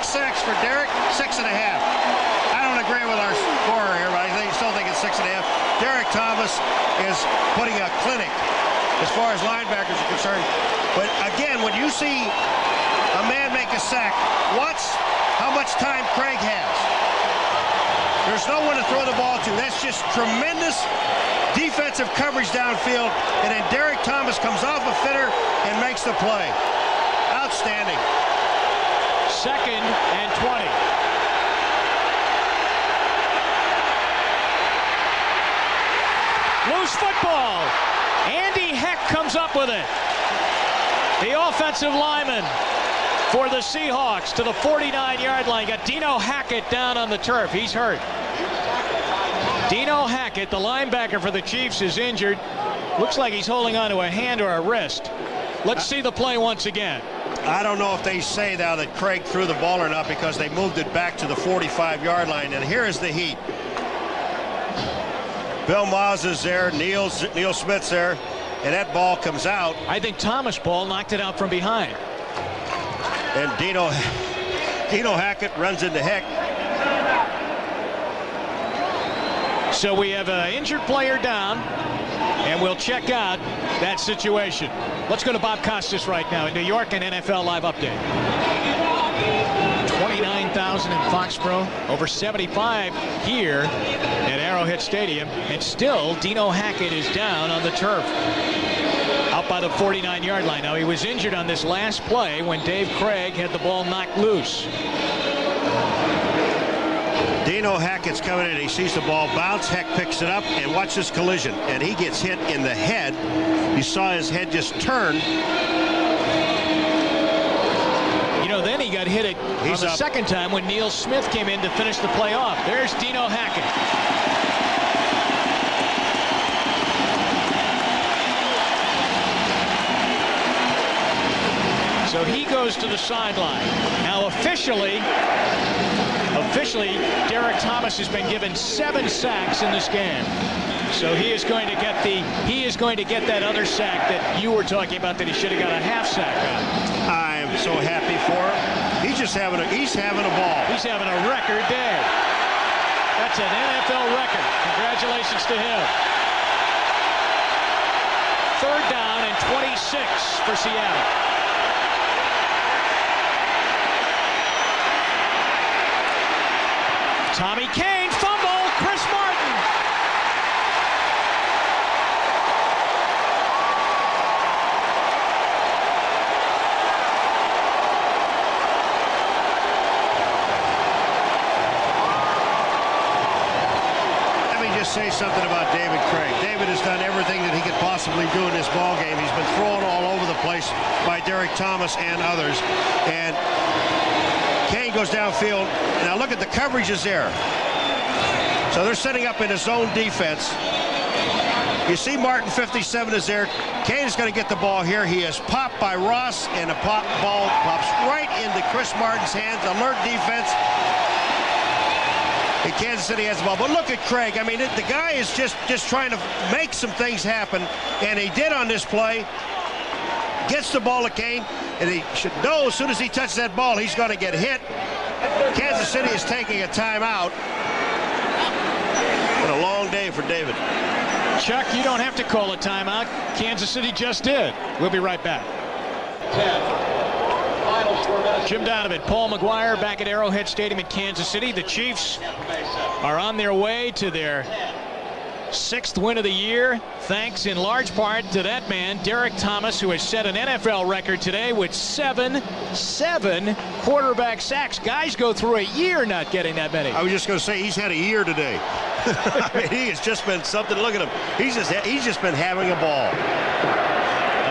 Speaker 3: 6 for Derek, 6.5. I don't agree with our scorer here, but I still think it's 6.5. Derek Thomas is putting a clinic as far as linebackers are concerned. But again, when you see a man make a sack, watch how much time Craig has. There's no one to throw the ball to. That's just tremendous defensive coverage downfield. And then Derek Thomas comes off a fitter and makes the play. Outstanding.
Speaker 1: 2nd and 20. Loose football. Andy Heck comes up with it. The offensive lineman for the Seahawks to the 49-yard line. Got Dino Hackett down on the turf. He's hurt. Dino Hackett, the linebacker for the Chiefs, is injured. Looks like he's holding on to a hand or a wrist. Let's see the play once again.
Speaker 3: I don't know if they say now that Craig threw the ball or not because they moved it back to the 45-yard line. And here is the heat. Bill Maas is there. Neil Smith's there. And that ball comes out.
Speaker 1: I think Thomas Ball knocked it out from behind.
Speaker 3: And Dino Hackett runs into Heck.
Speaker 1: So we have an injured player down, and we'll check out that situation. Let's go to Bob Costas right now in New York and NFL Live Update. 29,000 in Foxborough, over 75 here at Arrowhead Stadium, and still Dino Hackett is down on the turf out by the 49-yard line. Now, he was injured on this last play when Dave Craig had the ball knocked loose.
Speaker 3: Dino Hackett's coming in. He sees the ball bounce. Heck picks it up, and watch this collision. And he gets hit in the head. You saw his head just turn.
Speaker 1: You know, then he got hit on the second time when Neil Smith came in to finish the play off. There's Dino Hackett. So he goes to the sideline. Now officially, Derek Thomas has been given 7 sacks in this game. So he is going to get that other sack that you were talking about that he should have got a half sack on.
Speaker 3: I am so happy for him. He's having a ball.
Speaker 1: He's having a record day. That's an NFL record. Congratulations to him. 3rd down and 26 for Seattle. Tommy Kane, fumble, Chris Martin.
Speaker 3: Let me just say something about David Craig. David has done everything that he could possibly do in this ball game. He's been thrown all over the place by Derek Thomas and others. And Kane goes downfield. Now look at the coverages there. So they're setting up in a zone defense. You see Martin 57 is there. Kane is going to get the ball here. He is popped by Ross, and the ball pops right into Chris Martin's hands. Alert defense. And Kansas City has the ball. But look at Craig. I mean, the guy is just trying to make some things happen, and he did on this play. Gets the ball to Kane, and he should know as soon as he touches that ball, he's going to get hit. Kansas City is taking a timeout. What a long day for David.
Speaker 1: Chuck, you don't have to call a timeout. Kansas City just did. We'll be right back.
Speaker 8: 10.
Speaker 1: Jim Donovan, Paul McGuire back at Arrowhead Stadium in Kansas City. The Chiefs are on their way to their 6th win of the year, thanks in large part to that man, Derek Thomas, who has set an NFL record today with 7 quarterback sacks. Guys go through a year not getting that many.
Speaker 3: I was just going to say, he's had a year today. I mean, he has just been something. Look at him. He's just been having a ball.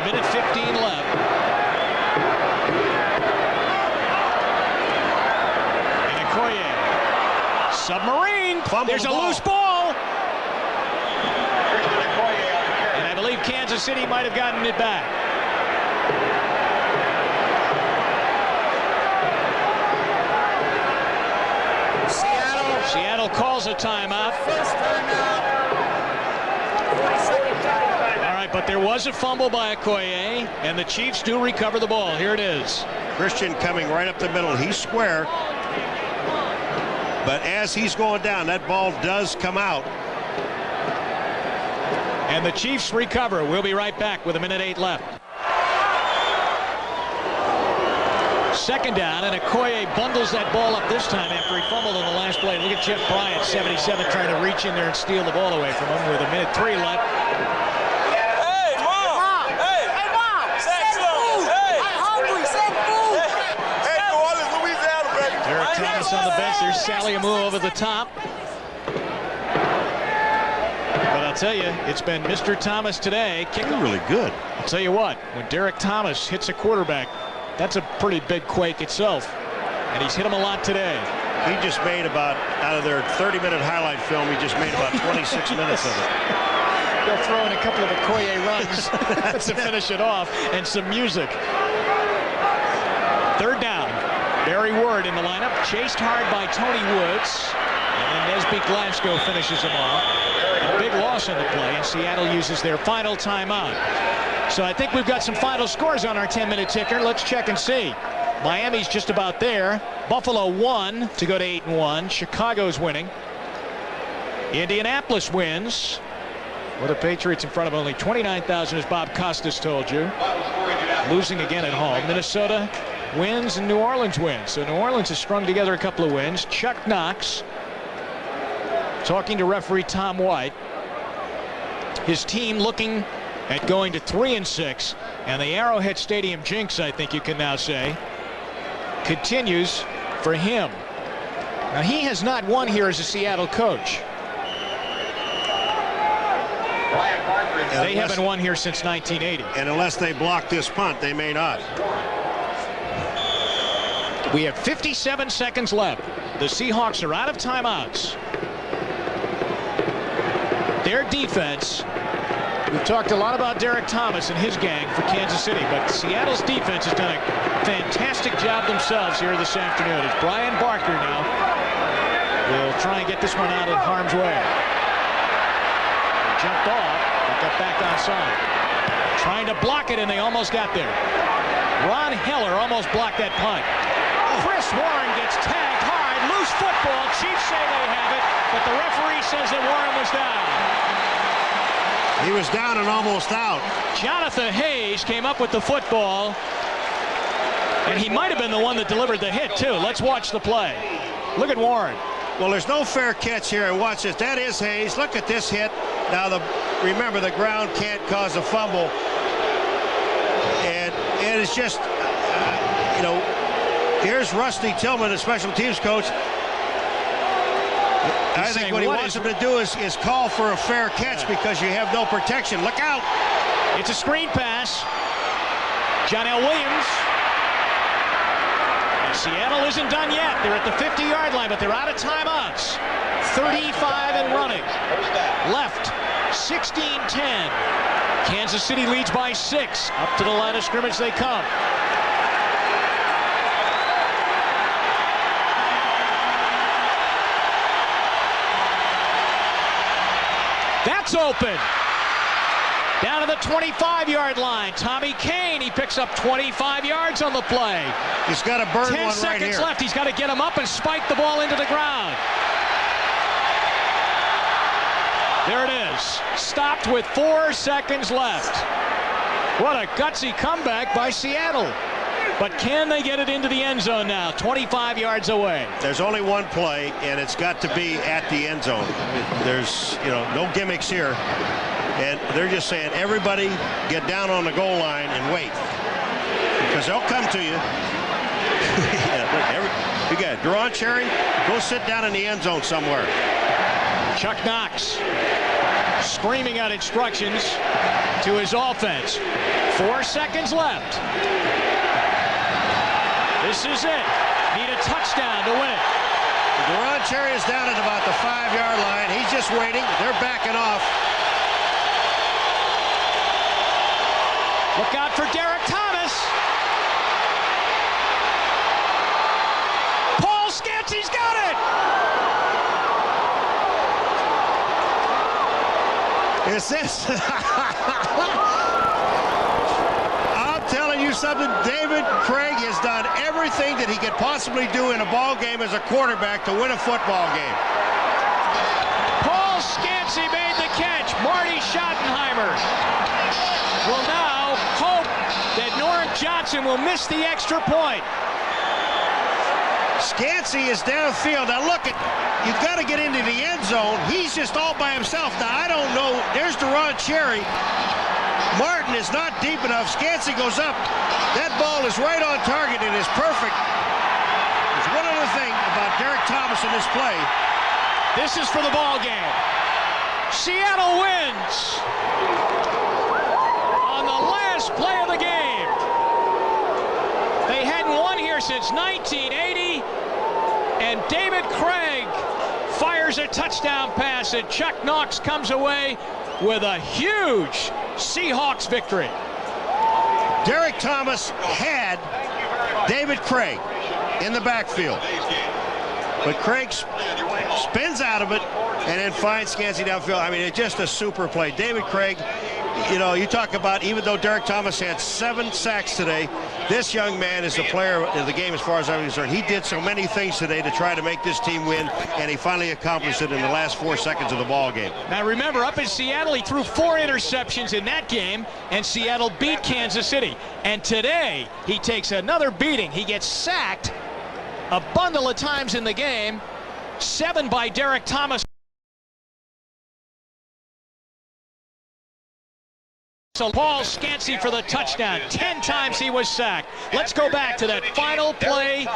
Speaker 1: 1:15 left. And Okoye. Submarine. There's a loose ball. And I believe Kansas City might have gotten it back. Seattle calls a timeout. All right, but there was a fumble by Okoye, and the Chiefs do recover the ball. Here it is.
Speaker 3: Christian coming right up the middle. He's square. But as he's going down, that ball does come out.
Speaker 1: And the Chiefs recover. We'll be right back with 1:08 left. Second down, and Okoye bundles that ball up this time after he fumbled on the last play. Look at Jeff Bryant, 77, trying to reach in there and steal the ball away from him with 1:03 left.
Speaker 5: Hey, Mom! Hey, Mom! Say food! Hey! I'm hungry! Say food! Hey, New Orleans, Louisiana, baby!
Speaker 1: Derek Thomas on the bench. There's Sally Amu over the top. But I'll tell you, it's been Mr. Thomas today.
Speaker 3: Kicking really good.
Speaker 1: I'll tell you what, when Derek Thomas hits a quarterback, that's a pretty big quake itself. And he's hit him a lot today.
Speaker 3: He just made about, out of their 30-minute highlight film, he just made about 26 minutes of it.
Speaker 1: They'll throw in a couple of Okoye runs to finish it off, and some music. Third down. Barry Ward in the lineup, chased hard by Tony Woods. And Nesby Glasgow finishes him off. A big loss on the play, and Seattle uses their final timeout. So I think we've got some final scores on our 10-minute ticker. Let's check and see. Miami's just about there. Buffalo won to go to 8-1. Chicago's winning. Indianapolis wins. Well, the Patriots in front of only 29,000, as Bob Costas told you. Losing again at home. Minnesota wins and New Orleans wins. So New Orleans has strung together a couple of wins. Chuck Knox talking to referee Tom White. His team looking at going to 3-6, and the Arrowhead Stadium jinx, I think you can now say, continues for him. Now, he has not won here as a Seattle coach. They haven't won here since 1980.
Speaker 3: And unless they block this punt, they may not.
Speaker 1: We have 57 seconds left. The Seahawks are out of timeouts. Their defense, we've talked a lot about Derek Thomas and his gang for Kansas City, but Seattle's defense has done a fantastic job themselves here this afternoon. It's Brian Barker now. We'll try and get this one out of harm's way. They jumped off, but got back onside. Trying to block it, and they almost got there. Ron Heller almost blocked that punt. Chris Warren gets tagged hard. Loose football. Chiefs say they have it, but the referee says that Warren was down.
Speaker 3: He was down and almost out.
Speaker 1: Jonathan Hayes came up with the football, and he might have been the one that delivered the hit, too. Let's watch the play. Look at Warren.
Speaker 3: Well, there's no fair catch here. And watch this. That is Hayes. Look at this hit. Now, remember, the ground can't cause a fumble. And it's just, you know, here's Rusty Tillman, the special teams coach. I think what he wants him to do is call for a fair catch because you have no protection. Look out.
Speaker 1: It's a screen pass. John L. Williams. And Seattle isn't done yet. They're at the 50-yard line, but they're out of timeouts. 35 and running. Left, 16-10. Kansas City leads by 6. Up to the line of scrimmage they come. That's open. Down to the 25-yard line. Tommy Kane, he picks up 25 yards on the play.
Speaker 3: He's got to burn one right here. 10
Speaker 1: seconds left. He's got to get him up and spike the ball into the ground. There it is. Stopped with 4 seconds left. What a gutsy comeback by Seattle. But can they get it into the end zone now? 25 yards away.
Speaker 3: There's only one play, and it's got to be at the end zone. There's, you know, no gimmicks here. And they're just saying, everybody get down on the goal line and wait. Because they'll come to you. You got Deron Cherry, go sit down in the end zone somewhere.
Speaker 1: Chuck Knox screaming out instructions to his offense. 4 seconds left. This is it. Need a touchdown to win it.
Speaker 3: Deron Cherry is down at about the 5-yard line. He's just waiting. They're backing off.
Speaker 1: Look out for Derek Thomas. Paul Scanty's got it.
Speaker 3: Is this? I'm telling you, you something? David Craig has done everything that he could possibly do in a ball game as a quarterback to win a football game.
Speaker 1: Paul Scansey made the catch. Marty Schottenheimer will now hope that Norm Johnson will miss the extra point.
Speaker 3: Scansey is downfield. Now look, you've got to get into the end zone. He's just all by himself. Now I don't know. There's Deron Cherry. Martin is not deep enough. Scansey goes up. That ball is right on target. It is perfect. There's one other thing about Derek Thomas in this play.
Speaker 1: This is for the ball game. Seattle wins on the last play of the game. They hadn't won here since 1980, and David Craig fires a touchdown pass, and Chuck Knox comes away with a huge Seahawks victory.
Speaker 3: Derek Thomas had David Craig in the backfield, but Craig spins out of it and then finds Scansey downfield. I mean, it's just a super play. David Craig, you know, you talk about, even though Derek Thomas had 7 sacks today, this young man is the player of the game as far as I'm concerned. He did so many things today to try to make this team win, and he finally accomplished it in the last 4 seconds of the ball game.
Speaker 1: Now remember, up in Seattle, he threw 4 interceptions in that game, and Seattle beat Kansas City. And today, he takes another beating. He gets sacked a bundle of times in the game, 7 by Derek Thomas. So Paul Scansey for the touchdown. 10 times he was sacked. Let's go back to that final play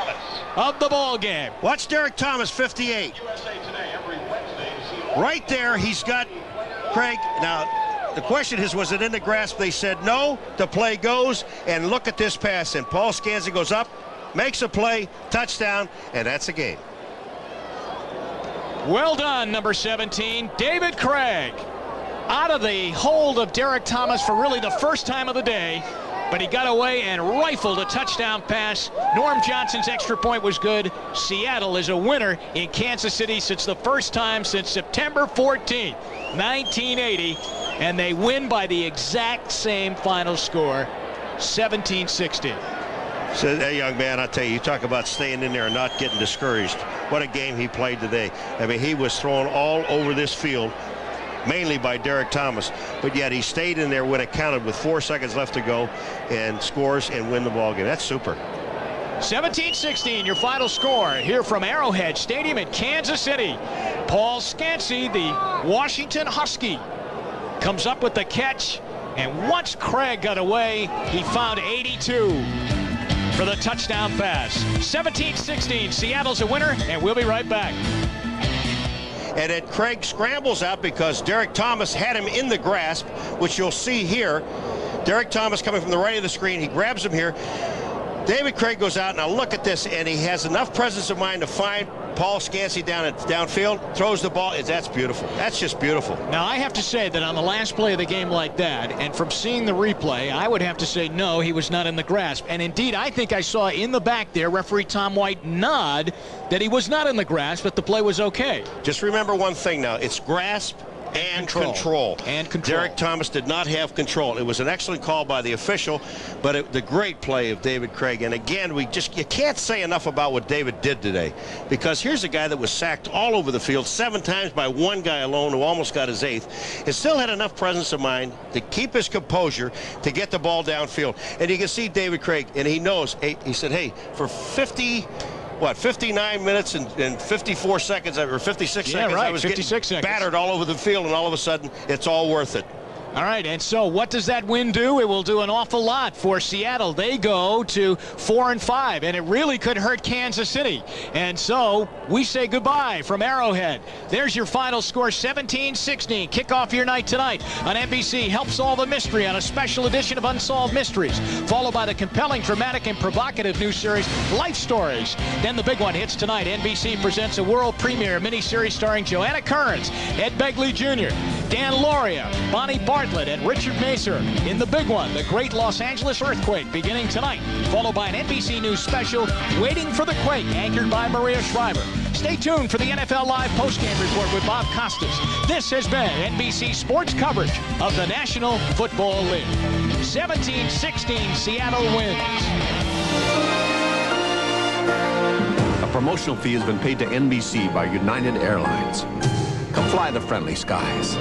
Speaker 1: of the ball game.
Speaker 3: Watch Derek Thomas, 58. Right there, he's got Craig. Now, the question is, was it in the grasp? They said no. The play goes, and look at this pass. And Paul Scansey goes up, makes a play, touchdown, and that's a game.
Speaker 1: Well done, number 17, David Craig. Out of the hold of Derek Thomas for really the first time of the day, but he got away and rifled a touchdown pass. Norm Johnson's extra point was good. Seattle is a winner in Kansas City since the first time since September 14th, 1980, and they win by the exact same final score, 17-16.
Speaker 3: So, hey, young man, I tell you, you talk about staying in there and not getting discouraged. What a game he played today. I mean, he was thrown all over this field, mainly by Derek Thomas, but yet he stayed in there when it counted with 4 seconds left to go and scores and win the ball game. That's super.
Speaker 1: 17-16, your final score here from Arrowhead Stadium in Kansas City. Paul Scansey, the Washington Husky, comes up with the catch, and once Craig got away, he found 82 for the touchdown pass. 17-16, Seattle's a winner, and we'll be right back.
Speaker 3: And then Craig scrambles out because Derek Thomas had him in the grasp, which you'll see here. Derek Thomas coming from the right of the screen. He grabs him here. David Craig goes out. Now look at this, and he has enough presence of mind to find Paul Scansey downfield, throws the ball. That's beautiful. That's just beautiful.
Speaker 1: Now, I have to say that on the last play of the game like that, and from seeing the replay, I would have to say no, he was not in the grasp. And indeed, I think I saw in the back there referee Tom White nod that he was not in the grasp, but the play was okay.
Speaker 3: Just remember one thing now. It's grasp and control. Derek Thomas did not have control. It was an excellent call by the official, but the great play of David Craig. And again, you can't say enough about what David did today, because here's a guy that was sacked all over the field 7 times by one guy alone who almost got his 8th, and still had enough presence of mind to keep his composure to get the ball downfield. And you can see David Craig, and he knows, he said, hey, for 59 minutes and 54 seconds, or 56 seconds,
Speaker 1: right,
Speaker 3: I was getting battered all over the field, and all of a sudden, it's all worth it.
Speaker 1: All right, and so what does that win do? It will do an awful lot for Seattle. They go to 4-5, and it really could hurt Kansas City. And so we say goodbye from Arrowhead. There's your final score, 17-16. Kick off your night tonight on NBC. Help solve a mystery on a special edition of Unsolved Mysteries, followed by the compelling, dramatic, and provocative new series, Life Stories. Then the big one hits tonight. NBC presents a world premiere miniseries starring Joanna Kerns, Ed Begley Jr., Dan Lauria, Bonnie Bartlett, and Richard Macer in the big one, the Great Los Angeles Earthquake, beginning tonight, followed by an NBC News special, Waiting for the Quake, anchored by Maria Shriver. Stay tuned for the NFL Live postgame report with Bob Costas. This has been NBC Sports coverage of the National Football League. 17-16, Seattle wins.
Speaker 9: A promotional fee has been paid to NBC by United Airlines. Come fly the friendly skies.